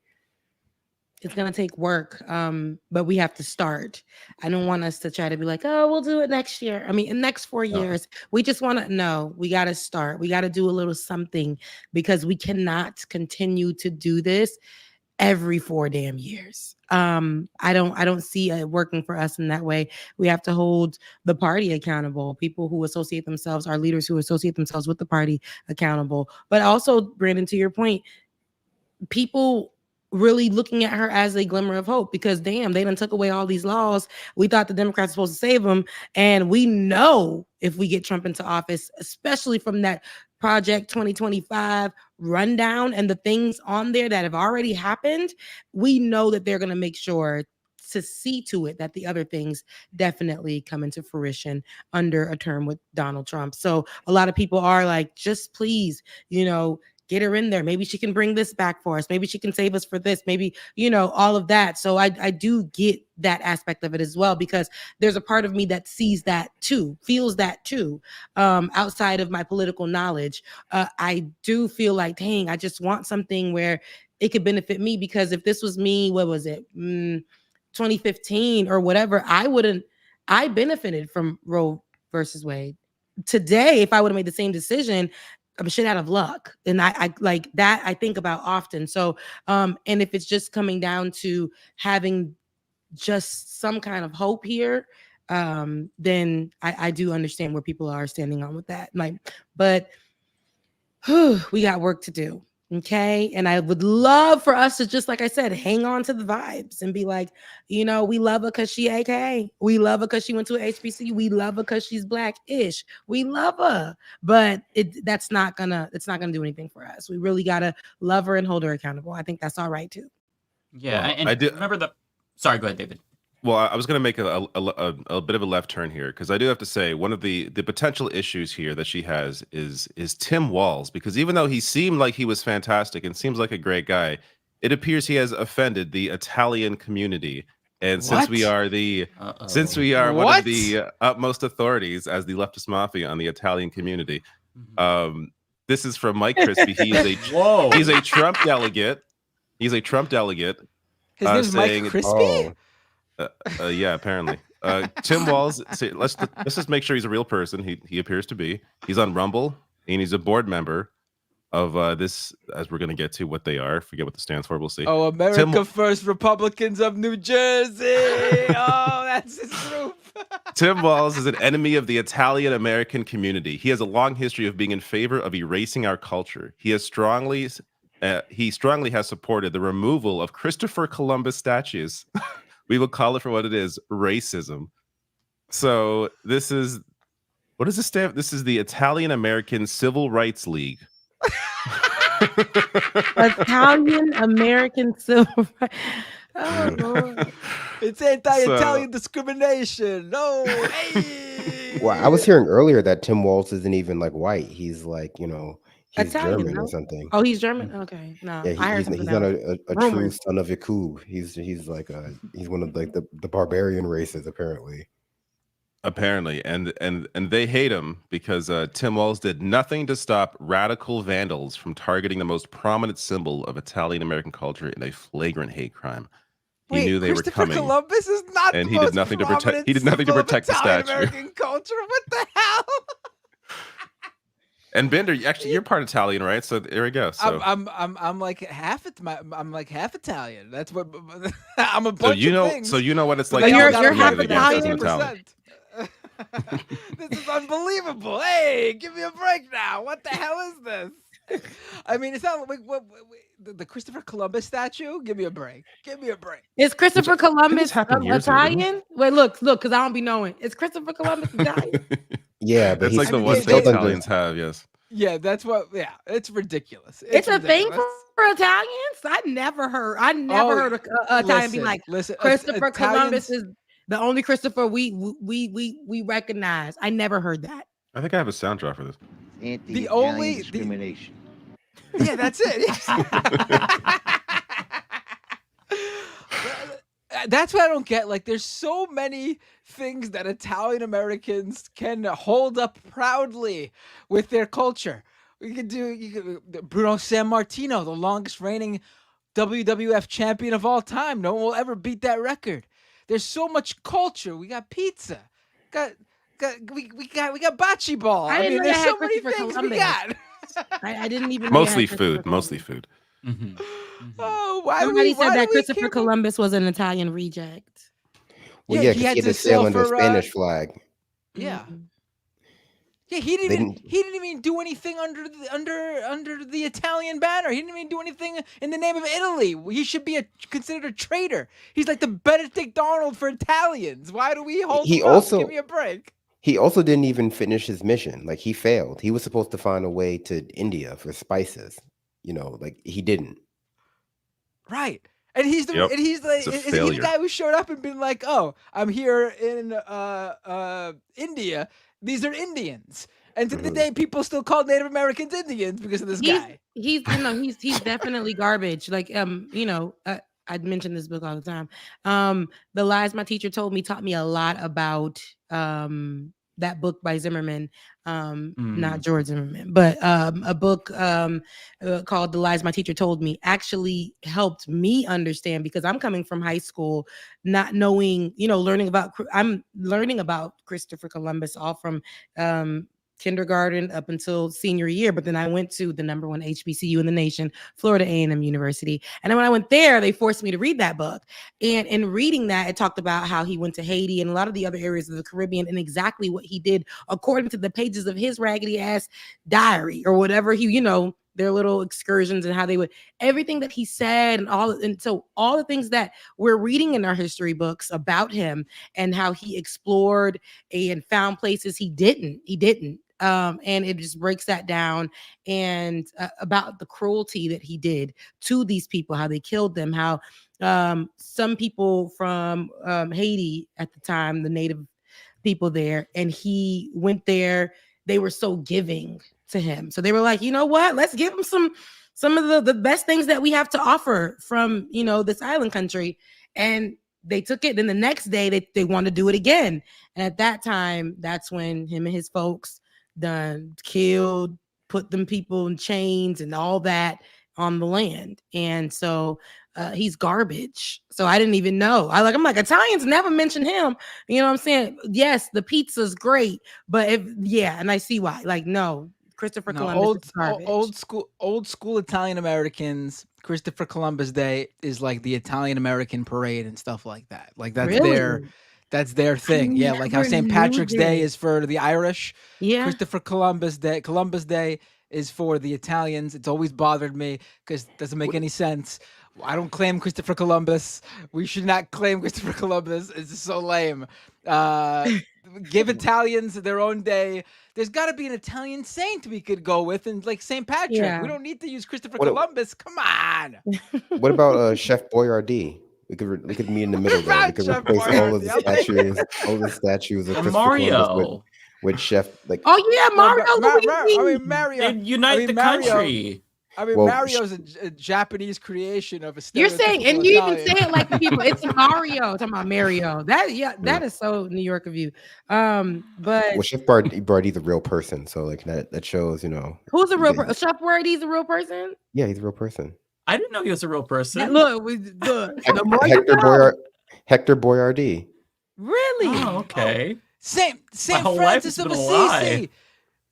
It's going to take work, but we have to start. I don't want us to try to be like, oh, we'll do it next year. I mean, in the next 4 years, we just want to know. We got to start. We got to do a little something, because we cannot continue to do this every 4 damn years. I don't see it working for us in that way. We have to hold the party accountable. People who associate themselves, our leaders who associate themselves with the party, accountable. But also, Brandon, to your point, people really looking at her as a glimmer of hope, because damn, they done took away all these laws. We thought the Democrats were supposed to save them. And we know if we get Trump into office, especially from that Project 2025 rundown and the things on there that have already happened, we know that they're going to make sure to see to it that the other things definitely come into fruition under a term with Donald Trump. So a lot of people are like, just please, get her in there. Maybe she can bring this back for us. Maybe she can save us for this. Maybe, all of that. So I do get that aspect of it as well, because there's a part of me that sees that too, feels that too. Outside of my political knowledge, I do feel like, dang, I just want something where it could benefit me, because if this was me, what was it? 2015 or whatever, I benefited from Roe versus Wade. Today, if I would have made the same decision, I'm shit out of luck. And I like that, I think about often. So, and if it's just coming down to having just some kind of hope here, then I do understand where people are standing on with that. Like, but we got work to do. Okay. And I would love for us to just, like I said, hang on to the vibes and be like, we love her because she AK. We love her because she went to an HBCU. We love her because she's Black-ish. We love her. But it's not gonna do anything for us. We really gotta love her and hold her accountable. I think that's all right too. Yeah, Well, and I do remember the Sorry, go ahead, David. Well, I was going to make a bit of a left turn here because I do have to say one of the potential issues here that she has is Tim Walz, because even though he seemed like he was fantastic and seems like a great guy, it appears he has offended the Italian community. And since we are one of the utmost authorities as the leftist mafia on the Italian community, this is from Mike Crispy. He's a Trump delegate. He's a Trump delegate. His name's Mike Crispy? Yeah, apparently. Tim Walz, let's just make sure he's a real person. He appears to be. He's on Rumble, and he's a board member of this, as we're going to get to what they are. Forget what it stands for. We'll see. Oh, America First Republicans of New Jersey. Oh, that's his group. Tim Walz is an enemy of the Italian American community. He has a long history of being in favor of erasing our culture. He strongly has supported the removal of Christopher Columbus statues. We will call it for what it is, racism. So this is, what is this stand? This is the Italian American Civil Rights League. Italian American Civil Rights. Oh, Lord. It's anti-Italian discrimination. No. Hey. Well, I was hearing earlier that Tim Walz isn't even like white. He's like, he's Italian, German no? or something. Oh, he's German? Okay. No. Yeah, he's not a true son of Yakub. He's like he's one of like the barbarian races, apparently. Apparently, and they hate him because Tim Walz did nothing to stop radical vandals from targeting the most prominent symbol of Italian American culture in a flagrant hate crime. He knew they were coming. Columbus is not and the he most did nothing to protect. He did nothing to symbol of protect the Italian statue. American culture. What the hell? And Bender, actually, you're part Italian, right? So there we go. So I'm like half I'm like half Italian. That's what I'm a bunch of things. So you know what it's like. But you're half Italian. This is unbelievable. Hey, give me a break now. What the hell is this? I mean, it's not like the Christopher Columbus statue. Give me a break. Give me a break. Is Christopher Columbus Italian? Wait, look, because I don't be knowing. Is Christopher Columbus Italian? Yeah, but it's like the ones the Italians have. Yes. Yeah, that's what. Yeah, it's ridiculous. It's a thing for Italians. I never heard an Italian be like, Christopher Columbus is the only Christopher we recognize. I never heard that. I think I have a sound drop for this. The only discrimination. Yeah, that's it. That's what I don't get. Like, there's so many things that Italian Americans can hold up proudly with their culture. We could do Bruno Sammartino, the longest reigning WWF champion of all time. No one will ever beat that record. There's so much culture. We got pizza. We got bocce ball. I mean, there's so many things we got. I didn't even mostly food. Mm-hmm. Oh, why Somebody said that Christopher Columbus was an Italian reject. Well, yeah, because he had to sail under a Spanish flag. Yeah. Yeah, he didn't even do anything under the Italian banner. He didn't even do anything in the name of Italy. He should be considered a traitor. He's like the Benedict Arnold for Italians. Why do we hold him up? Give me a break. He also didn't even finish his mission. Like, he failed. He was supposed to find a way to India for spices. Like, he didn't. Right. And he's the is he the guy who showed up and been like, "Oh, I'm here in India. These are Indians." And to the day, people still call Native Americans Indians because of this guy. He's definitely garbage. Like I'd mention this book all the time. The Lies My Teacher Told Me taught me a lot about that book by Zimmerman, not George Zimmerman, but a book called The Lies My Teacher Told Me actually helped me understand, because I'm coming from high school not knowing, I'm learning about Christopher Columbus all from kindergarten up until senior year. But then I went to the #1 HBCU in the nation, Florida A&M University. And then when I went there, they forced me to read that book. And in reading that, it talked about how he went to Haiti and a lot of the other areas of the Caribbean and exactly what he did according to the pages of his raggedy ass diary or whatever their little excursions and how they would, everything that he said and so all the things that we're reading in our history books about him and how he explored and found places he didn't. And it just breaks that down and about the cruelty that he did to these people, how they killed them, how some people from Haiti at the time, the native people there, and he went there. They were so giving to him, so they were like, you know what? Let's give him some of the best things that we have to offer from this island country. And they took it. Then the next day they wanted to do it again. And at that time, that's when him and his folks done killed, put them people in chains and all that on the land. And so he's garbage. So I didn't even know. I'm like, Italians never mention him. You know what I'm saying? Yes, the pizza's great, but and I see why. Like, no, Christopher Columbus is garbage. Old school Italian Americans. Christopher Columbus Day is like the Italian American parade and stuff like that. Like that's their thing. Yeah, like how St. Patrick's Day is for the Irish. Yeah. Christopher Columbus Day is for the Italians. It's always bothered me because it doesn't make any sense. I don't claim Christopher Columbus. We should not claim Christopher Columbus. It's so lame. Give Italians their own day. There's got to be an Italian saint we could go with, and like St. Patrick. Yeah. We don't need to use Christopher Columbus. Come on. What about Chef Boyardee? We could meet in the middle there. We could replace all of the statues of Christopher Columbus with Chef. Like, oh yeah, Mario. Mario. Unite the country. Mario's a Japanese creation of a. You're saying, and you Italian. even say it like the people. It's Mario. Talking about Mario. That is so New York of you. But Chef Boyardee's a real person, so like that shows, who's a real person? Chef Boyardee's a real person. Yeah, he's a real person. I didn't know he was a real person. Yeah, look. Hector Boyardee. Really? Oh, okay. Saint Francis of Assisi.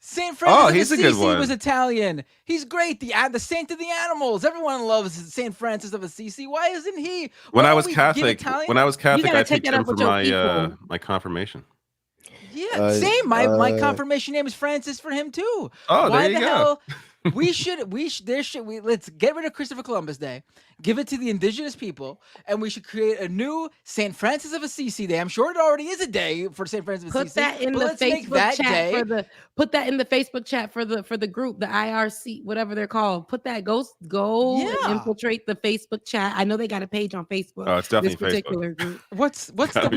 Saint Francis of Assisi was Italian. He's great. The saint of the animals. Everyone loves Saint Francis of Assisi. Why isn't he? When I was Catholic, I picked him for my confirmation. Yeah, same. My confirmation name is Francis for him too. Oh, why there you the go. hell? Let's get rid of Christopher Columbus Day, give it to the indigenous people, and we should create a new St. Francis of Assisi Day. I'm sure it already is a day for St. Francis of Assisi. Put that in the Facebook chat put that in the Facebook chat for the group, the IRC, whatever they're called. Put that go and infiltrate the Facebook chat. I know they got a page on Facebook. Oh, it's definitely this particular group. What's the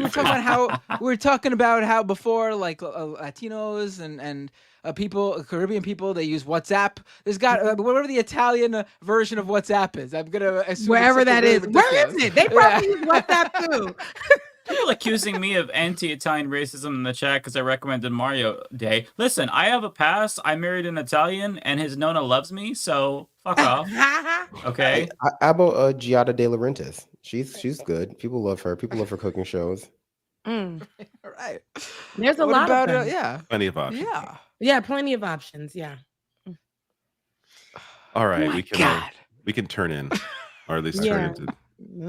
we were talking about how before like Latinos and people, Caribbean people, they use WhatsApp. There's got whatever the Italian version of WhatsApp is. I'm gonna assume wherever that is. Where is it? They probably use WhatsApp too. People accusing me of anti-Italian racism in the chat because I recommended Mario Day. Listen, I have a pass. I married an Italian, and his Nona loves me, so fuck off. Okay. How about Giada De Laurentiis? She's good. People love her. People love her cooking shows. Right. There's a lot of them. Yeah. Plenty of options. Yeah, plenty of options. Yeah. All right, we can turn in, or at least turn into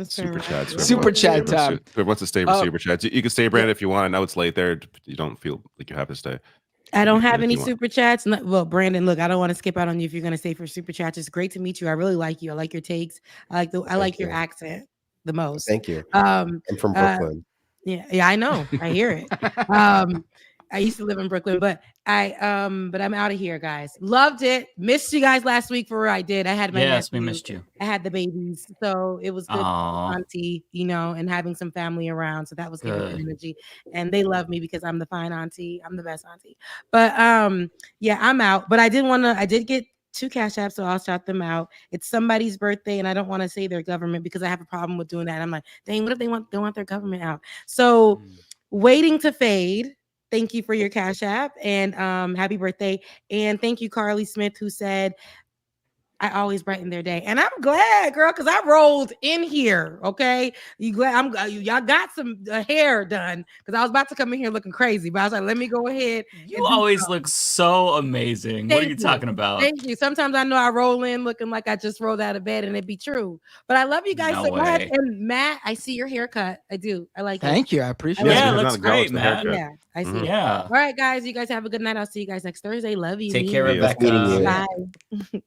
super chats. Super chat time. Whoever wants to stay for super chats, you can stay, Brandon, if you want. I know it's late there. You don't feel like you have to stay. I don't have any super chats. Well, Brandon, look, I don't want to skip out on you if you're going to stay for super chats. It's great to meet you. I really like you. I like your takes. I like your accent the most. Thank you. I'm from Brooklyn. Yeah, I know. I hear it. I used to live in Brooklyn, but I'm out of here, guys. Loved it. Missed you guys last week for where I did. I had my nephew. We missed you. I had the babies, so it was good, auntie, and having some family around. So that was good energy, and they love me because I'm the fine auntie. I'm the best auntie. But yeah, I'm out. But I did get 2 Cash Apps, so I'll shout them out. It's somebody's birthday, and I don't want to say their government because I have a problem with doing that. I'm like, dang, what if they want their government out? So Waiting to Fade. Thank you for your Cash App and happy birthday. And thank you, Carly Smith, who said, I always brighten their day. And I'm glad, girl, because I rolled in here. Okay. Y'all got some hair done because I was about to come in here looking crazy, but I was like, let me go ahead. You always look so amazing. What are you talking about? Thank you. Sometimes I know I roll in looking like I just rolled out of bed and it'd be true. But I love you guys so much. And Matt, I see your haircut. I do. I like it. Thank you. I appreciate it. Yeah, it looks great, Matt. Yeah, I see it. Yeah. All right, guys. You guys have a good night. I'll see you guys next Thursday. Love you. Take care, Rebecca. Bye.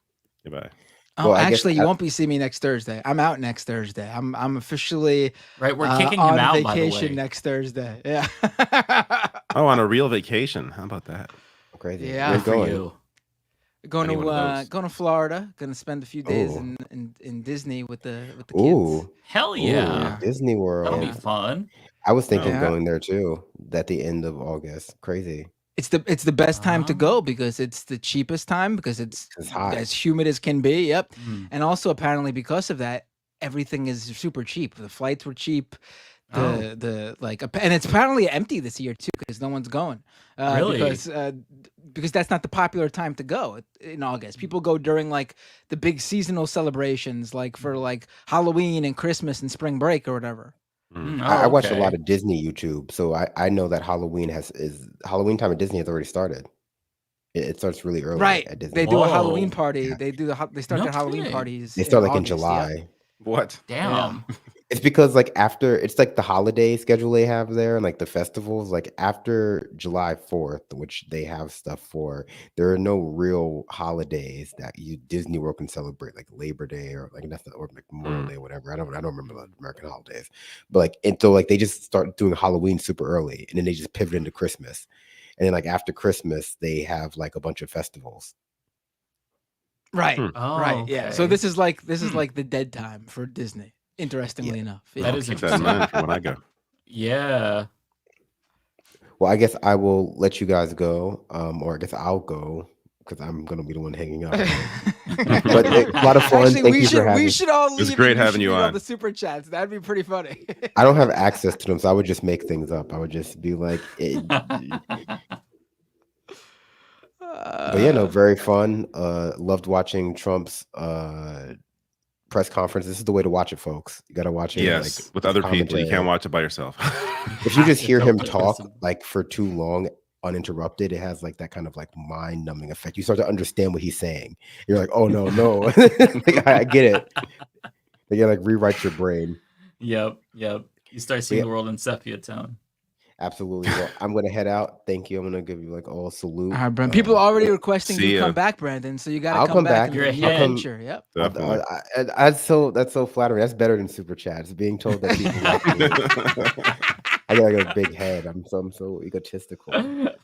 Goodbye. Oh, well, actually, you won't be seeing me next Thursday. I'm out next Thursday. I'm officially right. We're kicking on him out vacation by the way. next Thursday. Yeah. On a real vacation. How about that? Okay. Crazy. Yeah. Where Good for going? you. Going Anyone knows. to Florida. Going to spend a few days Oh. in Disney with the kids. Ooh. Hell Ooh, yeah. Disney That'll World. be fun. I was thinking of Yeah. going there too at the end of August. Crazy. It's the best time to go because it's the cheapest time because it's It's hot. as humid as can be. Yep. Mm. And also apparently because of that, everything is super cheap. The flights were cheap. The and it's apparently empty this year too because no one's going. Really? Because that's not the popular time to go in August. People go during like the big seasonal celebrations, like for like Halloween and Christmas and spring break or whatever. I watch a lot of Disney YouTube, so I know that Halloween time at Disney has already started. It starts really early Right. at Disney. They do a Halloween Whoa. party. They start No their Halloween kidding. parties. They start like in August, yeah. July. What? Damn. It's because like after it's like the holiday schedule they have there and like the festivals, like after July 4th, which they have stuff for, there are no real holidays that Disney World can celebrate, like Labor Day or like nothing or like Memorial Day or whatever. I don't remember the American holidays. But like and so like they just start doing Halloween super early and then they just pivot into Christmas. And then like after Christmas, they have like a bunch of festivals. Right. Oh, Right. Yeah. So okay. this is like the dead time for Disney. Interestingly enough. Yeah. That is Keep that in interesting. mind for when I go. Yeah. Well, I guess I will let you guys go, or I guess I'll go because I'm gonna be the one hanging out. But a lot of fun. Actually, Thank you for having we me. should all It was leave. great and having should you read all on. the super chats. That'd be pretty funny. I don't have access to them, so I would just make things up. I would just be like, but yeah, no, very fun. Loved watching Trump's press conference. This is the way to watch it, folks. You got to watch it. Yes, like, with other people. You commentary. can't watch it by yourself. If you just hear him Listen. talk like for too long, uninterrupted, it has like that kind of like mind-numbing effect. You start to understand what he's saying. You're like, oh no. Like, I get it. You gotta like rewrite your brain. Yep. You start seeing the world in sepia tone. Absolutely. Well, I'm gonna head out. Thank you. I'm gonna give you like all salute. All right, Brandon. People are already requesting See you to ya. come back, Brandon. So you got I'll to come come back. back. You're and ahead. feature. Yep. Definitely. That's so flattering. That's better than super chats. Being told that people like me. I got like a big head. I'm so egotistical.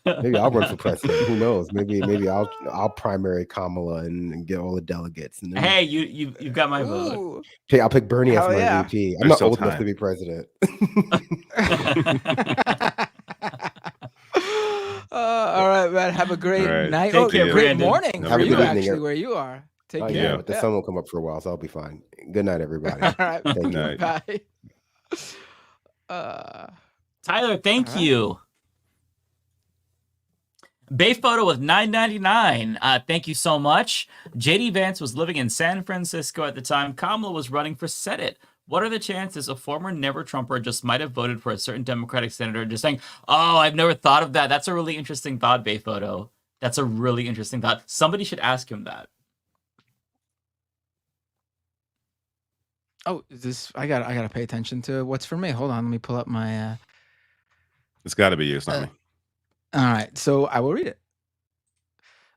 Maybe I'll run for president. Who knows? Maybe I'll primary Kamala and get all the delegates. And then Hey, you've got my vote. I'll pick Bernie as Hell my yeah. VP. I'm There's not still old enough to time. be president. All right, man. Have a great All right. night. Take Oh, care, great Brandon. morning Have for a you, good evening, actually, where you are. Take Oh, care. yeah, but the sun will come up for a while, so I'll be fine. Good night, everybody. All right. Thank you. Night. Bye. Tyler, thank All right. you. Bay Photo with $9.99. Thank you so much. JD Vance was living in San Francisco at the time Kamala was running for Senate. What are the chances a former never Trumper just might have voted for a certain Democratic senator just saying, oh, I've never thought of that. That's a really interesting thought, Bay Photo. That's a really interesting thought. Somebody should ask him that. Oh, is this I gotta pay attention to what's for me. Hold on, let me pull up my It's got to be you. It's not me. all right, so I will read it.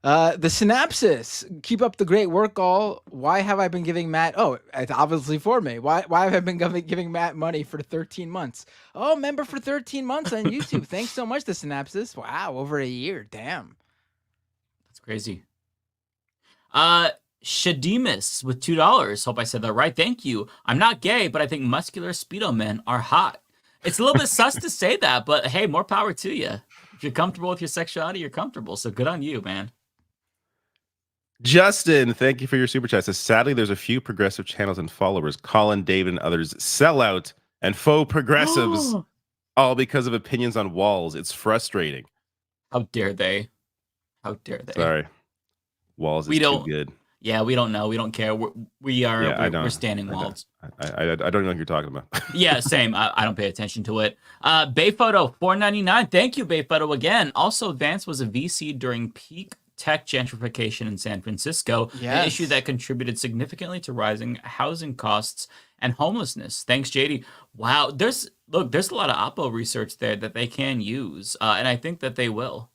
The synopsis. Keep up the great work, all. Why have I been giving Matt? Oh, it's obviously for me. Why have I been giving Matt money for 13 months? Oh, member for 13 months on YouTube. Thanks so much. The synopsis. Wow, over a year. Damn. That's crazy. Shademus with $2. Hope I said that right. Thank you. I'm not gay, but I think muscular Speedo men are hot. It's a little bit sus to say that, but hey, more power to you. If you're comfortable with your sexuality, you're comfortable. So good on you, man. Justin, thank you for your super chat. Says, sadly, there's a few progressive channels and followers. Colin, David, and others sell out and faux progressives, all because of opinions on walls. It's frustrating. How dare they? How dare they? Sorry. Walls We is don't- too good. Yeah, we don't know. We don't care. We're standing walls. I don't know what you're talking about. Yeah, same. I don't pay attention to it. Bay Photo, $4.99. Thank you, Bay Photo, again. Also, Vance was a VC during peak tech gentrification in San Francisco, an Yes. issue that contributed significantly to rising housing costs and homelessness. Thanks, JD. Wow, there's a lot of Oppo research there that they can use, and I think that they will.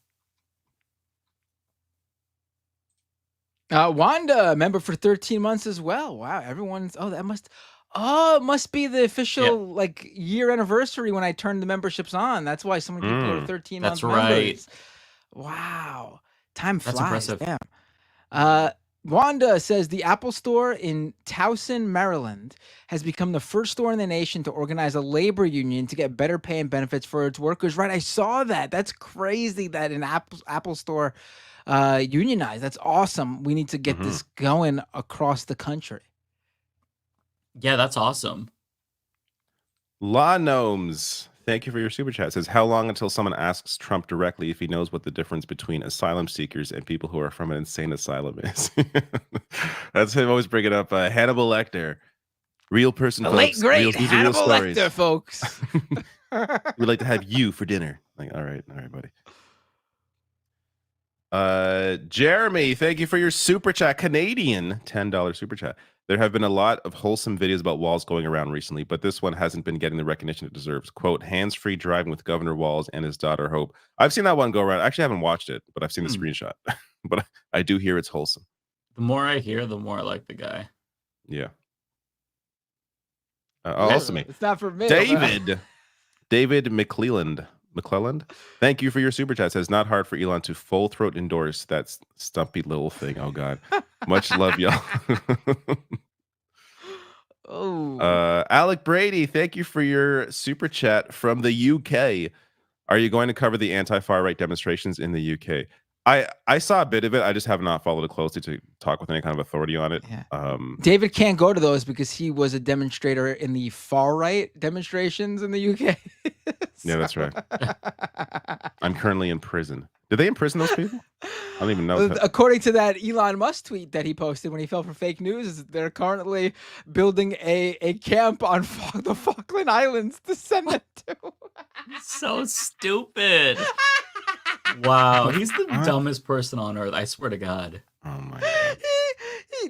Wanda, member for 13 months as well. Wow, everyone's it must be the official like year anniversary when I turned the memberships on. That's why so many people are 13 That's month right. members. Wow. Time That's flies. impressive. Damn. Wanda says the Apple Store in Towson, Maryland, has become the first store in the nation to organize a labor union to get better pay and benefits for its workers. Right, I saw that. That's crazy that an Apple Store unionized. That's awesome. We need to get this going across the country. Yeah, that's awesome. Law Gnomes, thank you for your super chat. Says, how long until someone asks Trump directly if he knows what the difference between asylum seekers and people who are from an insane asylum is? That's him always bringing up Hannibal Lecter. Real person, The folks. late great These are real Hannibal stories. Lecter, folks. We'd like to have you for dinner. Like, all right, buddy. Jeremy, thank you for your super chat. Canadian $10 super chat. There have been a lot of wholesome videos about Walz going around recently, but this one hasn't been getting the recognition it deserves. Quote, hands-free driving with Governor Walz and his daughter Hope. I've seen that one go around. I actually haven't watched it, but I've seen the screenshot. But I do hear it's wholesome. The more I hear, the more I like the guy. Yeah. Also me. It's not for me. David McClelland. Thank you for your super chat. Says, not hard for Elon to full throat endorse that stumpy little thing. Oh God. Much love, y'all. Alec Brady, thank you for your super chat from the UK. Are you going to cover the anti-far right demonstrations in the UK? I saw a bit of it. I just have not followed it closely to talk with any kind of authority on it. Yeah. David can't go to those because he was a demonstrator in the far right demonstrations in the UK. Yeah, that's right. I'm currently in prison. Did they imprison those people? I don't even know. According to that Elon Musk tweet that he posted when he fell for fake news, they're currently building a camp on the Falkland Islands to send them to. So stupid. Wow, he's the dumbest person on earth. I swear to God. Oh my God.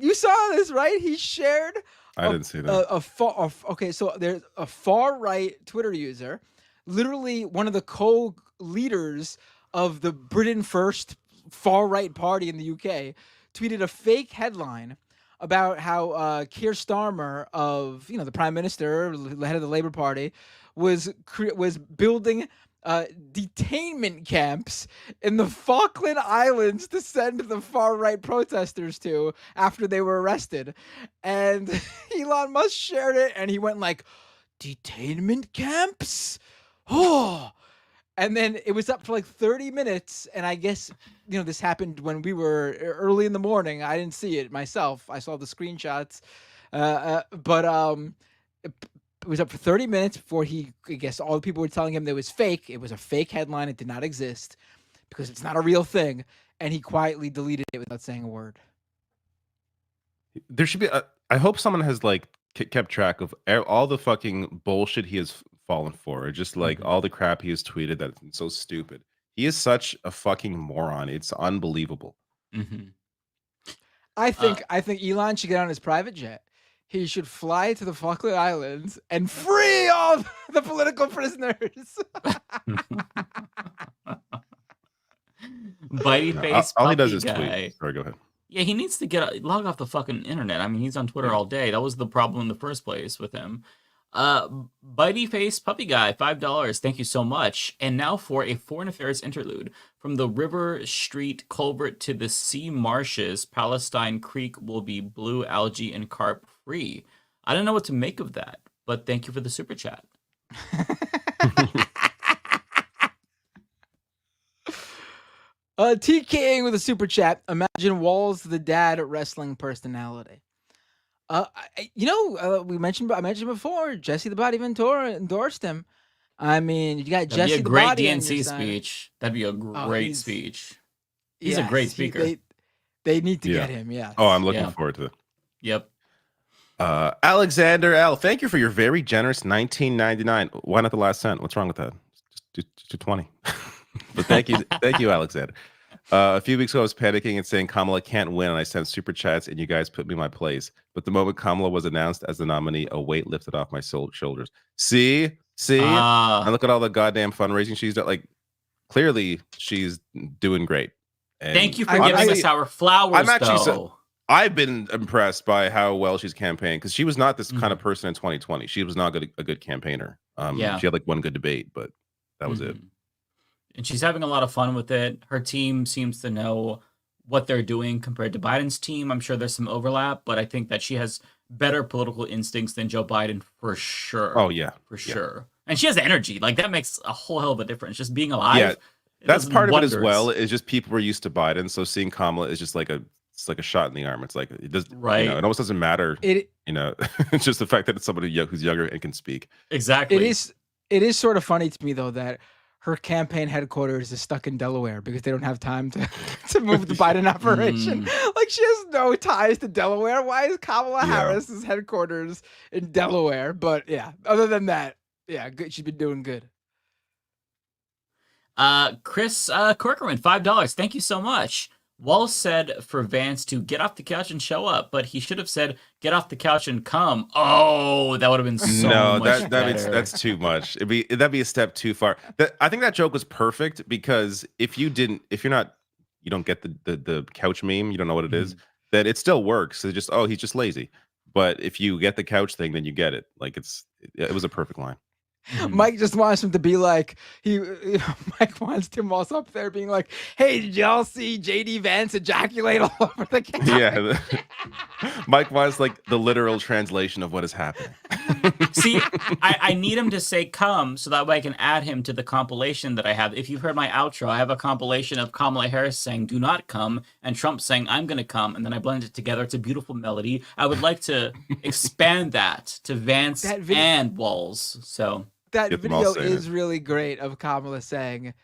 You saw this, right? He shared. I didn't see that. Okay, so there's a far right Twitter user, literally one of the co-leaders of the Britain First far right party in the UK, tweeted a fake headline about how Keir Starmer of the Prime Minister, the head of the Labour Party, was building detainment camps in the Falkland Islands to send the far right protesters to after they were arrested. And Elon Musk shared it and he went like, detainment camps? Oh. And then it was up for like 30 minutes. And I guess, this happened when we were early in the morning. I didn't see it myself. I saw the screenshots. It was up for 30 minutes before I guess all the people were telling him that it was fake. It was a fake headline. It did not exist because it's not a real thing. And he quietly deleted it without saying a word. There should be I hope someone has kept track of all the fucking bullshit he has fallen for, or just all the crap he has tweeted that's so stupid. He is such a fucking moron. It's unbelievable. Mm-hmm. I think Elon should get on his private jet. He should fly to the Falkland Islands and free all the political prisoners. Bitey face. All he does is guy. tweet. Sorry, go ahead. Yeah, he needs to log off the fucking internet. I mean, he's on Twitter all day. That was the problem in the first place with him. Bitey face puppy guy, $5. Thank you so much. And now for a foreign affairs interlude. From the River Street culvert to the sea marshes, Palestine Creek will be blue algae and carp free. I don't know what to make of that, but thank you for the super chat. TKing with a super chat. Imagine Walz the dad wrestling personality. I mentioned before, Jesse the Body Ventura endorsed him. I mean, you got Jesse the Body. That'd be a great DNC speech. That'd be a great speech. He's a great speaker. They need to get him. Yeah. Oh, I'm looking forward to it. Yep. Alexander L, thank you for your very generous $19.99. Why not the last cent? What's wrong with that? Just $20. But thank you, Alexander. A few weeks ago, I was panicking and saying Kamala can't win, and I sent super chats, and you guys put me in my place. But the moment Kamala was announced as the nominee, a weight lifted off my shoulders. See, and look at all the goddamn fundraising she's done. Clearly, she's doing great. And thank you for giving us our flowers. I've been impressed by how well she's campaigned, because she was not this kind of person in 2020. She was not a good campaigner. She had one good debate, but that was it. and she's having a lot of fun with it. Her team seems to know what they're doing compared to Biden's team. I'm sure there's some overlap, but I think that she has better political instincts than Joe Biden for sure. Oh yeah, for sure. And she has energy. Like that makes a whole hell of a difference. Just being alive. Yeah, that's part of it as wonders. well. Is just people were used to Biden, so seeing Kamala is just like a shot in the arm. It's like it does, right. It almost doesn't matter. It's just the fact that it's somebody who's younger and can speak. Exactly. It is sort of funny to me though that her campaign headquarters is stuck in Delaware because they don't have time to move the Biden operation. Like she has no ties to Delaware. Why is Kamala Harris's headquarters in Delaware? But yeah, other than that, yeah, good. She's been doing good. Chris Corkerman, $5. Thank you so much. Walls said for Vance to get off the couch and show up, but he should have said get off the couch and come. Oh, that would have been so much better. That's too much. That'd be a step too far. I think that joke was perfect because if you don't get the couch meme, you don't know what it is, that it still works. It's just he's just lazy. But if you get the couch thing, then you get it. Like it was a perfect line. Mike just wants him to be like Mike wants Tim Walz up there being like, "Hey, did y'all see JD Vance ejaculate all over the couch?" Yeah, Mike wants like the literal translation of what is happening. See, I need him to say "come" so that way I can add him to the compilation that I have. If you've heard my outro, I have a compilation of Kamala Harris saying "Do not come" and Trump saying "I'm gonna come," and then I blend it together. It's a beautiful melody. I would like to expand that to Vance and Walz. So. That video is really great of Kamala saying,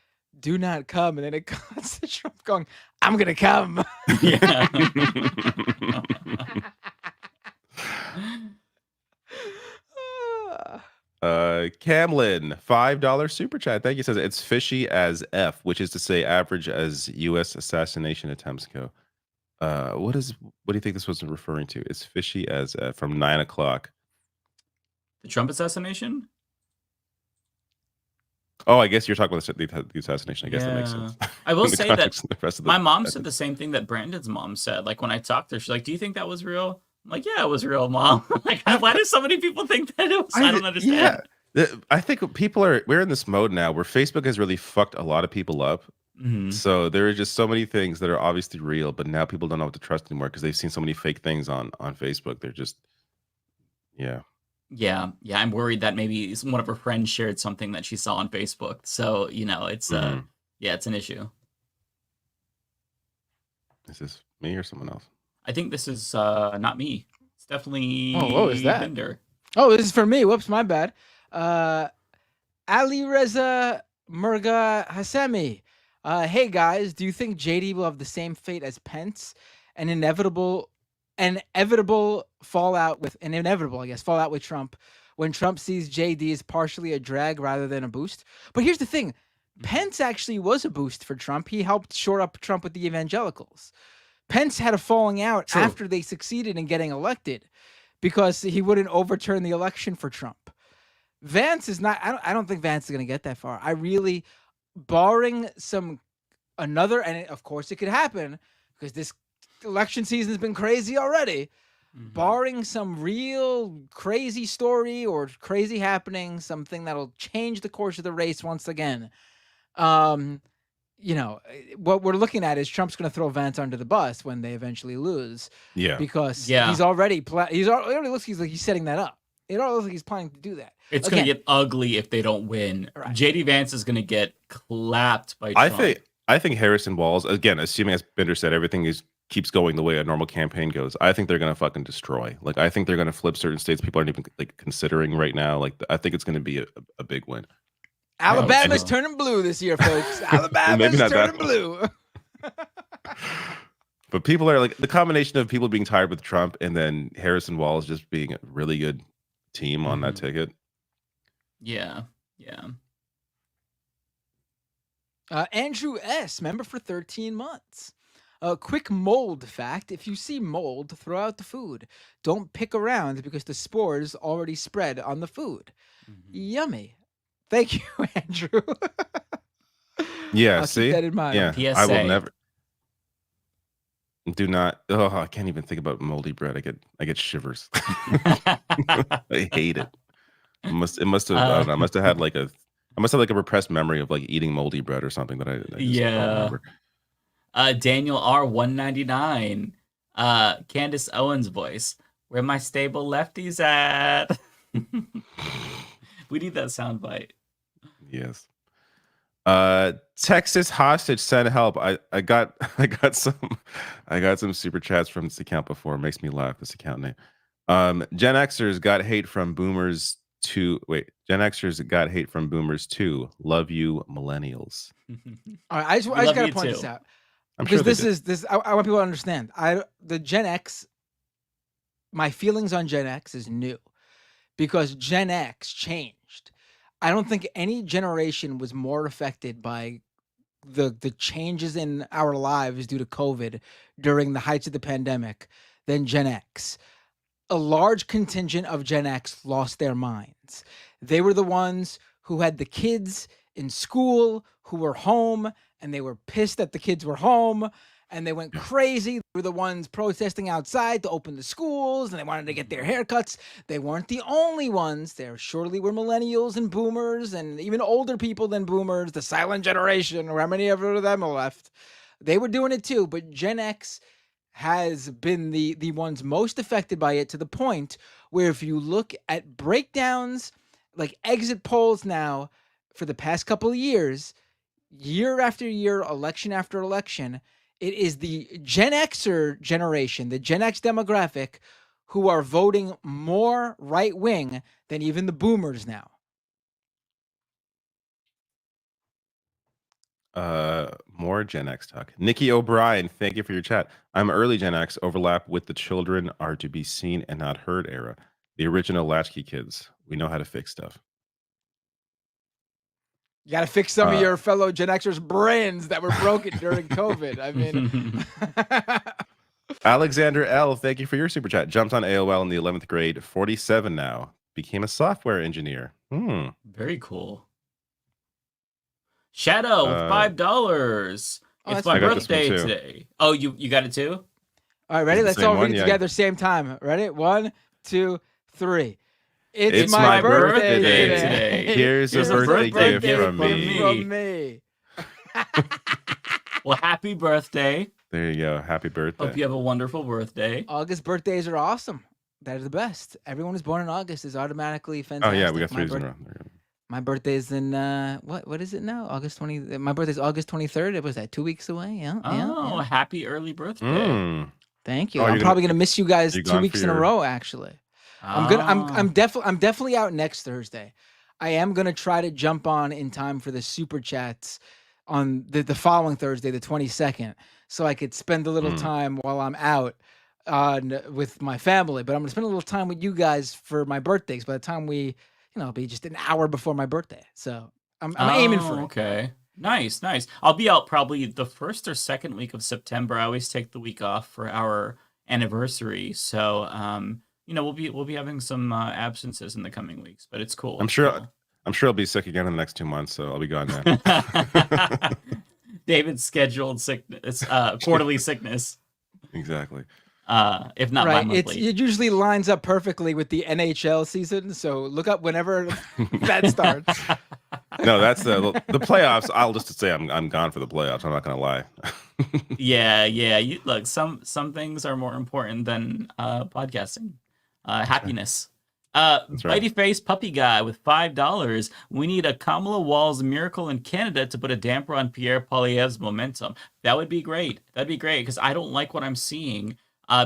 "Do not come," and then it cuts to Trump going, "I'm gonna come." Yeah. Camlin, $5 super chat. Thank you. Says it's fishy as F, which is to say average as U.S. assassination attempts go. What do you think this was referring to? It's fishy as F from 9 o'clock. The Trump assassination? Oh, I guess you're talking about the assassination. I guess that makes sense. I will say that my mom said the same thing that Brandon's mom said. Like when I talked to her, she's like, "Do you think that was real?" I'm like, "Yeah, it was real, Mom." Like, why do so many people think that it was? I don't understand. Yeah. I think we're in this mode now where Facebook has really fucked a lot of people up. So there are just so many things that are obviously real, but now people don't know what to trust anymore because they've seen so many fake things on Facebook. They're just, yeah. Yeah, I'm worried that maybe one of her friends shared something that she saw on Facebook. So, it's it's an issue. Is this me or someone else? I think this is not me. It's definitely what was that? Bender. Oh, this is for me. Whoops, my bad. Ali Reza Murga Hassemi. Hey guys, do you think JD will have the same fate as Pence? An inevitable fallout with Trump when Trump sees JD as partially a drag rather than a boost. But here's the thing. Pence actually was a boost for Trump. He helped shore up Trump with the evangelicals. Pence had a falling out after they succeeded in getting elected because he wouldn't overturn the election for Trump. Vance is not, I don't think Vance is going to get that far. I really, barring another, and of course it could happen because this election season has been crazy already. Barring some real crazy story or crazy happening, something that'll change the course of the race once again. What we're looking at is Trump's going to throw Vance under the bus when they eventually lose. Yeah, because he's already it already looks like he's setting that up. It already looks like he's planning to do that. It's going to get ugly if they don't win. Right. JD Vance is going to get clapped by Trump. I think Harris and Walz, again, assuming as Bender said, everything keeps going the way a normal campaign goes. I think they're going to fucking destroy. Like, I think they're going to flip certain states people aren't even like considering right now. Like, I think it's going to be a big win. Alabama's turning blue this year, folks. Alabama's turning blue. But people are like, the combination of people being tired with Trump and then Harris and Walz just being a really good team on that ticket. Yeah. Andrew S., member for 13 months. A quick mold fact: if you see mold, throw out the food. Don't pick around because the spores already spread on the food. Yummy. Thank you, Andrew. Yeah, I'll keep that in mind. Yeah, PSA. I will never. Do not. Oh, I can't even think about moldy bread. I get shivers. I hate it. It must have. I must have had like a I must have like a repressed memory of like eating moldy bread or something that I just don't remember. Daniel R199. Candace Owens voice. Where my stable lefties at? We need that soundbite. Yes. Texas hostage send help. I got some super chats from this account before. It makes me laugh, this account name. Gen Xers got hate from boomers too. Wait, Gen Xers got hate from boomers too. Love you, millennials. All right, I just gotta point this out. Because I want people to understand. The Gen X, my feelings on Gen X is new. Because Gen X changed. I don't think any generation was more affected by the changes in our lives due to COVID during the heights of the pandemic than Gen X. A large contingent of Gen X lost their minds. They were the ones who had the kids in school, who were home, and they were pissed that the kids were home, and they went crazy. They were the ones protesting outside to open the schools, and they wanted to get their haircuts. They weren't the only ones. There surely were millennials and boomers and even older people than boomers, the silent generation, or how many of them are left. They were doing it too, but Gen X has been the ones most affected by it, to the point where if you look at breakdowns, like exit polls now for the past couple of years, year after year, election after election, it is the Gen Xer generation, the Gen X demographic, who are voting more right-wing than even the boomers now. More Gen X talk. Nikki O'Brien, thank you for your chat. I'm early Gen X, overlap with the children are to be seen and not heard era. The original latchkey kids. We know how to fix stuff. You got to fix some of your fellow Gen Xers' brains that were broken during COVID. I mean, Alexander L, thank you for your super chat. Jumped on AOL in the 11th grade, 47 now. Became a software engineer. Very cool. Shadow, $5. It's my birthday today. Oh, you got it too? All right, ready? Let's all read it together same time. Ready? 1, 2, 3. It's my birthday today. Here's a birthday gift from me. Well, happy birthday. There you go. Happy birthday. Hope you have a wonderful birthday. August birthdays are awesome. They're the best. Everyone who's born in August is automatically fantastic. Oh, yeah, we got 3 in a row. My birthday's in, what is it now? August 20. My birthday's August 23rd. Was that 2 weeks away? Yeah. Oh, happy early birthday. Thank you. I'm probably going to miss you guys 2 weeks in a row, actually. I'm definitely out next Thursday. I am gonna try to jump on in time for the super chats on the following Thursday, the 22nd, so I could spend a little time while I'm out with my family. But I'm gonna spend a little time with you guys for my birthdays. By the time it'll be just an hour before my birthday. So I'm aiming for it. Okay. Nice. I'll be out probably the first or second week of September. I always take the week off for our anniversary. So we'll be having some absences in the coming weeks, but it's cool. I'm sure I'll be sick again in the next 2 months, so I'll be gone now. David's scheduled sickness, quarterly sickness. Exactly. If not bi-monthly. It usually lines up perfectly with the NHL season, so look up whenever that starts. No, that's the playoffs. I'll just say I'm gone for the playoffs. I'm not gonna lie. Yeah. Look, some things are more important than podcasting. Happiness. Mighty Face Puppy Guy with $5. We need a Kamala Walls miracle in Canada to put a damper on Pierre Poilievre's momentum. That would be great. That'd be great, because I don't like what I'm seeing.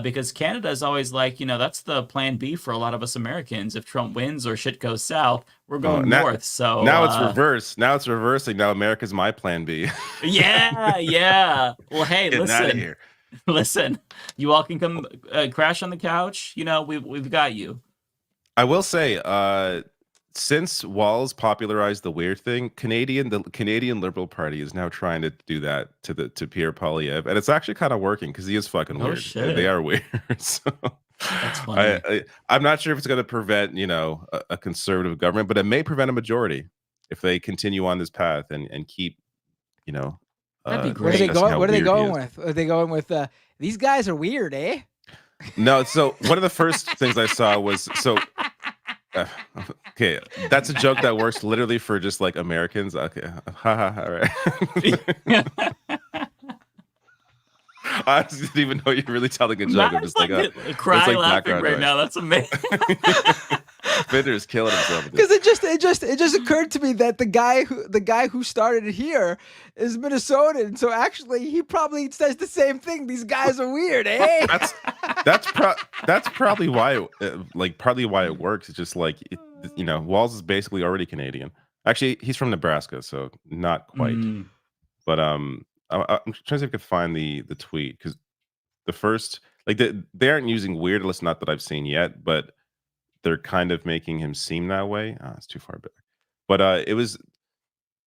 Because Canada is always like, that's the plan B for a lot of us Americans. If Trump wins or shit goes south, we're going north. So now it's reverse. Now it's reversing. Now America's my plan B. Yeah. Well, hey, Getting out of here. Listen, you all can come crash on the couch. We've got you. I will say, since Walls popularized the weird thing, the Canadian Liberal Party is now trying to do that to Pierre Poilievre, and it's actually kind of working because he is fucking weird. Shit. They are weird. So that's funny. I'm not sure if it's going to prevent a conservative government, but it may prevent a majority if they continue on this path and keep That'd be great. What are they going with? Are they going with these guys are weird, eh? No. So one of the first things I saw was Okay, that's a joke that works literally for just like Americans. Okay, all right. I didn't even know you're really telling a joke. I'm just like, cry it's like laughing background right noise. now. That's amazing. Fitter's killing himself. with Because this. it just occurred to me that the guy who started it here is Minnesotan, so actually he probably says the same thing. These guys are weird, eh? That's probably why, partly why it works. It's just like, Walls is basically already Canadian. Actually, he's from Nebraska, so not quite. But I'm trying to see if I could find the tweet, because the first, they aren't using weird list, not that I've seen yet, but they're kind of making him seem that way. It's too far back. But it was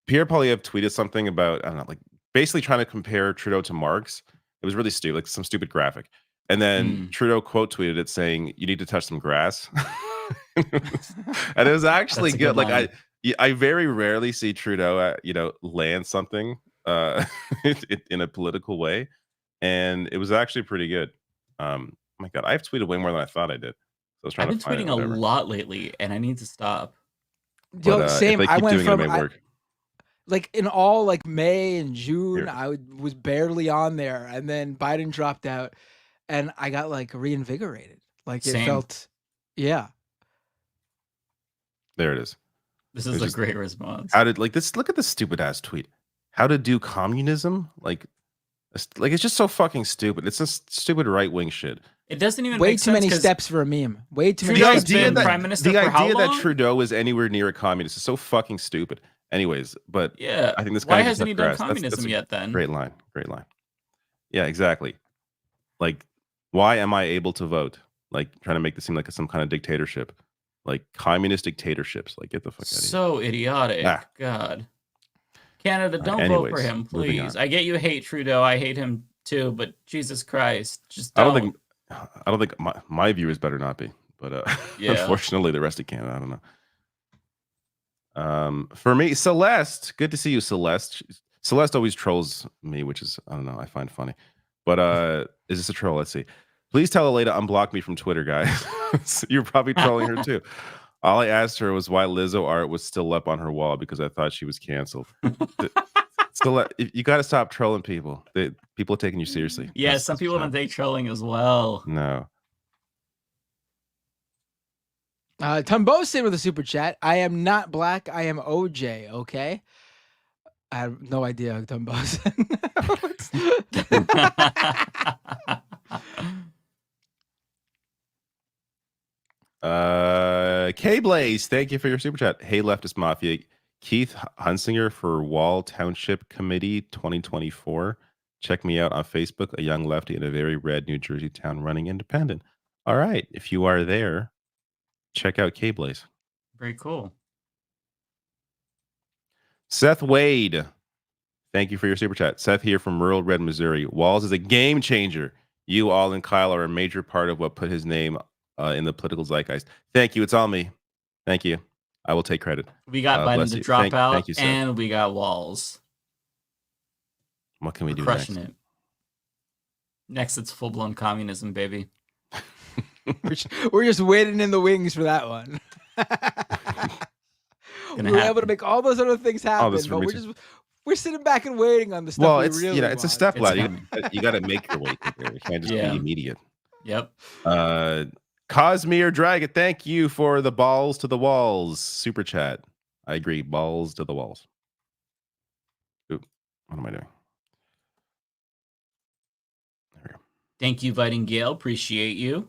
Pierre Poilievre tweeted something about, I don't know, like basically trying to compare Trudeau to Marx. It was really stupid, like some stupid graphic. And then Trudeau quote tweeted it saying, "You need to touch some grass." And it was actually That's a good. good line. I very rarely see Trudeau, land something in a political way, and it was actually pretty good. Oh my God, I've tweeted way more than I thought I did. So I was trying I've been to find tweeting a lot lately, and I need to stop. Yo, same. If they I keep went doing from it, it may work. like in all like May and June, I was barely on there, and then Biden dropped out, and I got like reinvigorated. Like it Same. felt, yeah. There it is. This is a great response. How did this? Look at this stupid ass tweet. How to do communism? It's just so fucking stupid. It's just stupid right wing shit. It doesn't even Way make too sense many 'cause steps for a meme. Way too many. The Trudeau's idea been prime minister for how that long? Trudeau is anywhere near a communist is so fucking stupid. Anyways, but Yeah, I think this guy why just hasn't he done digressed. communism a yet then? Great line. Yeah, exactly. Like, why am I able to vote? Like, trying to make this seem like some kind of dictatorship, like communist dictatorships. Like, get the fuck out of here. So idiotic. Ah. God. Canada, don't vote for Anyways, him, moving please. on. I get you hate Trudeau. I hate him too, but Jesus Christ, just I don't. don't think my viewers better not be, but Yeah. unfortunately, the rest of Canada, I don't know. For me, Celeste, good to see you, Celeste. Celeste always trolls me, which is, I don't know, I find funny. But is this a troll? Let's see. Please tell Alay to unblock me from Twitter, guys. You're probably trolling her too. All I asked her was why Lizzo art was still up on her wall because I thought she was canceled. You got to stop trolling people. People are taking you seriously. Yeah, some people don't take trolling as well. No. Tumbosin with a super chat. I am not black. I am OJ. Okay. I have no idea, Tumbosin. K-Blaze, thank you for your super chat. Hey, Leftist Mafia. Keith Hunsinger for Wall Township Committee 2024. Check me out on Facebook, a young lefty in a very red New Jersey town running independent. All right. If you are there, check out K-Blaze. Very cool. Seth Wade, thank you for your super chat. Seth here from rural Red, Missouri. Walls is a game changer. You all and Kyle are a major part of what put his name in the political zeitgeist. Thank you. It's all me. Thank you. I will take credit. We got Biden bless to you. drop out, thank you, Seth. and we got Walls. What can we do Crushing next? it. Next, it's full-blown communism, baby. We're just waiting in the wings for that one. We were able to make all those other things happen, this but for me we're we're sitting back and waiting on the stuff Well, we it's really it's a want. step ladder. coming. You got to make your way there. It can't just Yeah. be immediate. Yep. Cosmere Dragon, thank you for the balls to the walls super chat. I agree, balls to the walls. Ooh, what am I doing? Thank you, Viting Gale. Appreciate you.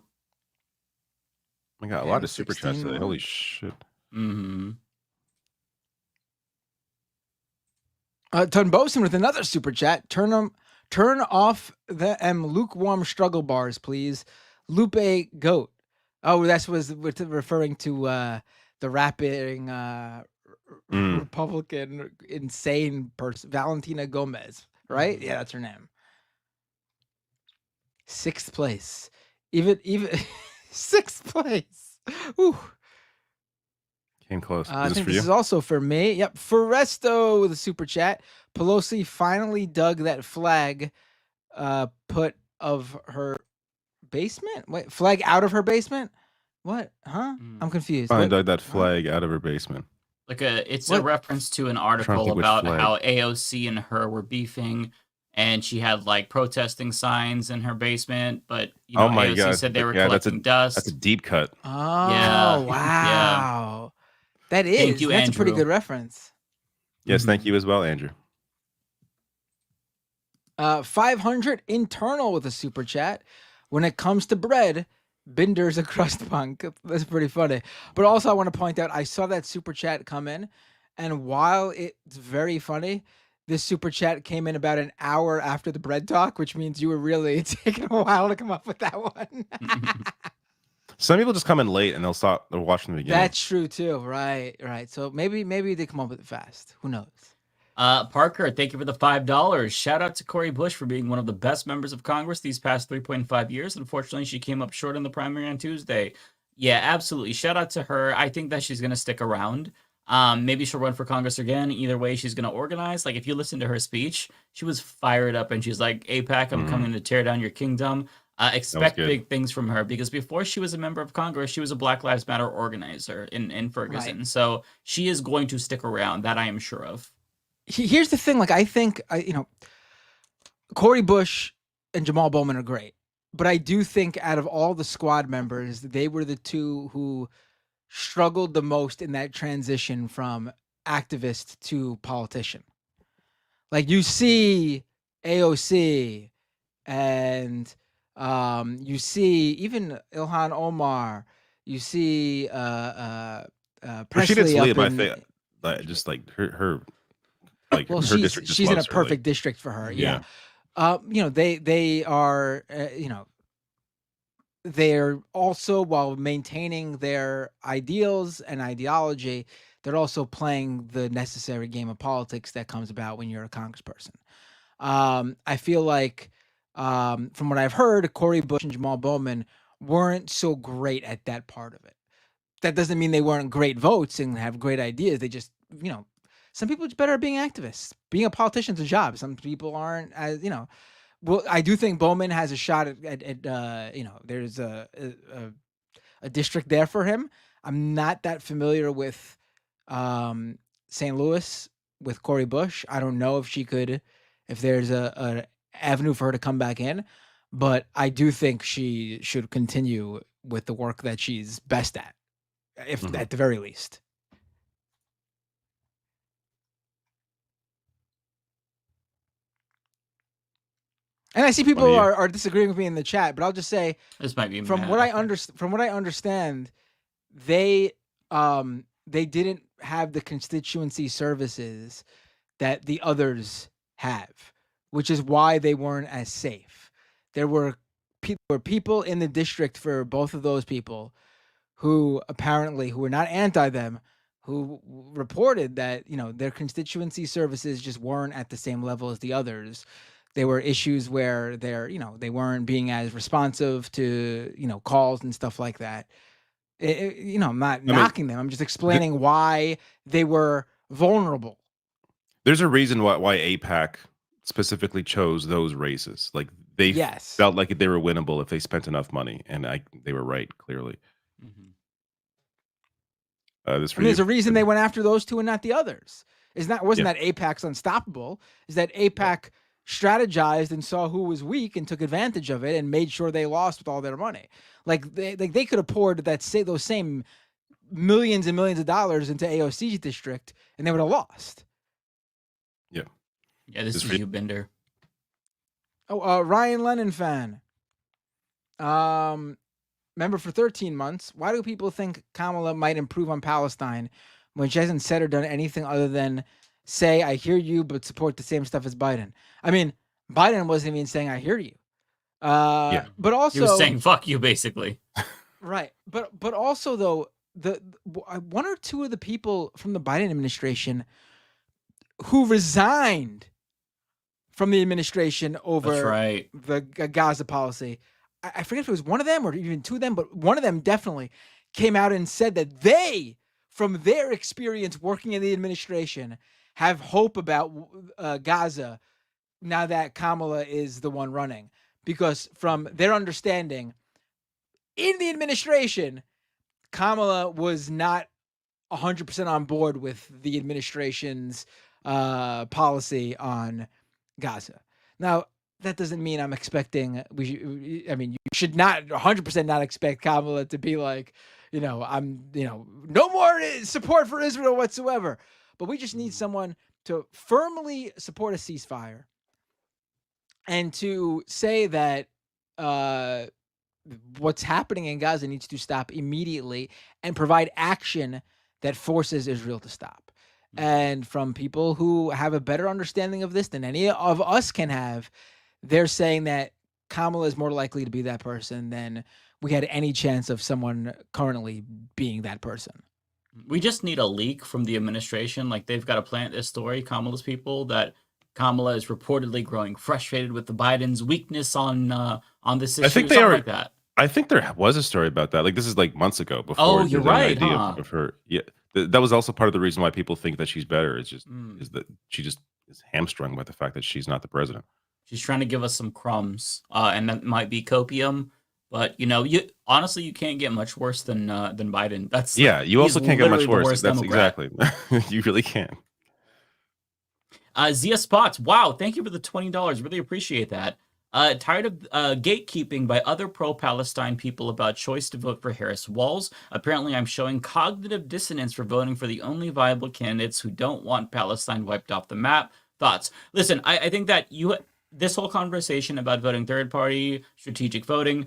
I got a lot of super chats today. Holy shit. Mm-hmm. Tunbosin with another super chat. Turn off the lukewarm struggle bars, please. Lupe Goat. Oh, that was referring to the rapping Republican insane person, Valentina Gomez, right? Yeah, that's her name. 6th place. Even 6th place. Ooh. Came close. I Is this think for this you? is also for me. Yep. Foresto with a super chat. Pelosi finally dug that flag put of her basement. Wait, flag out of her basement? What? Huh? I'm confused. Finally What? dug that flag out of her basement. It's What? a reference to an trying to article think which about flag. how AOC and her were beefing, and she had like protesting signs in her basement. But Oh my AOC God. said they were Yeah, that's collecting dust. That's a deep cut. Oh, Yeah. wow. That Thank is. you, That's a pretty Andrew. good reference. Yes, thank you as well, Andrew. 500 internal with a super chat. When it comes to bread, Binder's a crust punk. That's pretty funny. But also, I want to point out, I saw that super chat come in, and while it's very funny, this super chat came in about an hour after the bread talk, which means you were really taking a while to come up with that one. Some people just come in late and they'll watch from the beginning. That's true too. Right. So maybe they come up with it fast. Who knows? Parker, thank you for the $5. Shout out to Cori Bush for being one of the best members of Congress these past 3.5 years. Unfortunately, she came up short in the primary on Tuesday. Yeah, absolutely. Shout out to her. I think that she's going to stick around. Maybe she'll run for Congress again. Either way, she's going to organize. Like, if you listen to her speech, she was fired up, and she's like, APAC, I'm coming to tear down your kingdom. Expect big things from her, because before she was a member of Congress, she was a Black Lives Matter organizer in Ferguson. Right. So she is going to stick around. That I am sure of. Here's the thing. Like, I think, Cori Bush and Jamal Bowman are great. But I do think out of all the squad members, they were the two who struggled the most in that transition from activist to politician. Like, you see AOC and you see even Ilhan Omar, you see Presley. She gets up by in, just like her like well, her district just she's in a loves her, like- perfect district for her. Yeah. They are, they're also, while maintaining their ideals and ideology, they're also playing the necessary game of politics that comes about when you're a congressperson. I feel like, from what I've heard, Cori Bush and Jamal Bowman weren't so great at that part of it. That doesn't mean they weren't great votes and have great ideas. They just, some people are better at being activists. Being a politician's a job. Some people aren't as, well, I do think Bowman has a shot at there's a district there for him. I'm not that familiar with St. Louis with Cori Bush. I don't know if there's a avenue for her to come back in, but I do think she should continue with the work that she's best at, at the very least. And I see people are disagreeing with me in the chat, but I'll just say this might be from what I understand, they didn't have the constituency services that the others have, which is why they weren't as safe. There were people in the district for both of those people who were not anti them, who reported that their constituency services just weren't at the same level as the others. There were issues where they weren't being as responsive to, calls and stuff like that. I'm not knocking them. I'm just explaining why they were vulnerable. There's a reason why APAC specifically chose those races. Like, they felt like they were winnable if they spent enough money, and they were right, clearly. There's a reason they went after those two and not the others. Wasn't that APAC's unstoppable? Is that APAC strategized and saw who was weak and took advantage of it and made sure they lost with all their money. Like they could have poured those same millions and millions of dollars into AOC district and they would have lost. Yeah. Yeah, this is for you, Bender. Oh, Ryan Lennon fan. Member for 13 months. Why do people think Kamala might improve on Palestine when she hasn't said or done anything other than say, I hear you, but support the same stuff as Biden? I mean, Biden wasn't even saying, I hear you. But also, he was saying, fuck you, basically. Right. But also, though, the one or two of the people from the Biden administration who resigned from the administration over the Gaza policy, I forget if it was one of them or even two of them, but one of them definitely came out and said that they, from their experience working in the administration, have hope about Gaza now that Kamala is the one running. Because from their understanding, in the administration, Kamala was not 100% on board with the administration's policy on Gaza. Now, that doesn't mean I'm expecting you should not 100% not expect Kamala to be like, no more support for Israel whatsoever. But we just need someone to firmly support a ceasefire and to say that what's happening in Gaza needs to stop immediately and provide action that forces Israel to stop. And from people who have a better understanding of this than any of us can have, they're saying that Kamala is more likely to be that person than we had any chance of someone currently being that person. We just need a leak from the administration. Like, they've got to plant this story, Kamala's people, that Kamala is reportedly growing frustrated with the Biden's weakness on this issue. I think like that. I think there was a story about that. Like, this is like months ago. Before you're right, idea huh? of her. Yeah, that was also part of the reason why people think that she's better. Is that she just is hamstrung by the fact that she's not the president. She's trying to give us some crumbs, and that might be copium. But honestly, you can't get much worse than Biden. You also can't get much worse. That's Democrat. exactly. You really can't. Zia Spots, wow, thank you for the $20. Really appreciate that. Tired of gatekeeping by other pro-Palestine people about choice to vote for Harris Walls. Apparently, I'm showing cognitive dissonance for voting for the only viable candidates who don't want Palestine wiped off the map. Thoughts? Listen, I think that this whole conversation about voting third party, strategic voting,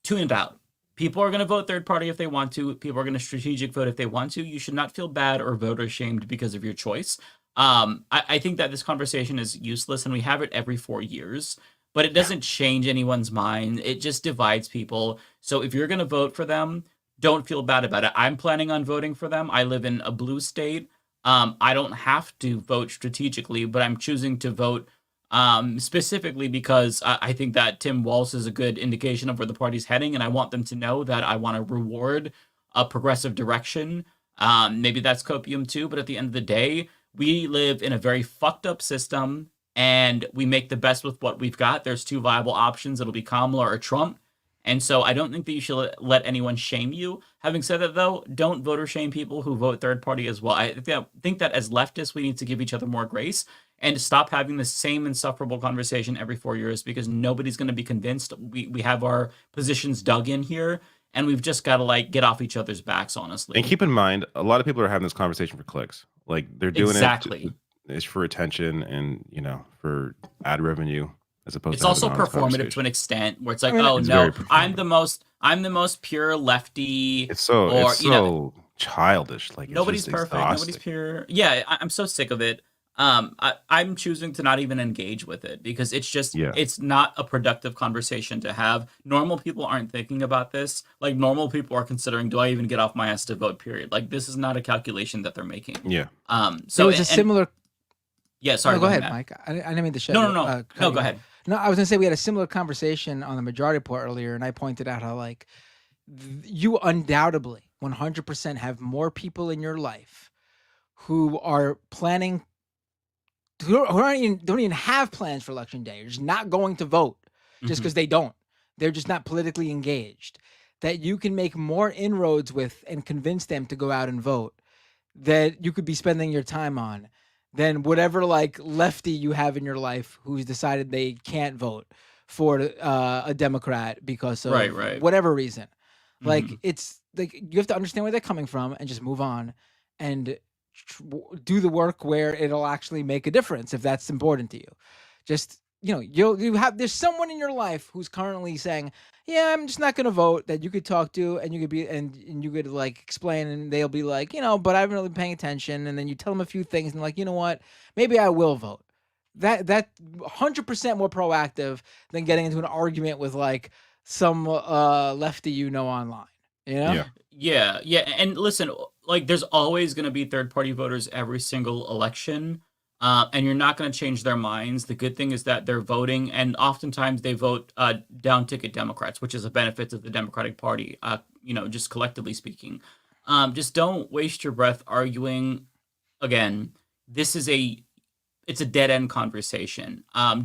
tune it out. People are going to vote third party if they want to. People are going to strategic vote if they want to. You should not feel bad or vote ashamed because of your choice. I think that this conversation is useless, and we have it every 4 years, but it doesn't change anyone's mind. It just divides people. So if you're going to vote for them, don't feel bad about it. I'm planning on voting for them. I live in a blue state. I don't have to vote strategically, but I'm choosing to vote specifically because I think that Tim Walz is a good indication of where the party's heading, and I want them to know that I want to reward a progressive direction. Maybe that's copium too, but at the end of the day, we live in a very fucked up system, and we make the best with what we've got. There's two viable options. It'll be Kamala or Trump. And so I don't think that you should let anyone shame you. Having said that, though, don't voter shame people who vote third party as well. I think that as leftists, we need to give each other more grace and stop having the same insufferable conversation every 4 years, because nobody's going to be convinced. We have our positions dug in here, and we've just got to get off each other's backs, honestly. And keep in mind, a lot of people are having this conversation for clicks. Like, they're doing it. It's for attention and for ad revenue. As opposed it's to also performative to an extent where it's like, I'm the most pure lefty. It's so childish. Like, nobody's perfect. Exhausting. Nobody's pure. Yeah, I'm so sick of it. I'm choosing to not even engage with it because it's just it's not a productive conversation to have. Normal people aren't thinking about this. Like, normal people are considering, do I even get off my ass to vote? Period. Like, this is not a calculation that they're making. Yeah. So it's a similar. Yeah, sorry. No, go ahead, Mike. I didn't mean to shut No. No, go ahead. No, I was gonna say we had a similar conversation on the Majority Report earlier, and I pointed out how you undoubtedly 100% have more people in your life who are planning, who don't even have plans for election day. You're just not going to vote just because they don't. They're just not politically engaged. That you can make more inroads with and convince them to go out and vote that you could be spending your time on than whatever lefty you have in your life who's decided they can't vote for a Democrat because of whatever reason. It's you have to understand where they're coming from and just move on and do the work where it'll actually make a difference if that's important to you. Just there's someone in your life who's currently saying, yeah, I'm just not going to vote, that you could talk to and you could be and you could explain, and they'll be like, but I haven't really been paying attention, and then you tell them a few things and you know what, maybe I will vote. That 100% more proactive than getting into an argument with some lefty online. Yeah. And listen, there's always going to be third party voters every single election. And you're not going to change their minds. The good thing is that they're voting, and oftentimes they vote down ticket Democrats, which is a benefit of the Democratic Party, just collectively speaking. Just don't waste your breath arguing. Again, it's a dead end conversation.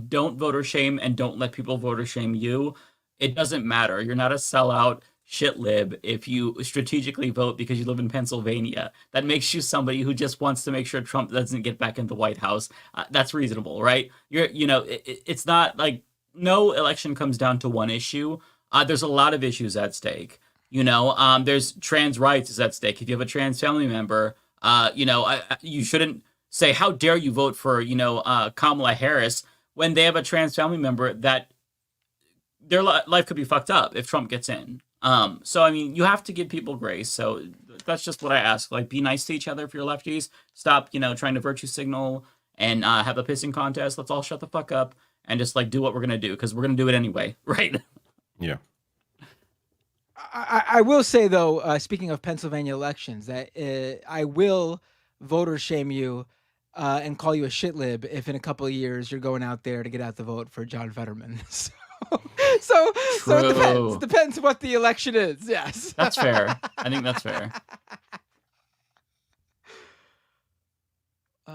Don't voter shame, and don't let people voter shame you. It doesn't matter. You're not a sellout. shit lib if you strategically vote because you live in Pennsylvania. That makes you somebody who just wants to make sure Trump doesn't get back in the White House. That's reasonable, right? It's not like no election comes down to one issue. There's a lot of issues at stake. There's trans rights is at stake. If you have a trans family member, you shouldn't say, how dare you vote for, Kamala Harris when they have a trans family member that their life could be fucked up if Trump gets in. So, I mean, you have to give people grace. So that's just what I ask. Like, be nice to each other if you're lefties. Stop, trying to virtue signal and have a pissing contest. Let's all shut the fuck up and just, do what we're going to do, because we're going to do it anyway, right? Yeah. I will say, though, speaking of Pennsylvania elections, that I will voter shame you and call you a shit lib if in a couple of years you're going out there to get out the vote for John Fetterman. So it depends. Depends what the election is. Yes. That's fair. I think that's fair.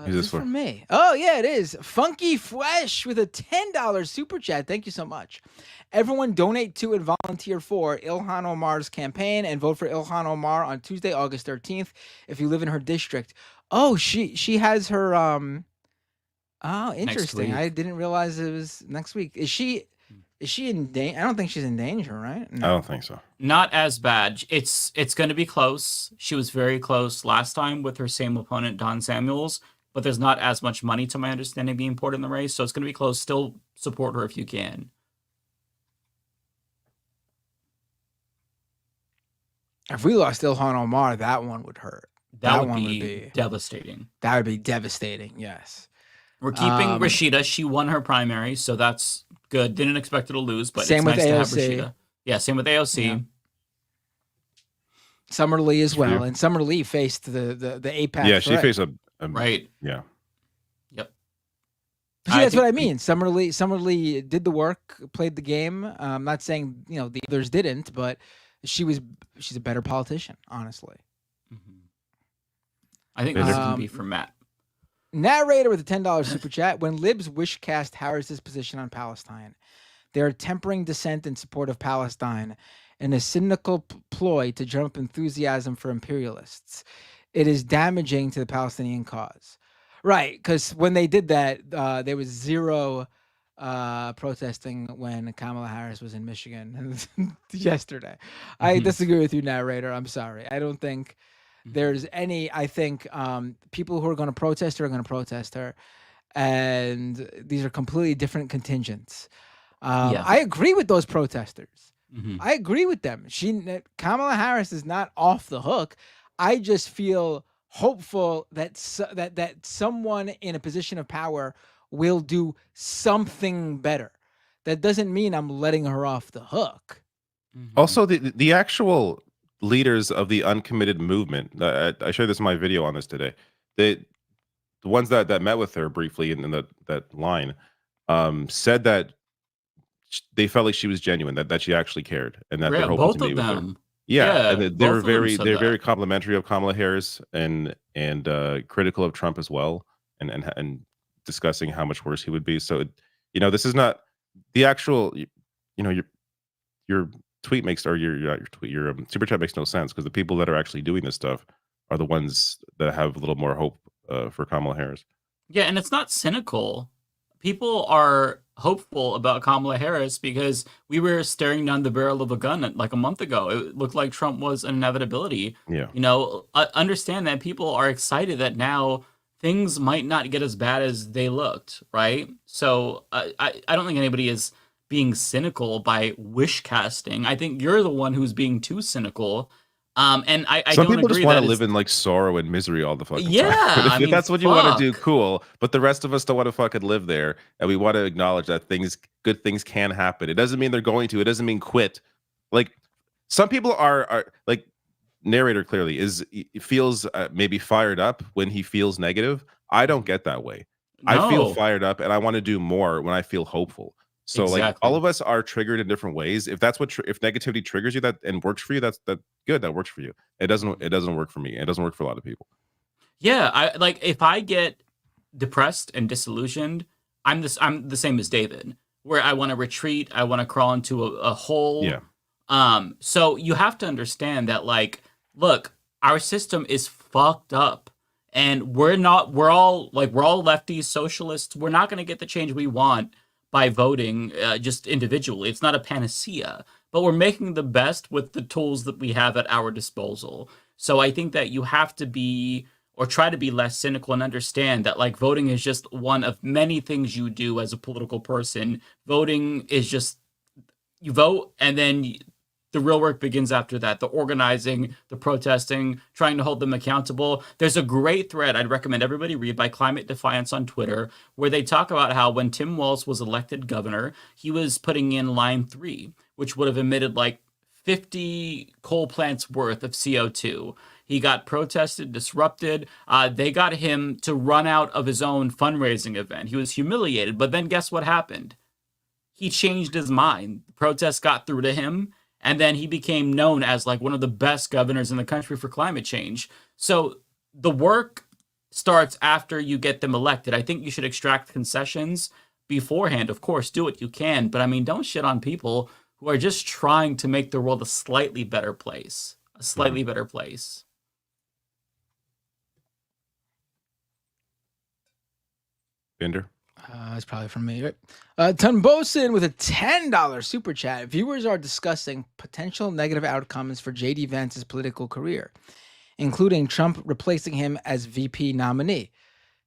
Who's this for? From me. Oh, yeah, it is. Funky Flesh with a $10 super chat. Thank you so much. Everyone donate to and volunteer for Ilhan Omar's campaign and vote for Ilhan Omar on Tuesday, August 13th if you live in her district. Oh, she has her oh, interesting. I didn't realize it was next week. Is she in danger? I don't think she's in danger, right? No. I don't think so. Not as bad. It's going to be close. She was very close last time with her same opponent, Don Samuels, but there's not as much money, to my understanding, being poured in the race, so it's going to be close. Still support her if you can. If we lost Ilhan Omar, that one would hurt. That would be devastating. That would be devastating, yes. We're keeping Rashida. She won her primary, so that's good. Didn't expect her to lose, but same it's with nice AOC. to have Rashida. Yeah, same with AOC. Yeah. Summer Lee as well. And Summer Lee faced the APAC. Yeah, she faced a right. Yeah. Yep. See, that's what I mean. Summer Lee did the work, played the game. I'm not saying the others didn't, but she's a better politician, honestly. I think this can be for Matt. Narrator with a $10 super chat. When libs wish cast Harris's position on Palestine, they are tempering dissent in support of Palestine in a cynical ploy to drum up enthusiasm for imperialists. It is damaging to the Palestinian cause. Right, because when they did that, there was zero protesting when Kamala Harris was in Michigan yesterday. I disagree with you, narrator. I'm sorry. I don't think there's any. I think people who are going to protest her are going to protest her, and these are completely different contingents. I agree with those protesters. I agree with them. Kamala Harris is not off the hook. I just feel hopeful that someone in a position of power will do something better. That doesn't mean I'm letting her off the hook. Also, the actual leaders of the uncommitted movement, I shared this in my video on this today. The ones that met with her briefly in that line said that they felt like she was genuine, that she actually cared, and that they're hoping to meet with her. Yeah, and they're very complimentary of Kamala Harris and critical of Trump as well, and discussing how much worse he would be. So this is not the actual your tweet makes, or your super chat makes no sense, because the people that are actually doing this stuff are the ones that have a little more hope for Kamala Harris. Yeah, and it's not cynical. People are hopeful about Kamala Harris because we were staring down the barrel of a gun like a month ago. It looked like Trump was an inevitability. Yeah. Understand that people are excited that now things might not get as bad as they looked, right? So I don't think anybody is being cynical by wish casting. I think you're the one who's being too cynical. And I some don't people agree just want that to live in like sorrow and misery all the fucking time. Yeah, if that's what you want to do, cool. But the rest of us don't want to fucking live there, and we want to acknowledge that good things can happen. It doesn't mean they're going to. It doesn't mean quit. Like some people are like narrator clearly feels maybe fired up when he feels negative. I don't get that way. I feel fired up, and I want to do more when I feel hopeful. So like all of us are triggered in different ways. If that's what if negativity triggers you and works for you, that's good. That works for you. It doesn't work for me. It doesn't work for a lot of people. Yeah, if I get depressed and disillusioned, I'm the same as David, where I want to retreat. I want to crawl into a hole. Yeah. So you have to understand that, like, look, our system is fucked up. And we're all lefties, socialists. We're not going to get the change we want by voting just individually. It's not a panacea, but we're making the best with the tools that we have at our disposal. So I think that you have to be, or try to be, less cynical and understand that, like, voting is just one of many things you do as a political person. Voting is just, you vote, and then the real work begins after that. The organizing, the protesting, trying to hold them accountable. There's a great thread I'd recommend everybody read by Climate Defiance on Twitter, where they talk about how when Tim Walz was elected governor, he was putting in Line 3, which would have emitted like 50 coal plants worth of CO2. He got protested, disrupted. They got him to run out of his own fundraising event. He was humiliated, but then guess what happened? He changed his mind. The protests got through to him, and then he became known as like one of the best governors in the country for climate change. So the work starts after you get them elected. I think you should extract concessions beforehand. Of course, do what you can, but I mean, don't shit on people who are just trying to make the world a slightly better place. A slightly better place. Binder? It's probably from me, right? Tunbosin with a $10 super chat. Viewers are discussing potential negative outcomes for J.D. Vance's political career, including Trump replacing him as VP nominee.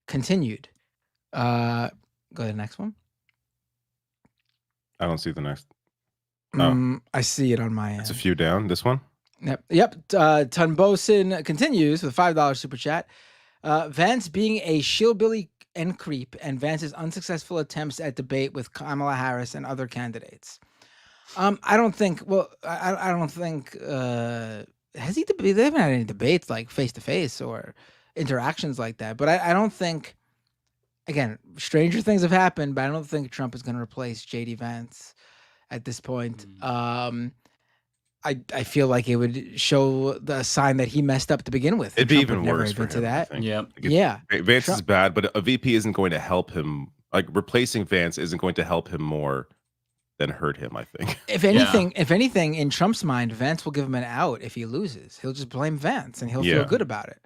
Continued. Go to the next one. I don't see the next. I see it on my end. It's a few down. This one? Yep. Tunbosin continues with a $5 super chat. Vance being a shillbilly and creep, and Vance's unsuccessful attempts at debate with Kamala Harris and other candidates. I don't think. Well, I don't think. Has he? They haven't had any debates like face to face or interactions like that. But I don't think. Again, stranger things have happened, but I don't think Trump is going to replace J.D. Vance at this point. I feel like it would show the sign that he messed up to begin with. It'd be Trump even would never worse for admit him. to that. Yep. Yeah. Vance is bad, but a VP isn't going to help him. Like, replacing Vance isn't going to help him more than hurt him, I think. If anything, in Trump's mind, Vance will give him an out if he loses. He'll just blame Vance and he'll feel good about it.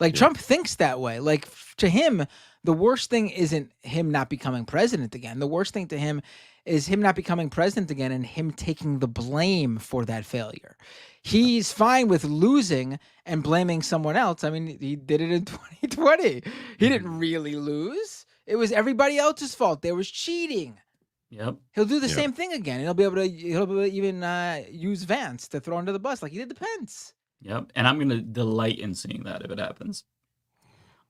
Like, Trump thinks that way. Like, to him, the worst thing isn't him not becoming president again. The worst thing to him is him not becoming president again and him taking the blame for that failure. He's fine with losing and blaming someone else. I mean, he did it in 2020. He didn't really lose. It was everybody else's fault. There was cheating. Yep. He'll do the same thing again. And he'll be able to even use Vance to throw under the bus like he did to Pence. Yep. And I'm going to delight in seeing that if it happens.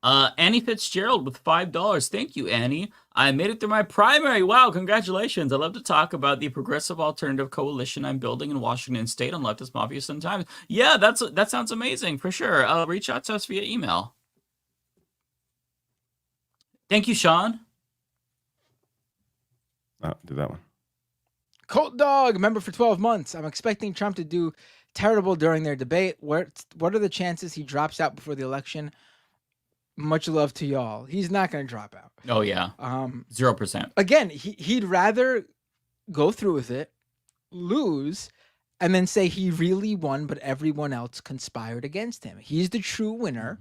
Annie Fitzgerald with $5. Thank you, Annie. I made it through my primary. Wow, congratulations. I love to talk about the progressive alternative coalition I'm building in Washington State on Leftist Mafia sometimes. Yeah, that sounds amazing, for sure. Reach out to us via email. Thank you, Sean. Do that one. Colt Dog, member for 12 months. I'm expecting Trump to do terrible during their debate. What are the chances he drops out before the election? Much love to y'all. He's not going to drop out. Oh, yeah. 0%. Again, he'd rather go through with it, lose, and then say he really won, but everyone else conspired against him. He's the true winner,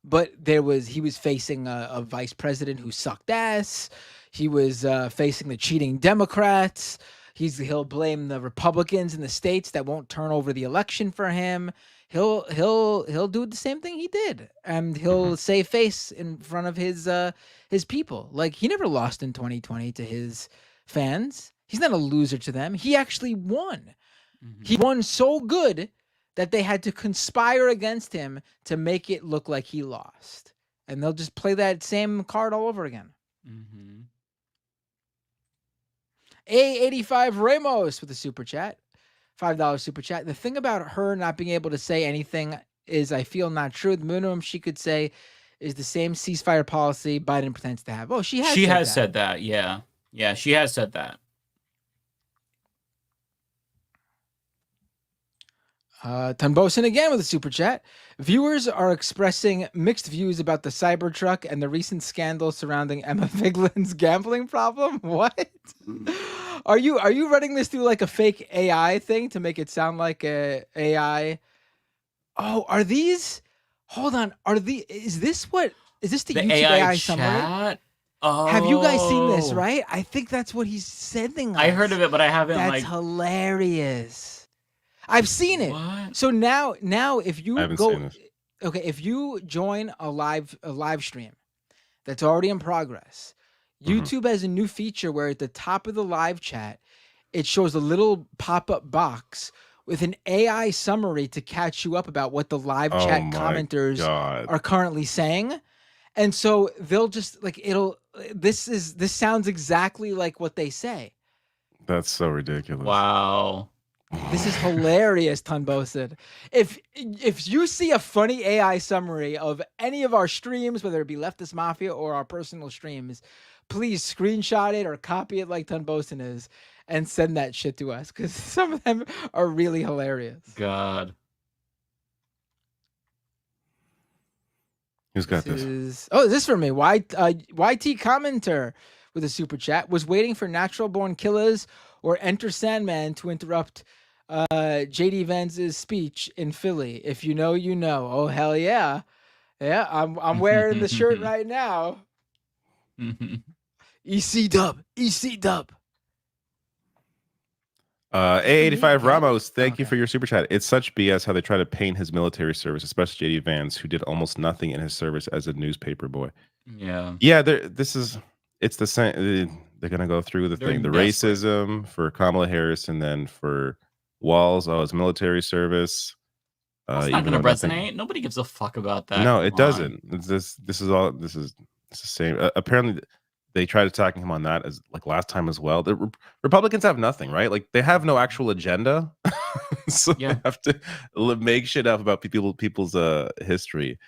but he was facing a vice president who sucked ass. He was facing the cheating Democrats. He'll blame the Republicans in the states that won't turn over the election for him. He'll do the same thing he did, and he'll save face in front of his people. Like, he never lost in 2020 to his fans. He's not a loser to them. He actually won. He won so good that they had to conspire against him to make it look like he lost, and they'll just play that same card all over again. A.85 Ramos with a super chat. $5 super chat. The thing about her not being able to say anything is, I feel, not true. The minimum she could say is the same ceasefire policy Biden pretends to have. Oh, she has said that. Yeah. Yeah, she has said that. Tunbosin again with a super chat. Viewers are expressing mixed views about the Cybertruck and the recent scandal surrounding Emma Viglin's gambling problem. What? Are you running this through like a fake AI thing to make it sound like a AI? Oh, are these? Hold on. Is this the YouTube AI summary? chat? Oh. Have you guys seen this, right? I think that's what he's sending us. I heard of it, but I haven't. That's hilarious. I've seen it. What? So now if you I haven't go, seen this. okay, if you join a live stream that's already in progress, YouTube has a new feature where at the top of the live chat, it shows a little pop-up box with an AI summary to catch you up about what the live chat commenters are currently saying. And so they'll just like this sounds exactly like what they say. That's so ridiculous. Wow. This is hilarious, Tunbosid. If you see a funny AI summary of any of our streams, whether it be Leftist Mafia or our personal streams, please screenshot it or copy it like Tunbosin is and send that shit to us because some of them are really hilarious. God. Who's got this? Is this for me? YT commenter with a super chat was waiting for Natural Born Killers or Enter Sandman to interrupt JD Vance's speech in Philly. If you know, you know. Oh hell yeah, yeah! I'm wearing the shirt right now. EC Dub. A85 Ramos, thank you for your super chat. It's such BS how they try to paint his military service, especially JD Vance, who did almost nothing in his service as a newspaper boy. Yeah. Yeah, it's the same. They're gonna go through the thing, the racism for Kamala Harris, and then for Walls, his military service. It's not gonna resonate. Nobody gives a fuck about that. No, it doesn't. This is the same. Apparently, they tried attacking him on that as like last time as well. The Republicans have nothing, right? Like they have no actual agenda, so they have to make shit up about people's history.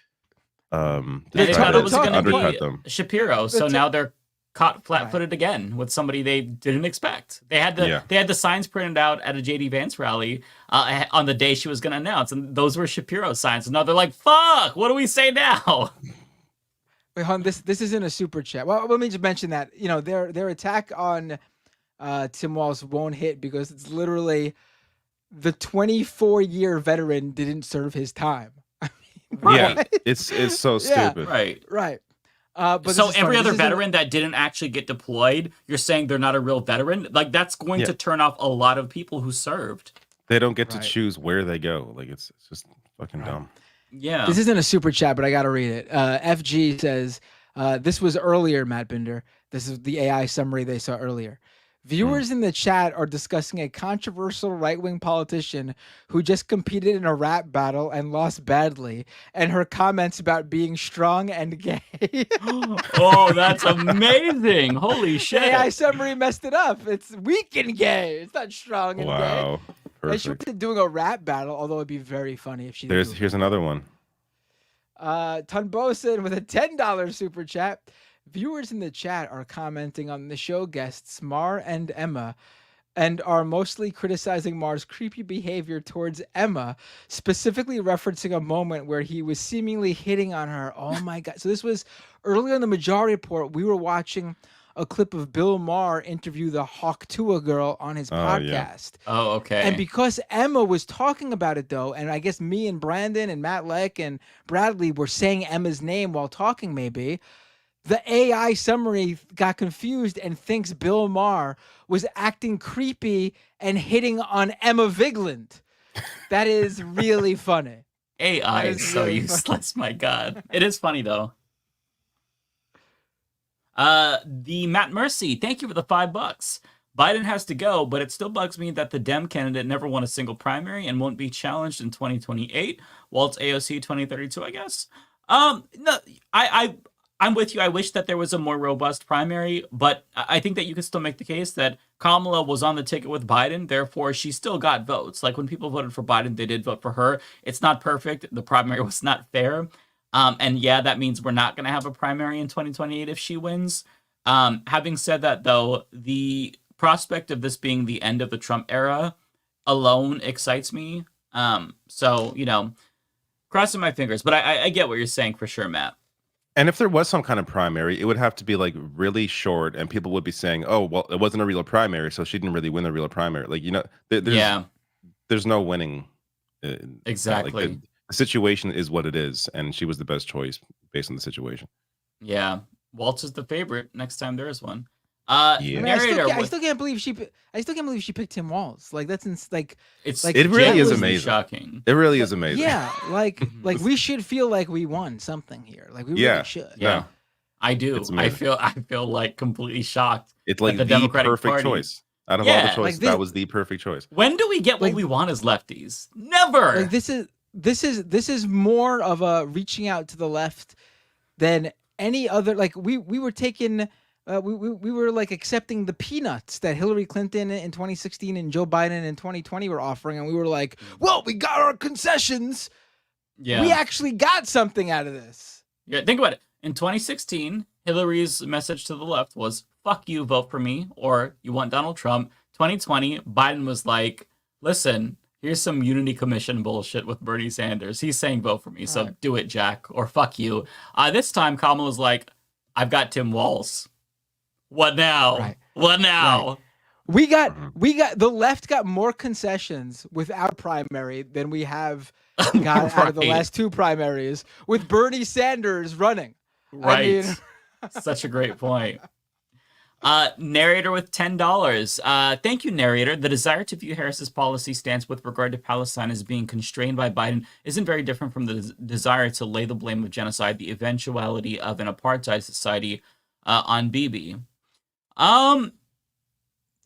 They thought it was going to be them. Shapiro, so now they're caught flat-footed again with somebody they didn't expect. They had the signs printed out at a JD Vance rally on the day she was going to announce, and those were Shapiro signs. And now they're like, "Fuck! What do we say now?" Wait, hon, this isn't a super chat. Well, let me just mention that their attack on Tim Walz won't hit because it's literally the 24-year veteran didn't serve his time. Yeah, it's so stupid. Right. But so every other veteran that didn't actually get deployed, you're saying they're not a real veteran? Like that's going to turn off a lot of people who served. They don't get to choose where they go. Like it's just fucking dumb. Yeah. This isn't a super chat, but I got to read it. FG says, this was earlier, Matt Binder. This is the AI summary they saw earlier. Viewers in the chat are discussing a controversial right-wing politician who just competed in a rap battle and lost badly, and her comments about being strong and gay. Oh, that's amazing. Holy shit. The AI summary messed it up. It's weak and gay. It's not strong and gay. Wow. And she was doing a rap battle, although it'd be very funny if she did. Here's another one. Tunbosin with a $10 super chat. Viewers in the chat are commenting on the show guests Mar and Emma and are mostly criticizing Mar's creepy behavior towards Emma, specifically referencing a moment where he was seemingly hitting on her. Oh my God. So this was early on the Majority Report. We were watching a clip of Bill Maher interview the Hawk Tuah girl on his podcast. Oh, okay. And because Emma was talking about it, though, and I guess me and Brandon and Matt Leck and Bradley were saying Emma's name while talking, maybe, the AI summary got confused and thinks Bill Maher was acting creepy and hitting on Emma Vigland. That is really funny. AI is so really useless, my God. It is funny, though. The Matt Mercy, thank you for the $5. Biden has to go, but it still bugs me that the Dem candidate never won a single primary and won't be challenged in 2028. Walt's AOC 2032, I guess. No, I'm with you. I wish that there was a more robust primary, but I think that you could still make the case that Kamala was on the ticket with Biden, therefore she still got votes. Like when people voted for Biden, they did vote for her. It's not perfect. The primary was not fair. And yeah, that means we're not going to have a primary in 2028 if she wins. Having said that, though, the prospect of this being the end of the Trump era alone excites me. So, crossing my fingers, but I get what you're saying for sure, Matt. And if there was some kind of primary, it would have to be like really short, and people would be saying, "Oh, well, it wasn't a real primary, so she didn't really win the real primary." Like, there's no winning. Exactly. Like, the situation is what it is, and she was the best choice based on the situation. Yeah, Waltz is the favorite next time there is one. Yeah. I still can't believe she picked Tim Walz. Like that's it really is amazing. Shocking. It really is amazing. Yeah, like we should feel like we won something here. Like we really should. Yeah, I do. I feel like completely shocked. It's like the the Democratic perfect Party. choice. Out of all the choices, that was the perfect choice. When do we get what we want as lefties? Never. Like this is more of a reaching out to the left than any other. Like we were taking. We were like accepting the peanuts that Hillary Clinton in 2016 and Joe Biden in 2020 were offering, and we were like, "Well, we got our concessions. Yeah, we actually got something out of this." Yeah, think about it. In 2016, Hillary's message to the left was "fuck you, vote for me," or "you want Donald Trump." 2020, Biden was like, "Listen, here's some Unity Commission bullshit with Bernie Sanders. He's saying vote for me, so do it, Jack, or fuck you." This time, Kamala's like, "I've got Tim Walz. What now? Right. What now?" Right. We got the left got more concessions without primary than we have got out of the last two primaries with Bernie Sanders running. Right. I mean... Such a great point. Narrator with $10. Thank you, narrator. The desire to view Harris's policy stance with regard to Palestine as being constrained by Biden isn't very different from the desire to lay the blame of genocide, the eventuality of an apartheid society, on Bibi.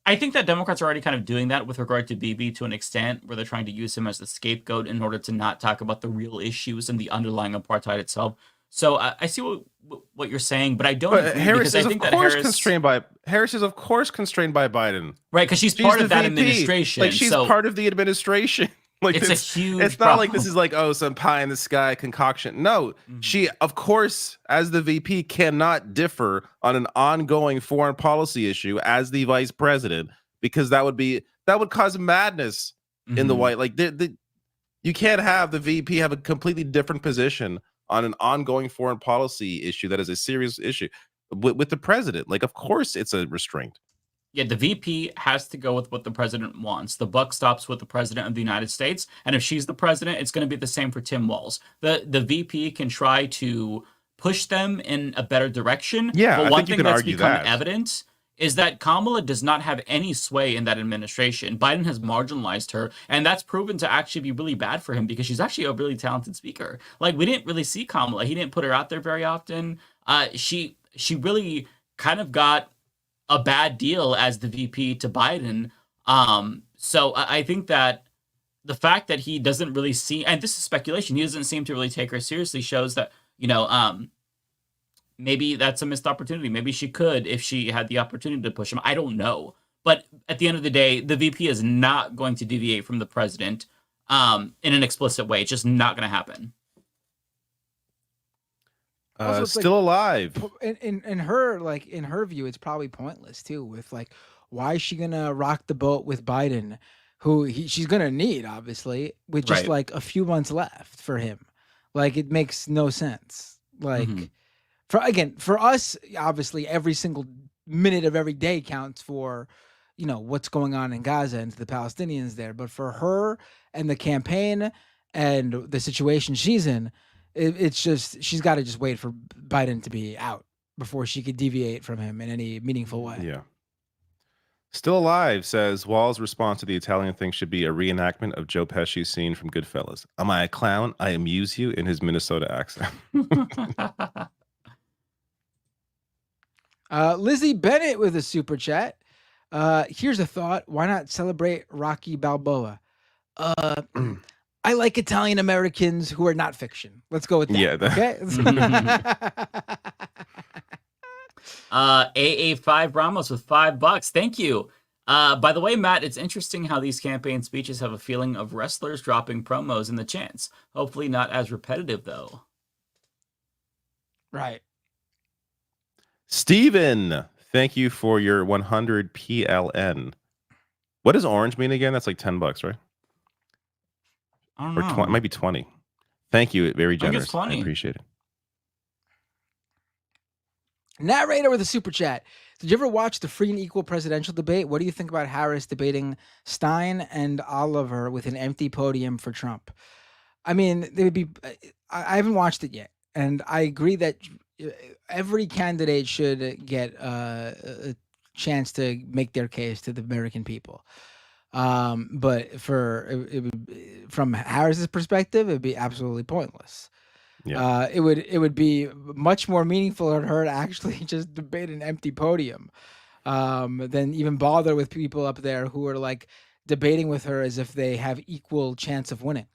I think that Democrats are already kind of doing that with regard to Bibi to an extent, where they're trying to use him as the scapegoat in order to not talk about the real issues and the underlying apartheid itself. So I see what you're saying, but I don't. But agree Harris because is I think of that course Harris constrained by Harris is of course constrained by Biden, right? Because she's part of that VP. administration. Like she's part of the administration. Like it's a huge. It's not like this is like some pie in the sky concoction. No, she of course as the VP cannot differ on an ongoing foreign policy issue as the vice president, because that would cause madness in the White. Like you can't have the VP have a completely different position on an ongoing foreign policy issue that is a serious issue with the president. Like, of course, it's a restraint. Yeah, the VP has to go with what the president wants. The buck stops with the president of the United States, and if she's the president, it's going to be the same for Tim Walz. The VP can try to push them in a better direction. Yeah, but I one think you thing can that's argue become that. evident is that Kamala does not have any sway in that administration. Biden has marginalized her, and that's proven to actually be really bad for him because she's actually a really talented speaker. Like, we didn't really see Kamala. He didn't put her out there very often. She really kind of got a bad deal as the VP to Biden. So I think that the fact that he doesn't really see, and this is speculation, he doesn't seem to really take her seriously, shows that, maybe that's a missed opportunity. Maybe she could if she had the opportunity to push him. I don't know. But at the end of the day, the VP is not going to deviate from the president in an explicit way. It's just not going to happen. Still alive. In her view, it's probably pointless too. With like, why is she gonna rock the boat with Biden, who she's gonna need obviously, with just like a few months left for him? Like, it makes no sense. Like, for us, obviously, every single minute of every day counts for, what's going on in Gaza and the Palestinians there. But for her and the campaign and the situation she's in, it's just, she's got to just wait for Biden to be out before she could deviate from him in any meaningful way. Yeah. Still alive says Wall's response to the Italian thing should be a reenactment of Joe Pesci's scene from Goodfellas. Am I a clown? I amuse you, in his Minnesota accent. Lizzie Bennett with a super chat. Here's a thought. Why not celebrate Rocky Balboa? I like Italian Americans who are not fiction. Let's go with that. Yeah. Okay. Ep.85 Ramos with $5. Thank you. By the way, Matt, it's interesting how these campaign speeches have a feeling of wrestlers dropping promos in the chants. Hopefully not as repetitive, though. Right. Steven, thank you for your 100 PLN. What does orange mean again? That's like $10, right? I don't Or know. it might be 20. Thank you. Very I think it's generous. I 20. appreciate it. Narrator with a super chat. Did you ever watch the free and equal presidential debate? What do you think about Harris debating Stein and Oliver with an empty podium for Trump? I mean, they would be. I haven't watched it yet, and I agree that every candidate should get a chance to make their case to the American people. But from Harris's perspective, it would be absolutely pointless. Yeah. It would be much more meaningful for her to actually just debate an empty podium, than even bother with people up there who are like debating with her as if they have equal chance of winning,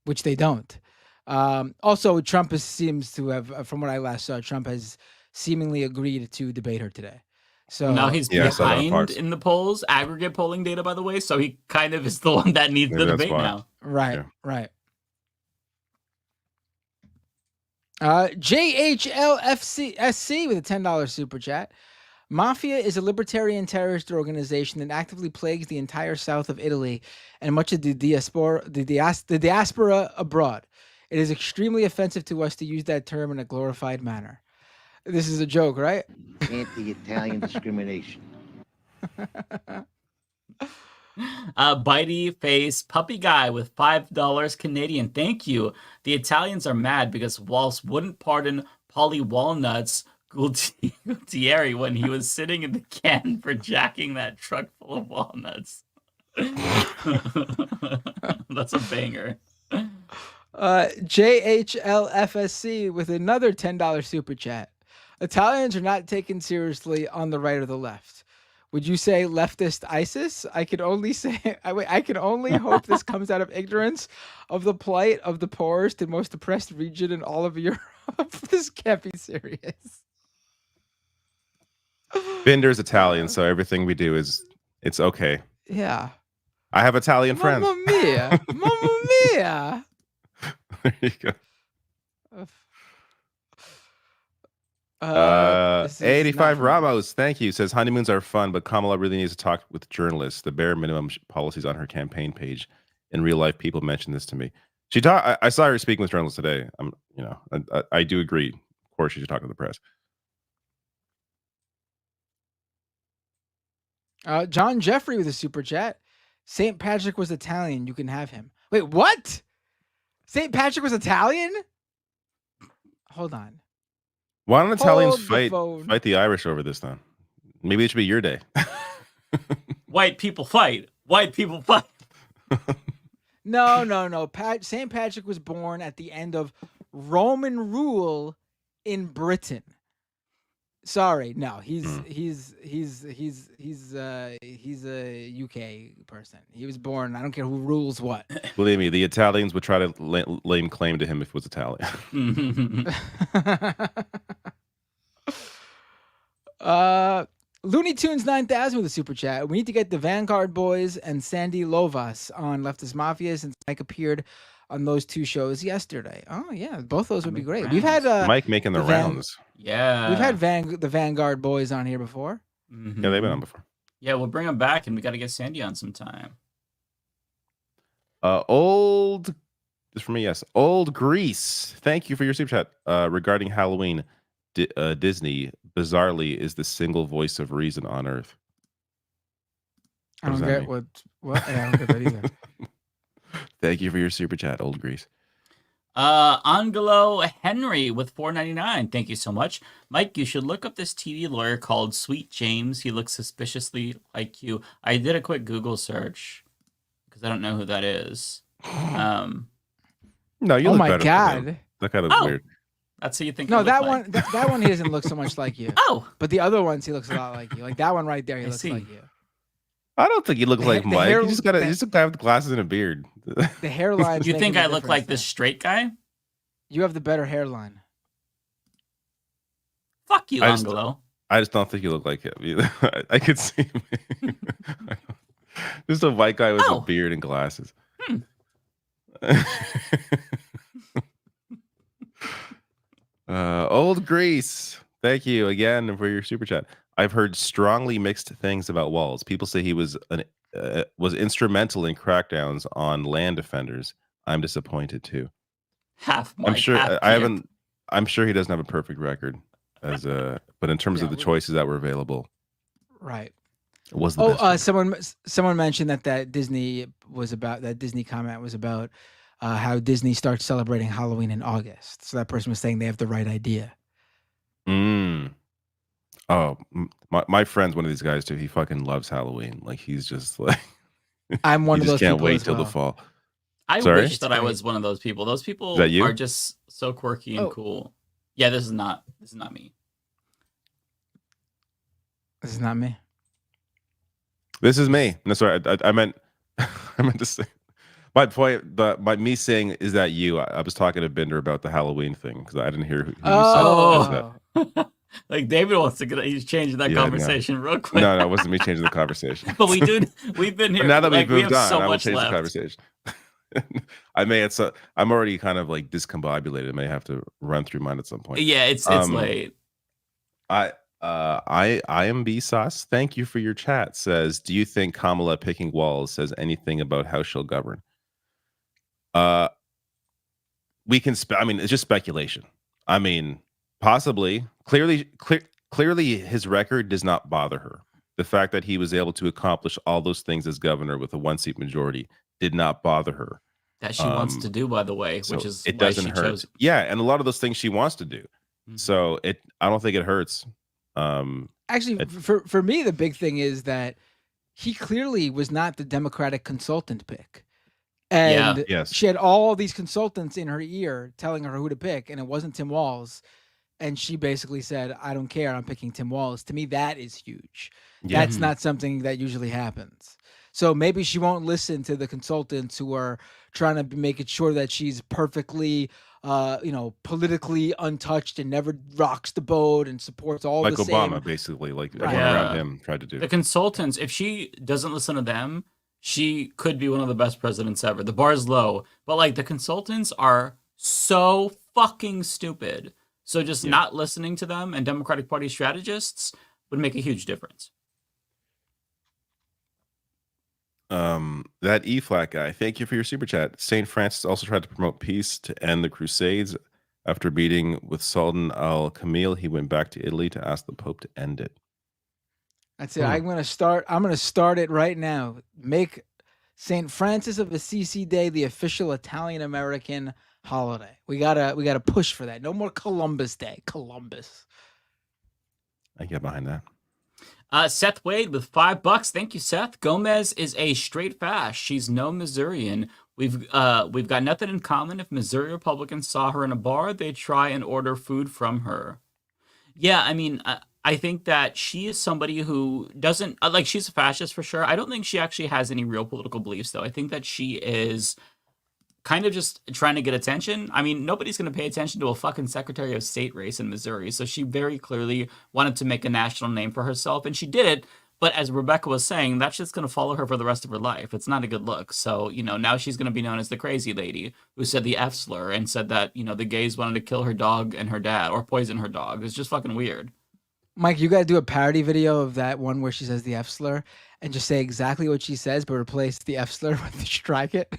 which they don't. Also, Trump seems to have, from what I last saw, Trump has seemingly agreed to debate her today. So Now he's behind in the polls, aggregate polling data, by the way. So he kind of is the one that needs the debate now. Right. JHLFCSC with a $10 super chat. Mafia is a libertarian terrorist organization that actively plagues the entire south of Italy and much of the diaspora abroad. It is extremely offensive to us to use that term in a glorified manner. This is a joke, right? Anti-Italian discrimination. Bitey face puppy guy with $5 Canadian. Thank you. The Italians are mad because Walsh wouldn't pardon Polly Walnuts Gualtieri when he was sitting in the can for jacking that truck full of walnuts. That's a banger. JHLFSC with another $10 super chat. Italians are not taken seriously on the right or the left. Would you say leftist ISIS? I can only hope this comes out of ignorance of the plight of the poorest and most oppressed region in all of Europe. This can't be serious. Binder's Italian, so everything we do it's okay. Yeah. I have Italian friends. Mamma mia. Mamma mia. There you go. 85 Ramos, thank you. Says honeymoons are fun, but Kamala really needs to talk with journalists. The bare minimum policies on her campaign page. In real life, people mention this to me. I saw her speaking with journalists today. I do agree. Of course, she should talk to the press. John Jeffrey with a super chat. St. Patrick was Italian. You can have him. Wait, what? St. Patrick was Italian? Hold on. Why don't Italians Hold the fight the Irish over this then? Maybe it should be your day. White people fight. White people fight. No. St. Patrick was born at the end of Roman rule in Britain. Sorry, no, he's a UK person. He was born. I don't care who rules what. Believe me, the Italians would try to lay claim to him if it was Italian. Looney Tunes 9000 with a super chat. We need to get the Vanguard Boys and Sandy Lovas on Leftist Mafia since Mike appeared on those two shows yesterday. Oh yeah, both those would be great. We've had Mike making the rounds. Yeah, we've had the Vanguard Boys on here before. Yeah, they've been on before. Yeah, we'll bring them back, and we got to get Sandy on sometime. Old Grease. Thank you for your super chat. Regarding Halloween, Disney bizarrely is the single voice of reason on Earth. I don't get what. I don't get that either. Thank you for your super chat, Old Grease. Angelo Henry with $4.99. Thank you so much. Mike, you should look up this TV lawyer called Sweet James. He looks suspiciously like you. I did a quick Google search because I don't know who that is. No, you oh look my better. God. That guy looks weird. That's who you think. No, that one. That one he doesn't look so much like you. Oh, but the other ones he looks a lot like you. Like that one right there, he looks like you. I don't think he looks like Mike. You just gotta have glasses and a beard. The hairline. You think I look like this straight guy? You have the better hairline. Fuck you, Angelo. I just don't think you look like him either. I could see him. Just a white guy with a beard and glasses. Old Grease. Thank you again for your super chat. I've heard strongly mixed things about Walz. People say he was instrumental in crackdowns on land offenders. I'm disappointed too. Half I'm Mike, sure half I Kip. haven't. I'm sure he doesn't have a perfect record as a. But in terms of the choices that were available, Right. it was the best. Someone mentioned that Disney comment was about how Disney starts celebrating Halloween in August. So that person was saying they have the right idea. Oh, my friend's one of these guys too. He fucking loves Halloween. Like he's just like I'm one he of just those can't people wait as till the well. fall. I Sorry? wish that I was one of those people. Those people that you? are just so quirky and cool. Yeah, this is not me. This is not me. This is me. No, sorry. I meant I meant to say my point. By me saying is that you. I was talking to Binder about the Halloween thing because I didn't hear who you said. That. Like David wants to get. He's changing that conversation real quick. No, it wasn't me changing the conversation. But we've been here. Now that like, we've moved we have on, so I will much change left. the conversation. I may. I'm already kind of like discombobulated. I may have to run through mine at some point. Yeah, it's late. I am B Sauce. Thank you for your chat. Says, do you think Kamala picking walls says anything about how she'll govern? We can. I mean, it's just speculation. I mean, possibly. Clearly, his record does not bother her. The fact that he was able to accomplish all those things as governor with a 1-seat majority did not bother her. That she wants to do, by the way, So which is it why doesn't she hurt. chose. Yeah, and a lot of those things she wants to do. Mm-hmm. So I don't think it hurts. Actually, for me, the big thing is that he clearly was not the Democratic consultant pick. And she had all these consultants in her ear telling her who to pick, and it wasn't Tim Walz. And she basically said, I don't care, I'm picking Tim Walz. To me, that is huge. Yeah. That's not something that usually happens. So maybe she won't listen to the consultants who are trying to make it sure that she's perfectly, politically untouched and never rocks the boat and supports all like the Obama, same. basically, like everyone around him tried to do. The consultants, if she doesn't listen to them, she could be one of the best presidents ever. The bar is low, but like the consultants are so fucking stupid. So just not listening to them and Democratic Party strategists would make a huge difference. That E-Flat guy, thank you for your super chat. St. Francis also tried to promote peace to end the Crusades. After meeting with Sultan al-Kamil, he went back to Italy to ask the Pope to end it. That's it. I'm gonna start it right now. Make St. Francis of Assisi Day the official Italian American holiday. We gotta push for that. No more Columbus Day. Columbus. I get behind that. Seth Wade with $5. Thank you, Seth. Gomez is a straight fash. She's no Missourian. We've got nothing in common. If Missouri Republicans saw her in a bar, they'd try and order food from her. Yeah, I mean, I think that she is somebody who doesn't like. She's a fascist for sure. I don't think she actually has any real political beliefs, though. I think that she is kind of just trying to get attention. I mean, nobody's going to pay attention to a fucking Secretary of State race in Missouri. So she very clearly wanted to make a national name for herself, and she did it. But as Rebecca was saying, that's just going to follow her for the rest of her life. It's not a good look. So, now she's going to be known as the crazy lady who said the F slur and said that, the gays wanted to kill her dog and her dad or poison her dog. It's just fucking weird. Mike, you gotta do a parody video of that one where she says the F slur and just say exactly what she says, but replace the F slur with the strike it.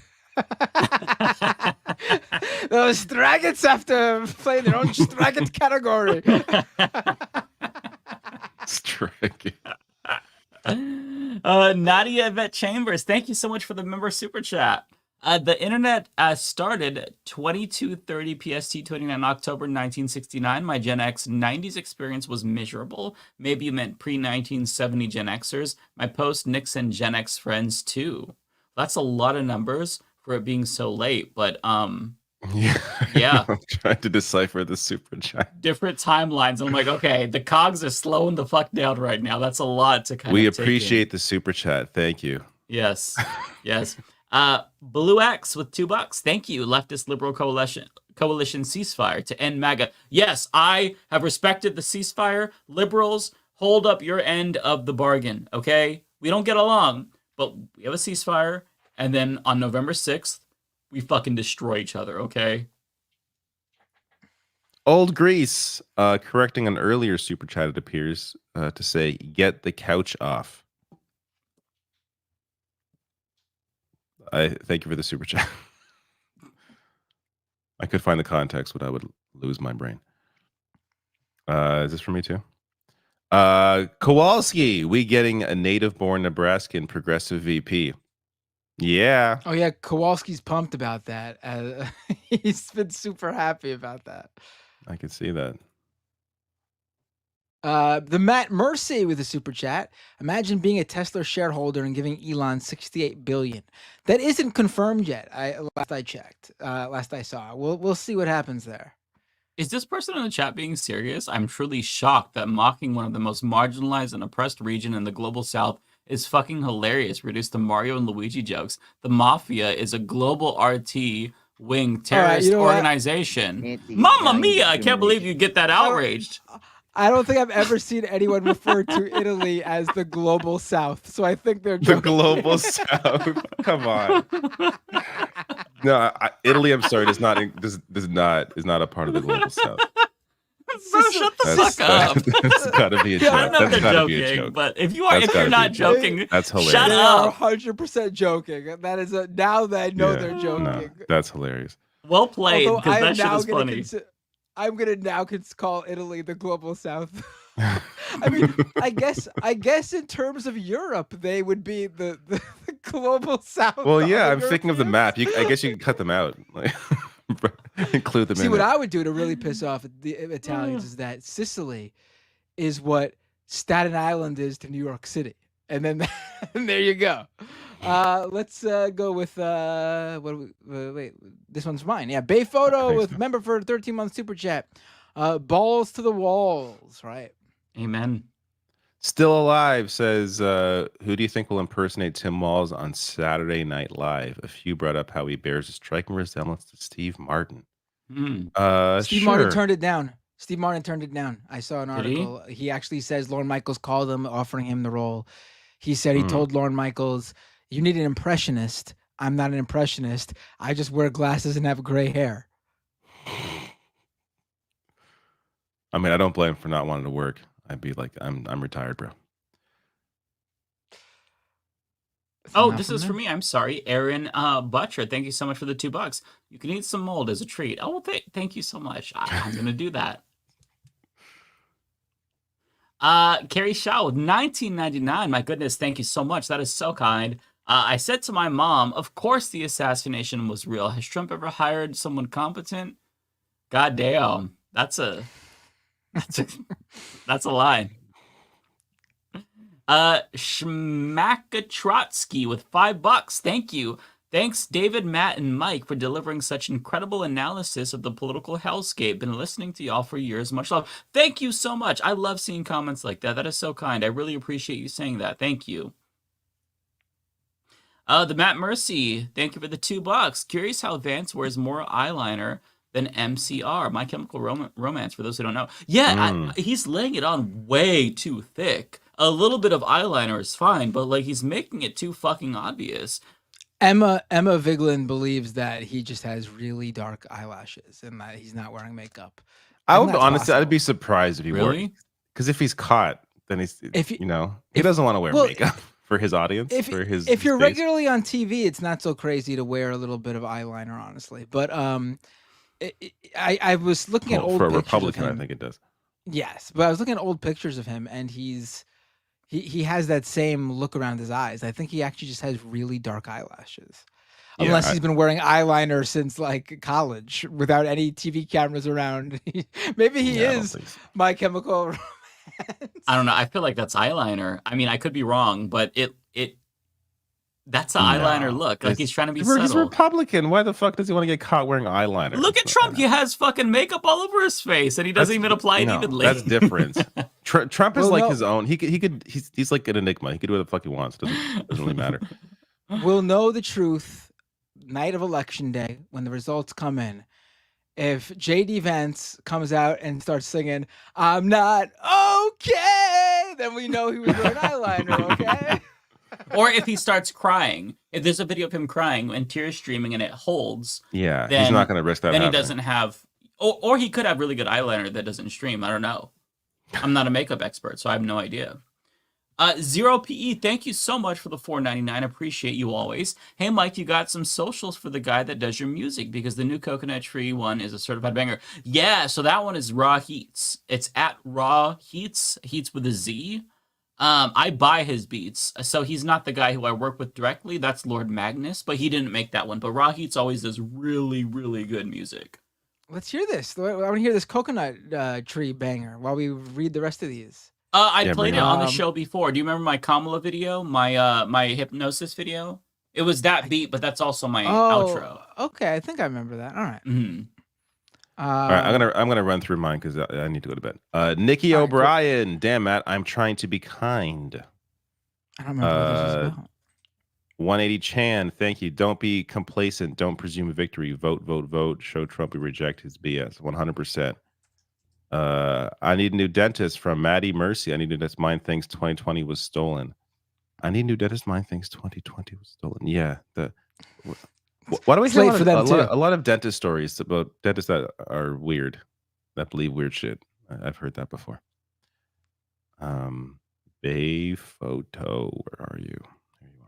Those straggots have to play their own straggot category. Straggot. Nadia Yvette Chambers, thank you so much for the member super chat. The internet started 22:30 PST 29 October 1969. My Gen X 90s experience was miserable. Maybe you meant pre-1970 Gen Xers. My post-Nixon Gen X friends too. That's a lot of numbers for it being so late, but yeah. I'm trying to decipher the super chat. Different timelines. I'm like, okay, the cogs are slowing the fuck down right now. That's a lot to kind We of take in. appreciate the super chat. Thank you. Yes. Yes. Blue X with $2. Thank you. Leftist Liberal Coalition ceasefire to end MAGA. Yes, I have respected the ceasefire. Liberals, hold up your end of the bargain, okay? We don't get along, but we have a ceasefire, and then on November 6th, we fucking destroy each other, okay? Old Grease, correcting an earlier super chat, it appears to say, get the couch off. I thank you for the super chat. I could find the context, but I would lose my brain. Is this for me too? Kowalski, we getting a native-born Nebraskan progressive VP. Yeah. Oh yeah, Kowalski's pumped about that. He's been super happy about that. I can see that. The Matt Mercy with a super chat. Imagine being a Tesla shareholder and giving Elon $68 billion. That isn't confirmed yet. Last I checked. Last I saw. We'll see what happens there. Is this person in the chat being serious? I'm truly shocked that mocking one of the most marginalized and oppressed region in the global south is fucking hilarious, reduced to Mario and Luigi jokes. The Mafia is a global RT wing terrorist organization. Mamma mia! I can't believe you get that outraged. I don't think I've ever seen anyone refer to Italy as the global south, so I think they're joking. The global south. Come on. No, Italy. I'm sorry. Is not a part of the global south. Bro, shut the fuck up. That's gotta be a joke. I know That's they're gotta joking, be a joke. but if you're not joking, that's hilarious. Shut They up. are 100% joking. That is now that I know Yeah, they're joking. no, that's hilarious. Well played, Although because I am that shit now is gonna funny. I'm gonna now call Italy the global south. I mean, I guess in terms of Europe, they would be the global south. Well, to yeah, other I'm thinking of the map. I guess you can cut them out, like, include them See, in what it. I would do to really piss off the Italians is that Sicily is what Staten Island is to New York City. And then and there you go. Let's go with wait, this one's mine. Yeah, Bay Photo with member for 13-month super chat. Balls to the walls, right? Amen. Still Alive says, who do you think will impersonate Tim Walz on Saturday Night Live? A few brought up how he bears a striking resemblance to Steve Martin. Steve Martin turned it down. Steve Martin turned it down. I saw an Did he? article. He actually says Lorne Michaels called him, offering him the role. He said he told Lorne Michaels, "You need an impressionist. I'm not an impressionist. I just wear glasses and have gray hair." I mean, I don't blame him for not wanting to work. I'd be like, I'm retired, bro. Oh, this is for me. I'm sorry, Aaron Butcher. Thank you so much for the $2. You can eat some mold as a treat. Oh, well, thank you so much. I'm gonna do that. Carrie Shaw with $19.99. My goodness, thank you so much. That is so kind. I said to my mom, of course the assassination was real. Has Trump ever hired someone competent? God damn. That's a line. Schmakatrotsky with $5. Thank you. Thanks, David, Matt, and Mike, for delivering such incredible analysis of the political hellscape. Been listening to y'all for years. Much love. Thank you so much. I love seeing comments like that. That is so kind. I really appreciate you saying that. Thank you. The Matt Mercy. Thank you for the $2. Curious how Vance wears more eyeliner than MCR. My Chemical Romance, for those who don't know. Yeah, he's laying it on way too thick. A little bit of eyeliner is fine, but like he's making it too fucking obvious. Emma Vigeland believes that he just has really dark eyelashes and that he's not wearing makeup. I And would that's honestly, possible. I'd be surprised if he Really? because if he's caught, then he's, he doesn't want to wear makeup for his audience, If for his. if you're base. regularly on TV, it's not so crazy to wear a little bit of eyeliner, honestly. But I was looking at old for a pictures Republican, of I him. think it does. Yes, but I was looking at old pictures of him, and he has that same look around his eyes. I think he actually just has really dark eyelashes. Yeah, Unless he's been wearing eyeliner since like college without any TV cameras around. Maybe he Yeah, I don't is think so. My Chemical Romance. I don't know. I feel like that's eyeliner. I mean, I could be wrong, but that's an eyeliner look. Like he's trying to be He's a subtle. Republican. Why the fuck does he want to get caught wearing eyeliner? Look at Trump. He has fucking makake all over his face, and he doesn't even apply it evenly. That's different. Trump is Well, like no. his own. He's like an enigma. He could do what the fuck he wants. Doesn't really matter. We'll know the truth night of election day when the results come in. If JD Vance comes out and starts singing, "I'm not okay," then we know he was wearing eyeliner, okay? Or if he starts crying, if there's a video of him crying and tears streaming and it holds, Yeah, then, he's not going to risk that. Then he happening. doesn't have, or he could have really good eyeliner that doesn't stream. I don't know. I'm not a makeup expert, so I have no idea. Zero PE, thank you so much for the $4.99. Appreciate you always. Hey, Mike, you got some socials for the guy that does your music because the new Coconut Tree one is a certified banger. Yeah, so that one is Raw Heats. It's at Raw Heats, Heats with a Z. I buy his beats, so he's not the guy who I work with directly. That's Lord Magnus, but he didn't make that one. But Raw Heats always does really, really good music. Let's hear this. I want to hear this Coconut Tree banger while we read the rest of these. I played it on the show before. Do you remember my Kamala video, my hypnosis video? It was that beat, but that's also my outro. Okay, I think I remember that. All right. Mm-hmm. All right, I'm gonna run through mine because I need to go to bed. Nikki O'Brien, cool. Damn Matt, I'm trying to be kind. I don't remember what this is about. 180 Chan, thank you. Don't be complacent. Don't presume victory. Vote, vote, vote. Show Trump we reject his BS. 100%. I need a new dentist from Maddie Mercy. I need a new dentist. Mine thinks 2020 was stolen. I need a new dentist. Mine thinks 2020 was stolen. Yeah. Why do we hear a lot of dentist stories about dentists that are weird, that believe weird shit? I've heard that before. Bay Photo, where are you? There you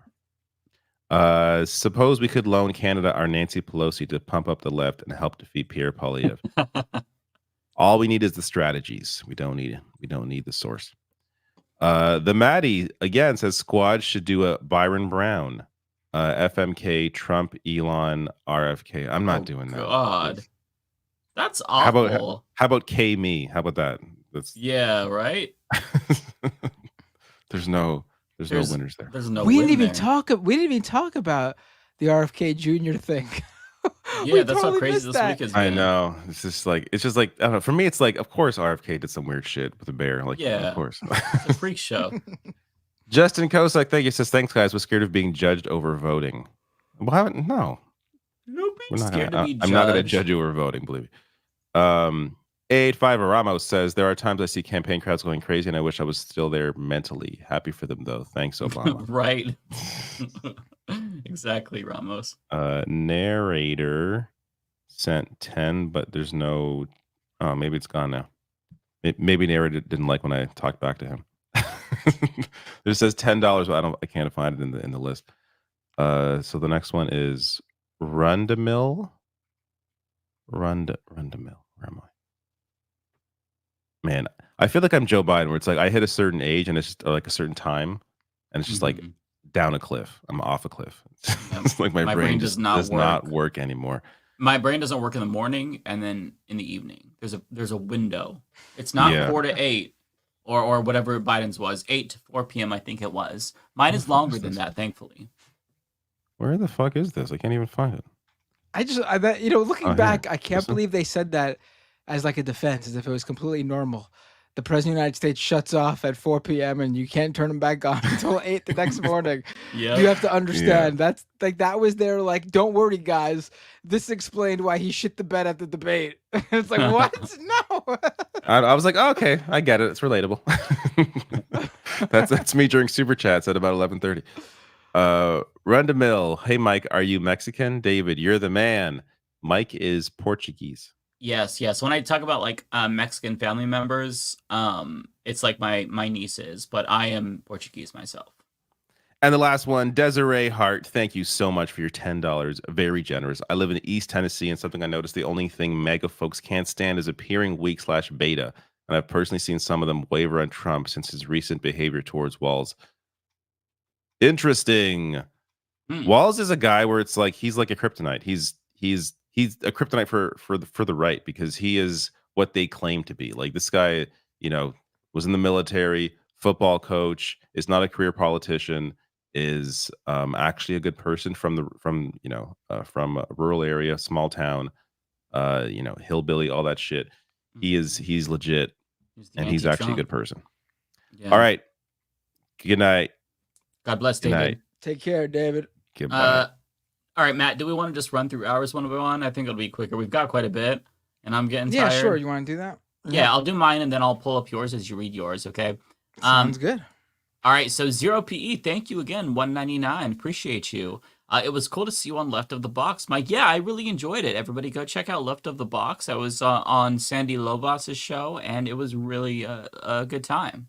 are. Suppose we could loan Canada our Nancy Pelosi to pump up the left and help defeat Pierre Poilievre. All we need is the strategies. We don't need the source. The Maddie again says squad should do a Byron Brown, FMK, Trump, Elon, RFK. I'm not doing that. God, that's awful. How about K me? How about that? Yeah, right. There's no winners there. There's no. We didn't even talk about the RFK Jr. thing. Yeah, that's how crazy this week is. I know. It's just like I don't know. For me, it's like, of course, RFK did some weird shit with a bear. Like, yeah, of course, it's a freak show. Justin Kosak, thank you. Says thanks, guys. Was scared of being judged over voting. Well, no. I'm not going to judge you over voting. Believe me. 885 Ramos says there are times I see campaign crowds going crazy, and I wish I was still there mentally. Happy for them though. Thanks, Obama. Right. Exactly, Ramos. Narrator sent 10, but there's no. Oh, maybe it's gone now. Maybe narrator didn't like when I talked back to him. It says $10, but I can't find it in the list. So the next one is Rundamill. Rundamill. Where am I? Man, I feel like I'm Joe Biden, where it's like I hit a certain age and it's just like a certain time, and it's just like down a cliff. I'm off a cliff. It's like my brain does not work anymore. My brain doesn't work in the morning and then in the evening. There's a window. It's not 4 to 8 or whatever Biden's was, 8 to 4 p.m. I think it was. Mine is longer than that, thankfully. Where the fuck is this? I can't even find it. Looking back, I can't believe they said that as like a defense, as if it was completely normal. The president of the United States shuts off at 4 p.m. and you can't turn them back on until 8 the next morning. Yeah, you have to understand that's like that was their like. Don't worry, guys. This explained why he shit the bed at the debate. It's like what? No. I was like, oh, okay, I get it. It's relatable. that's me during super chats at about 11:30. Rundamill, hey Mike, are you Mexican? David, you're the man. Mike is Portuguese. Yes. When I talk about like Mexican family members, it's like my nieces, but I am Portuguese myself. And the last one, Desiree Hart, thank you so much for your $10. Very generous. I live in East Tennessee, and something I noticed, the only thing mega folks can't stand is appearing weak/beta. And I've personally seen some of them waver on Trump since his recent behavior towards Walz. Interesting. Walz is a guy where it's like he's like a kryptonite. He's a kryptonite for the right, because he is what they claim to be. Like this guy, was in the military, football coach, is not a career politician, is actually a good person from a rural area, small town, hillbilly, all that shit. He's legit, and he's actually a good person. Yeah. All right. Good night. God bless, David. Night. Take care, David. Goodbye. All right, Matt, do we want to just run through ours one by one? I think it'll be quicker. We've got quite a bit, and I'm getting tired. Yeah, sure. You want to do that? Yeah, I'll do mine, and then I'll pull up yours as you read yours, okay? Sounds good. All right, so Zero PE, thank you again, $1.99. Appreciate you. It was cool to see you on Left of the Box, Mike. Yeah, I really enjoyed it. Everybody go check out Left of the Box. I was on Sandy Lobos's show, and it was really a good time.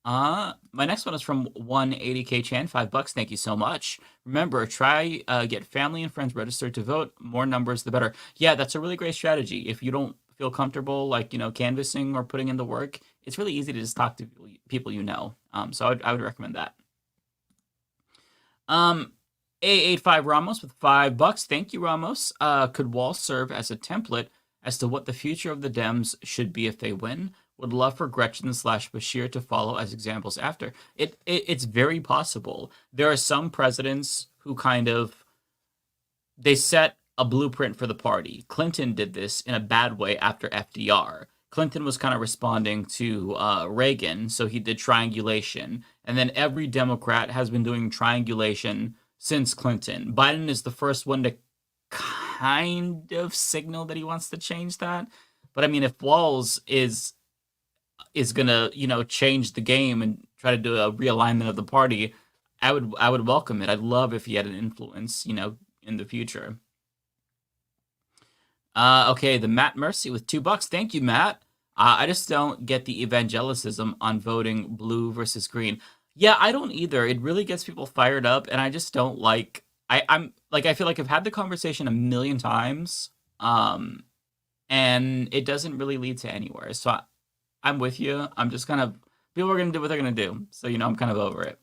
My next one is from 180K Chan, $5. Thank you so much. Remember, try get family and friends registered to vote. More numbers, the better. Yeah, that's a really great strategy. If you don't feel comfortable, like, canvassing or putting in the work, it's really easy to just talk to people you know. So I would recommend that. A85 Ramos with $5. Thank you, Ramos. Could Wall serve as a template as to what the future of the Dems should be if they win? Would love for Gretchen/Bashir to follow as examples after. It's very possible. There are some presidents who they set a blueprint for the party. Clinton did this in a bad way after FDR. Clinton was kind of responding to Reagan, so he did triangulation. And then every Democrat has been doing triangulation since Clinton. Biden is the first one to kind of signal that he wants to change that. But I mean, if Walz is gonna, change the game and try to do a realignment of the party, I would welcome it. I'd love if he had an influence, in the future. Okay, the Matt Mercy with $2. Thank you, Matt. I just don't get the evangelicism on voting blue versus green. Yeah, I don't either. It really gets people fired up, and I just don't like. I feel like I've had the conversation a million times, and it doesn't really lead to anywhere. So I'm with you. I'm just people are gonna do what they're gonna do. So I'm kind of over it.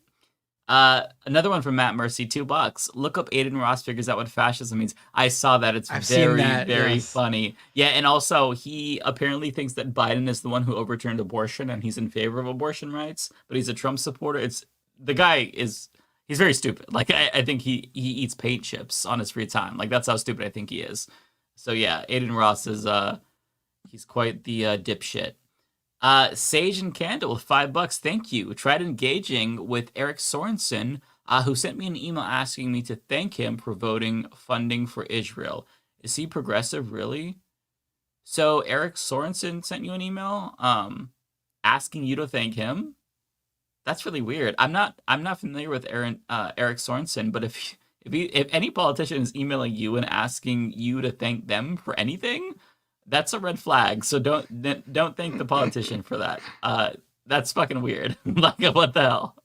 Another one from Matt Mercy, $2. Look up Aiden Ross figures out what fascism means. I saw that. It's very funny. Yeah, and also he apparently thinks that Biden is the one who overturned abortion and he's in favor of abortion rights, but he's a Trump supporter. He's very stupid. Like I think he eats paint chips on his free time. Like that's how stupid I think he is. So yeah, Aiden Ross is he's quite the dipshit. Sage and Candle with $5. Thank you. Tried engaging with Eric Sorensen, who sent me an email asking me to thank him for voting funding for Israel. Is he progressive, really? So Eric Sorensen sent you an email asking you to thank him? That's really weird. I'm not familiar with Eric Sorensen, but if any politician is emailing you and asking you to thank them for anything, that's a red flag. So don't thank the politician for that. That's fucking weird. Like, what the hell?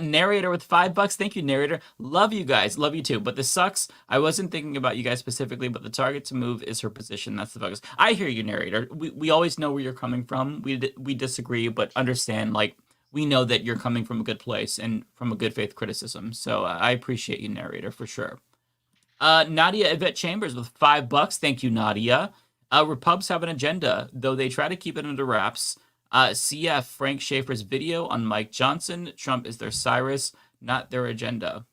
Narrator with $5. Thank you, Narrator. Love you guys. Love you too. But this sucks. I wasn't thinking about you guys specifically, but the target to move is her position. That's the focus. I hear you, Narrator. We always know where you're coming from. We disagree, but understand, like, we know that you're coming from a good place and from a good faith criticism. So I appreciate you, Narrator, for sure. Nadia Yvette Chambers with $5. Thank you, Nadia. Repubs have an agenda, though they try to keep it under wraps. CF Frank Schaeffer's video on Mike Johnson. Trump is their Cyrus, not their agenda.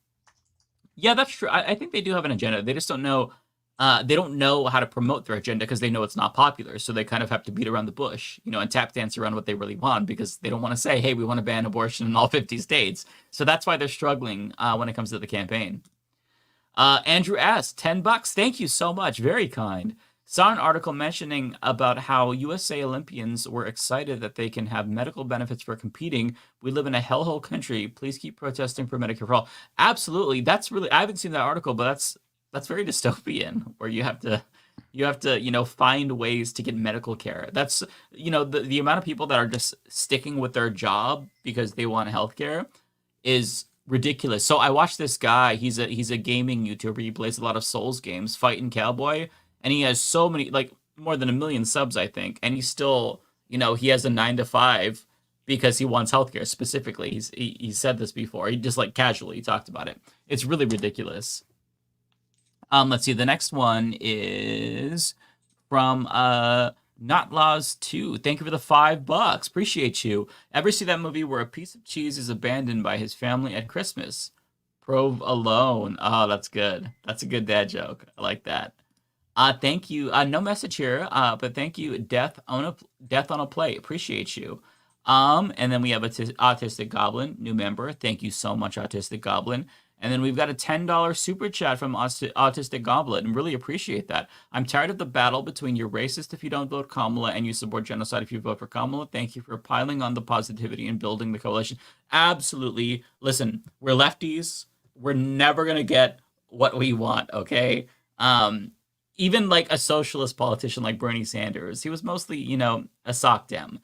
Yeah, that's true. I think they do have an agenda. They just don't know. They don't know how to promote their agenda because they know it's not popular. So they kind of have to beat around the bush, and tap dance around what they really want because they don't want to say, hey, we want to ban abortion in all 50 states. So that's why they're struggling when it comes to the campaign. Andrew S., $10. Thank you so much. Very kind. Saw an article mentioning about how USA Olympians were excited that they can have medical benefits for competing. We live in a hellhole country. Please keep protesting for Medicare for all. Absolutely. That's really, I haven't seen that article, but that's very dystopian, where you have to find ways to get medical care. That's, the amount of people that are just sticking with their job because they want healthcare is ridiculous. So I watched this guy. He's a gaming YouTuber. He plays a lot of Souls games, Fighting Cowboy. And he has so many, like more than 1 million subs, I think. And he's still, he has a 9 to 5 because he wants healthcare specifically. He said this before. He just casually talked about it. It's really ridiculous. Let's see. The next one is from Not Laws 2. Thank you for the $5. Appreciate you. Ever see that movie where a piece of cheese is abandoned by his family at Christmas? Prove alone. Oh, that's good. That's a good dad joke. I like that. Thank you. No message here, but thank you. Death on a Plate. Appreciate you. And then we have Autistic Goblin, new member. Thank you so much, Autistic Goblin. And then we've got a $10 super chat from Autistic Goblin, and really appreciate that. I'm tired of the battle between you're racist if you don't vote Kamala and you support genocide if you vote for Kamala. Thank you for piling on the positivity and building the coalition. Absolutely. Listen, we're lefties. We're never going to get what we want, okay? Even a socialist politician like Bernie Sanders, he was mostly, a sock dem.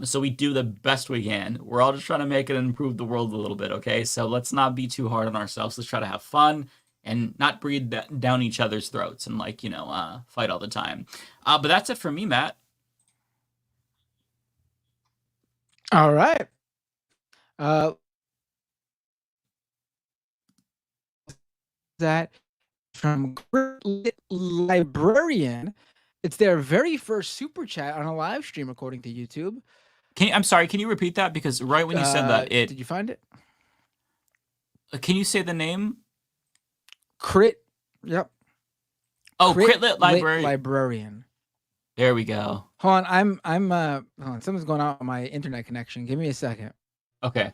So we do the best we can. We're all just trying to make it and improve the world a little bit, okay? So let's not be too hard on ourselves. Let's try to have fun and not breathe down each other's throats and fight all the time. But that's it for me, Matt. All right. That from Librarian. It's their very first super chat on a live stream, according to YouTube. I'm sorry, can you repeat that? Because right when you said that, did you find it? Can you say the name? Crit. Yep. Oh, Critlit Librarian. There we go. Hold on, hold on. Something's going on with my internet connection. Give me a second. Okay.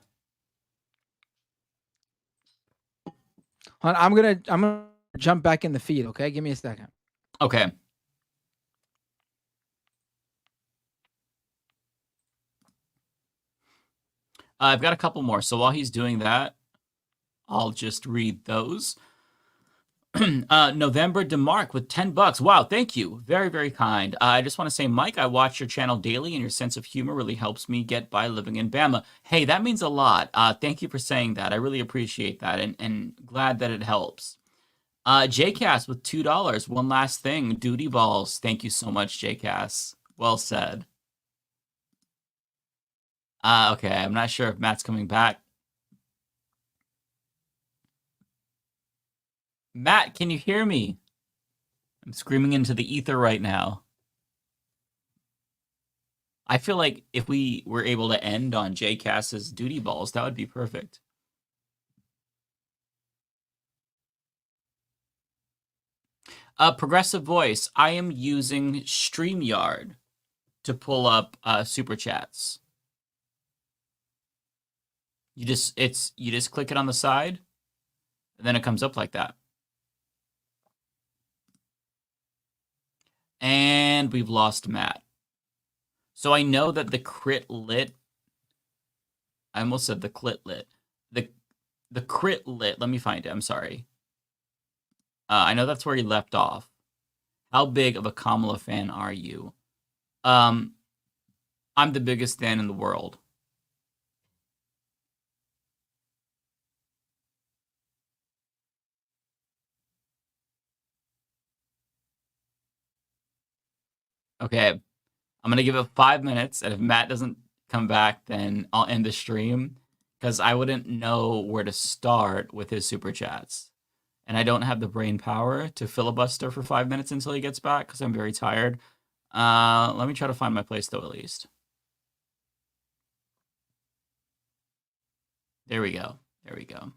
Hold on, I'm gonna jump back in the feed. Okay, give me a second. Okay. I've got a couple more. So while he's doing that, I'll just read those. November DeMarc with $10. Wow, thank you. Very, very kind. I just want to say, Mike, I watch your channel daily, and your sense of humor really helps me get by living in Bama. Hey, that means a lot. Thank you for saying that. I really appreciate that, and glad that it helps. JCass with $2. One last thing, duty balls. Thank you so much, JCass. Well said. Okay, I'm not sure if Matt's coming back. Matt, can you hear me? I'm screaming into the ether right now. I feel like if we were able to end on JCass's duty balls, that would be perfect. Progressive Voice. I am using StreamYard to pull up super chats. You just click it on the side, and then it comes up like that. And we've lost Matt. So I know that the crit lit. I almost said the clit lit. The crit lit. Let me find it. I'm sorry. I know that's where he left off. How big of a Kamala fan are you? I'm the biggest fan in the world. Okay, I'm going to give it 5 minutes, and if Matt doesn't come back, then I'll end the stream, because I wouldn't know where to start with his super chats. And I don't have the brain power to filibuster for 5 minutes until he gets back, because I'm very tired. Let me try to find my place, though, at least. There we go. There we go.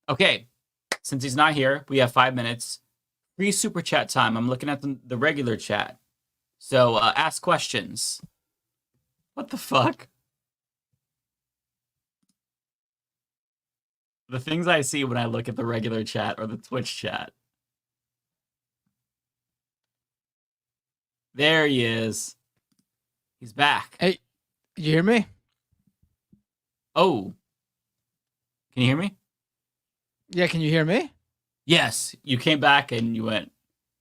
Okay, since he's not here, we have 5 minutes. Free super chat time. I'm looking at the regular chat. So ask questions. What the fuck? The things I see when I look at the regular chat or the Twitch chat. There he is. He's back. Hey, you hear me? Oh. Can you hear me? Yeah, can you hear me? Yes, you came back and you went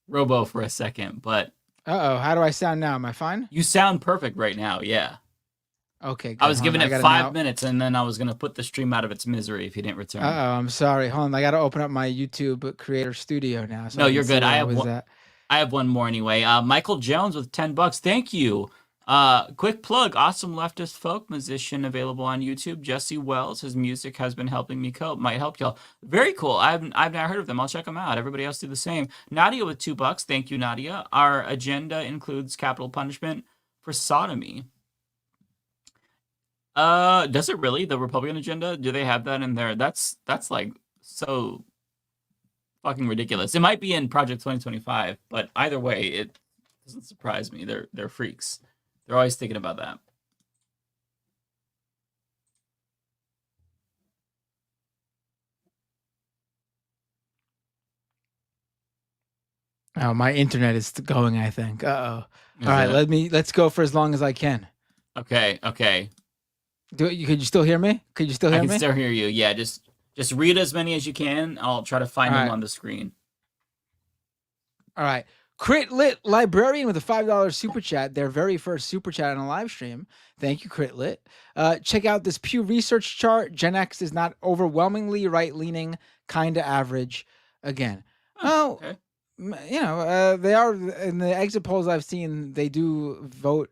robo for a second, but... Uh-oh, how do I sound now? Am I fine? You sound perfect right now, yeah. Okay, good. I was giving it 5 minutes, and then I was going to put the stream out of its misery if you didn't return. Uh-oh, I'm sorry. Hold on, I got to open up my YouTube Creator Studio now. So no, you're good. I have one more anyway. Michael Jones with $10. Thank you. Quick plug, awesome leftist folk musician available on YouTube. Jesse Wells, his music has been helping me cope. Might help y'all. Very cool. I've not heard of them. I'll check them out. Everybody else do the same. Nadia with $2. Thank you, Nadia. Our agenda includes capital punishment for sodomy. Does it really? The Republican agenda? Do they have that in there? That's like so fucking ridiculous. It might be in Project 2025, but either way, it doesn't surprise me. They're freaks. They're always thinking about that. Oh, my internet is going, I think. Uh-oh. All right, let's go for as long as I can. Okay, okay. Could you still hear me? Could you still hear me? I can still hear you. Yeah, just read as many as you can. I'll try to find them on the screen. All right. Crit Lit Librarian with a $5 super chat, their very first super chat on a live stream. Thank you, Crit Lit. Check out this Pew Research chart. Gen X is not overwhelmingly right-leaning, kind of average. Again, Okay. they are in the exit polls I've seen. They do vote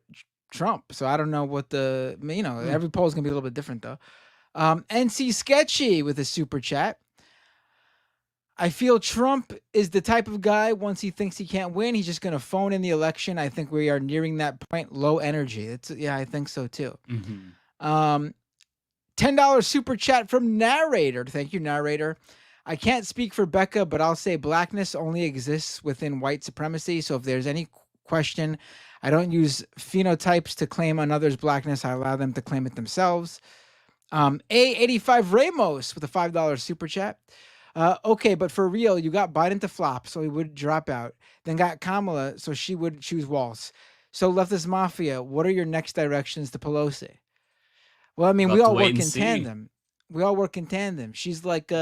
Trump, so I don't know what every poll is gonna be a little bit different though. NC Sketchy with a super chat. I feel Trump is the type of guy, once he thinks he can't win, he's just going to phone in the election. I think we are nearing that point. Low energy. I think so too. $10 super chat from Narrator. Thank you, Narrator. I can't speak for Becca, but I'll say blackness only exists within white supremacy. So if there's any question, I don't use phenotypes to claim another's blackness. I allow them to claim it themselves. A85 Ramos with a $5 super chat. Okay, but for real, you got Biden to flop, so he would drop out. Then got Kamala, so she would choose Walz. So Leftist Mafia, what are your next directions to Pelosi? Well, I mean, we all work in tandem. We all work in tandem. She's like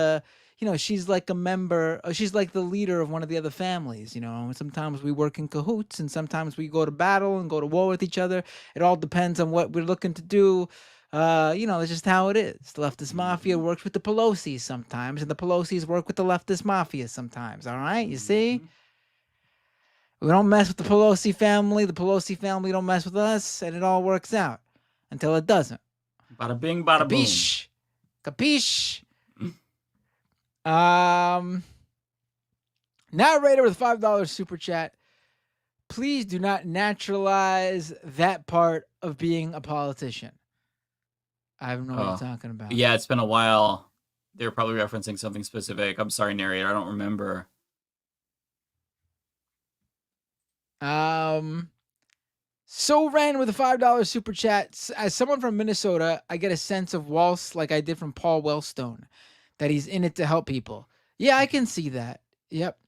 she's like a member. She's like the leader of one of the other families. And sometimes we work in cahoots, and sometimes we go to battle and go to war with each other. It all depends on what we're looking to do. That's just how it is. The leftist mafia works with the Pelosi's sometimes, and the Pelosi's work with the leftist mafia sometimes. All right, you see? We don't mess with the Pelosi family. The Pelosi family don't mess with us, and it all works out until it doesn't. Bada bing, bada boom. Capiche? Narrator with a $5 super chat. Please do not naturalize that part of being a politician. I don't know what you're talking about. Yeah, it's been a while. They're probably referencing something specific. I'm sorry, Narrator. I don't remember. So ran with a $5 super chat. As someone from Minnesota, I get a sense of Walz like I did from Paul Wellstone, that he's in it to help people. Yeah, I can see that. Yep.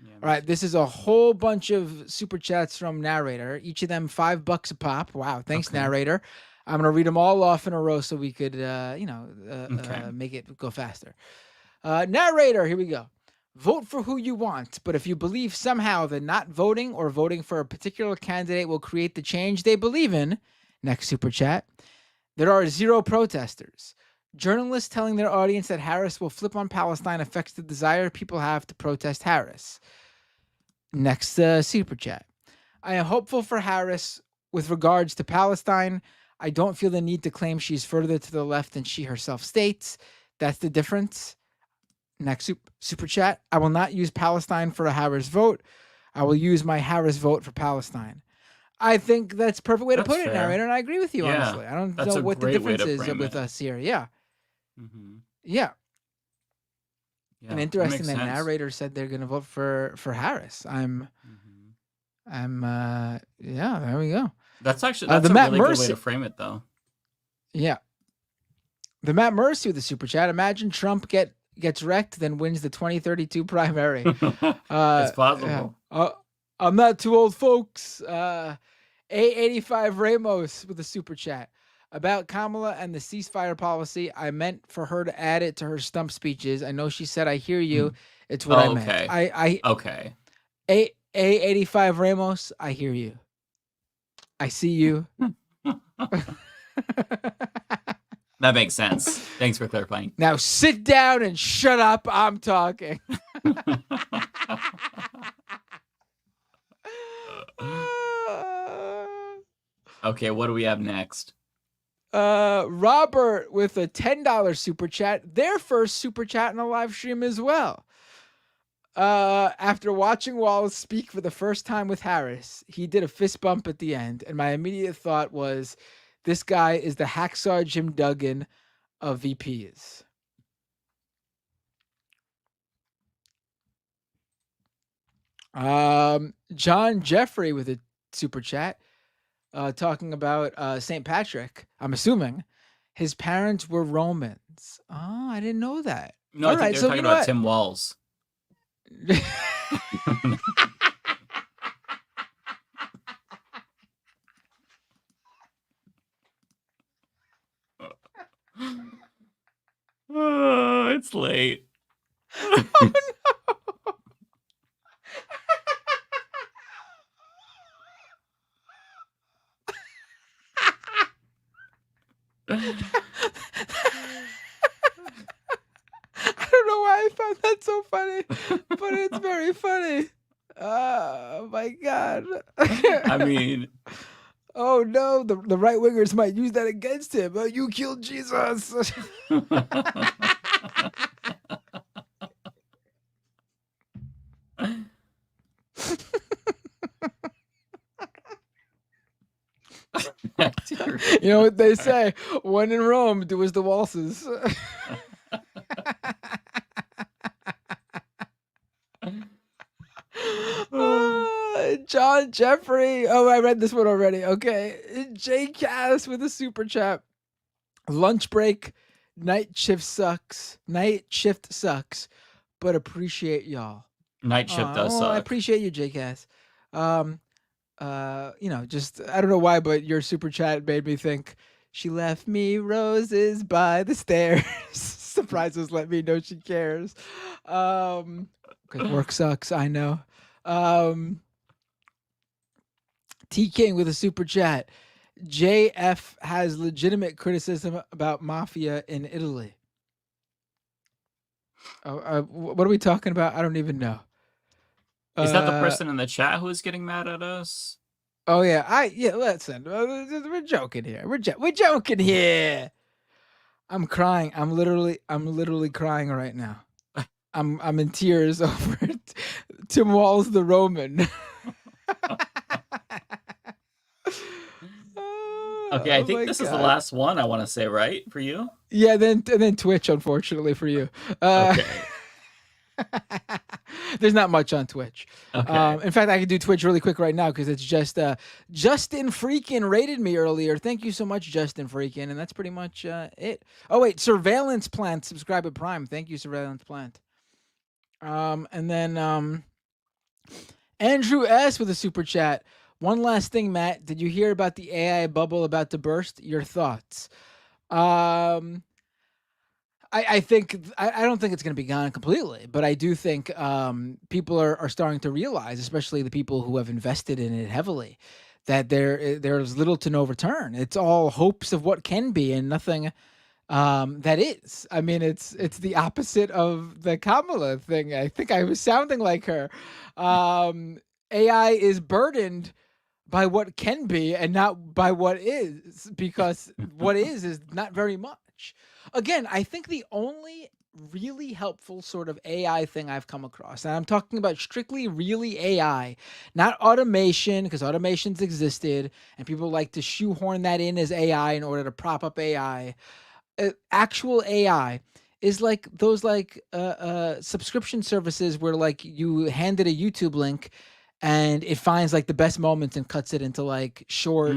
Yeah, all right, this is a whole bunch of super chats from Narrator. Each of them $5 a pop. Wow, thanks, Narrator. I'm gonna read them all off in a row so we could, make it go faster. Narrator, here we go. Vote for who you want, but if you believe somehow that not voting or voting for a particular candidate will create the change they believe in, next super chat, there are 0 protesters. Journalists telling their audience that Harris will flip on Palestine affects the desire people have to protest Harris. Next super chat. I am hopeful for Harris with regards to Palestine. I don't feel the need to claim she's further to the left than she herself states. That's the difference. Next super chat. I will not use Palestine for a Harris vote. I will use my Harris vote for Palestine. I think that's a perfect way to put it, Narrator, and I agree with you, honestly. I don't know what the difference is with us here. Yeah. Yeah. And interesting that Narrator said they're going to vote for Harris. There we go. That's actually a really good way to frame it, though. Yeah. The Matt Mercy with the super chat. Imagine Trump gets wrecked, then wins the 2032 primary. It's possible. Yeah. I'm not too old, folks. A85 Ramos with a super chat. About Kamala and the ceasefire policy, I meant for her to add it to her stump speeches. I know she said, I hear you. It's what I meant. Okay. A85 Ramos, I hear you. I see you. That makes sense. Thanks for clarifying. Now sit down and shut up. I'm talking. Okay, what do we have next? Robert with a $10 super chat. Their first super chat in a live stream as well. After watching Walz speak for the first time with Harris, he did a fist bump at the end, and my immediate thought was, this guy is the hacksaw Jim Duggan of VPs. John Jeffrey with a super chat, talking about St. Patrick. I'm assuming his parents were Romans. Oh, I didn't know that. No, I think they're talking about Tim Walz. It's late. Oh, no. I don't know why I found that so funny, but it's very funny. Oh my god. I mean, oh no, the right wingers might use that against him. Oh, you killed Jesus. You know what they say? When in Rome, do as the waltzes. John Jeffrey. Oh, I read this one already. Okay. J Cass with a super chat. Lunch break. Night shift sucks. Night shift sucks. But appreciate y'all. Night shift does I suck. appreciate you, J Cass. Just I don't know why, but your super chat made me think she left me roses by the stairs. Surprises let me know she cares. Because work sucks, I know. T King with a super chat. JF has legitimate criticism about Mafia in Italy. What are we talking about? I don't even know. Is that the person in the chat who's getting mad at us? Oh yeah, listen, we're joking here. We're joking here. I'm crying. I'm literally crying right now. I'm in tears over Tim Walz the Roman. Okay, I think this is the last one I want to say, right? For you? Yeah, and then Twitch, unfortunately for you. Okay. There's not much on Twitch. Okay. In fact, I can do Twitch really quick right now because it's just Justin Freakin rated me earlier. Thank you so much, Justin Freakin, and that's pretty much it. Oh wait, Surveillance Plant, subscribe at Prime. Thank you, Surveillance Plant. And then Andrew S with a super chat. One last thing, Matt. Did you hear about the AI bubble about to burst? Your thoughts? I think I don't think it's going to be gone completely, but I do think people are starting to realize, especially the people who have invested in it heavily, that there's little to no return. It's all hopes of what can be and nothing that is. I mean, it's the opposite of the Kamala thing. I think I was sounding like her. AI is burdened by what can be and not by what is, because what is not very much. Again, I think the only really helpful sort of AI thing I've come across, and I'm talking about strictly really AI, not automation, because automation's existed and people like to shoehorn that in as AI in order to prop up AI. Actual AI is like those subscription services where like you hand it a YouTube link and it finds like the best moments and cuts it into like short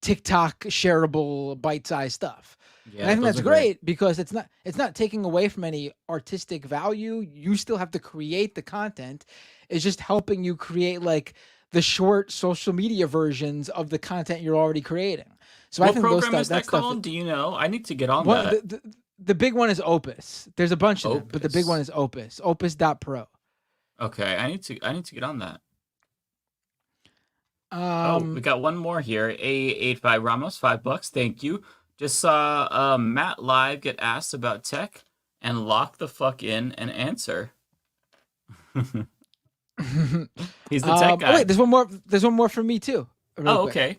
TikTok shareable bite-sized stuff. Yeah, and I think those that's are great. great because it's not taking away from any artistic value. You still have to create the content. It's just helping you create like the short social media versions of the content you're already creating. So What I think program those is that called? Do you know? I need to get on that. The big one is Opus. There's a bunch of them, but the big one is Opus. Opus.pro. Okay, I need to get on that. Um, we got one more here. A85 Ramos, $5. Thank you. Just saw Matt live get asked about tech and lock the fuck in and answer. He's the tech guy. Oh wait, there's one more. There's one more from me too. Oh, okay.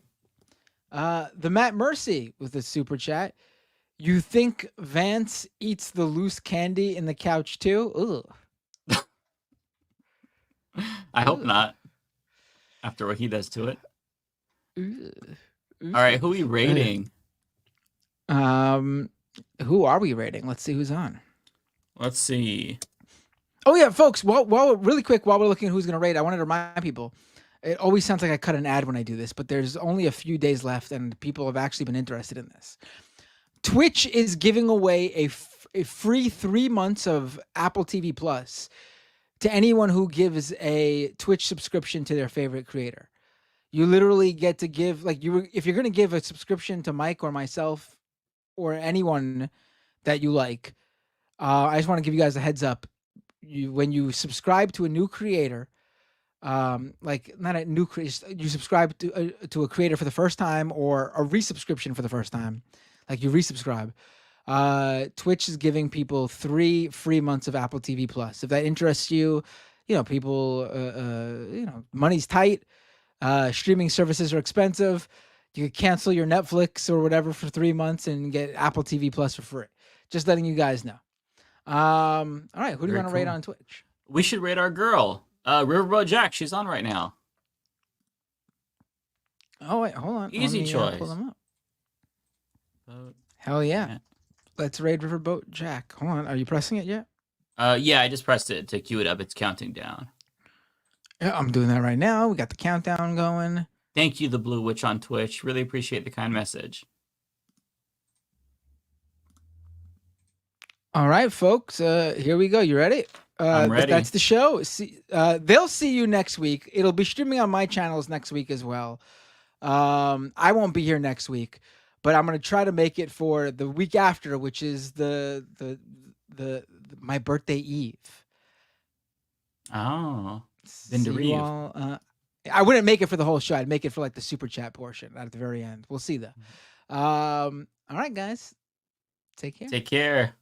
The Matt Mercy with the super chat. You think Vance eats the loose candy in the couch too? Ugh. I hope not. After what he does to it. Ugh. All right, who are we rating? Who are we rating? Let's see who's on. Let's see. Oh yeah, folks. While really quick, while we're looking at who's going to rate, I wanted to remind people. It always sounds like I cut an ad when I do this, but there's only a few days left, and people have actually been interested in this. Twitch is giving away a free 3 months of Apple TV Plus to anyone who gives a Twitch subscription to their favorite creator. You literally get to give, like, if you're going to give a subscription to Mike or myself or anyone that you like, I just want to give you guys a heads up. When you subscribe to a new creator, like not a new creator, you subscribe to a creator for the first time or a resubscription for the first time. like you resubscribe. Twitch is giving people 3 free months of Apple TV Plus. If that interests you, people, money's tight. Streaming services are expensive. You could cancel your Netflix or whatever for 3 months and get Apple TV Plus for free. Just letting you guys know. All right, who do you want to rate on Twitch? We should rate our girl, Riverboat Jack. She's on right now. Oh wait, hold on. Easy choice. Pull them up. Hell yeah. Let's raid Riverboat Jack. Hold on. Are you pressing it yet? Yeah, I just pressed it to queue it up. It's counting down. Yeah, I'm doing that right now. We got the countdown going. Thank you, the Blue Witch on Twitch. Really appreciate the kind message. All right, folks. Here we go. You ready? I'm ready. That's the show. They'll see you next week. It'll be streaming on my channels next week as well. I won't be here next week, but I'm gonna try to make it for the week after, which is the my birthday eve. Oh, I wouldn't make it for the whole show. I'd make it for like the super chat portion at the very end. We'll see though. All right, guys. Take care. Take care.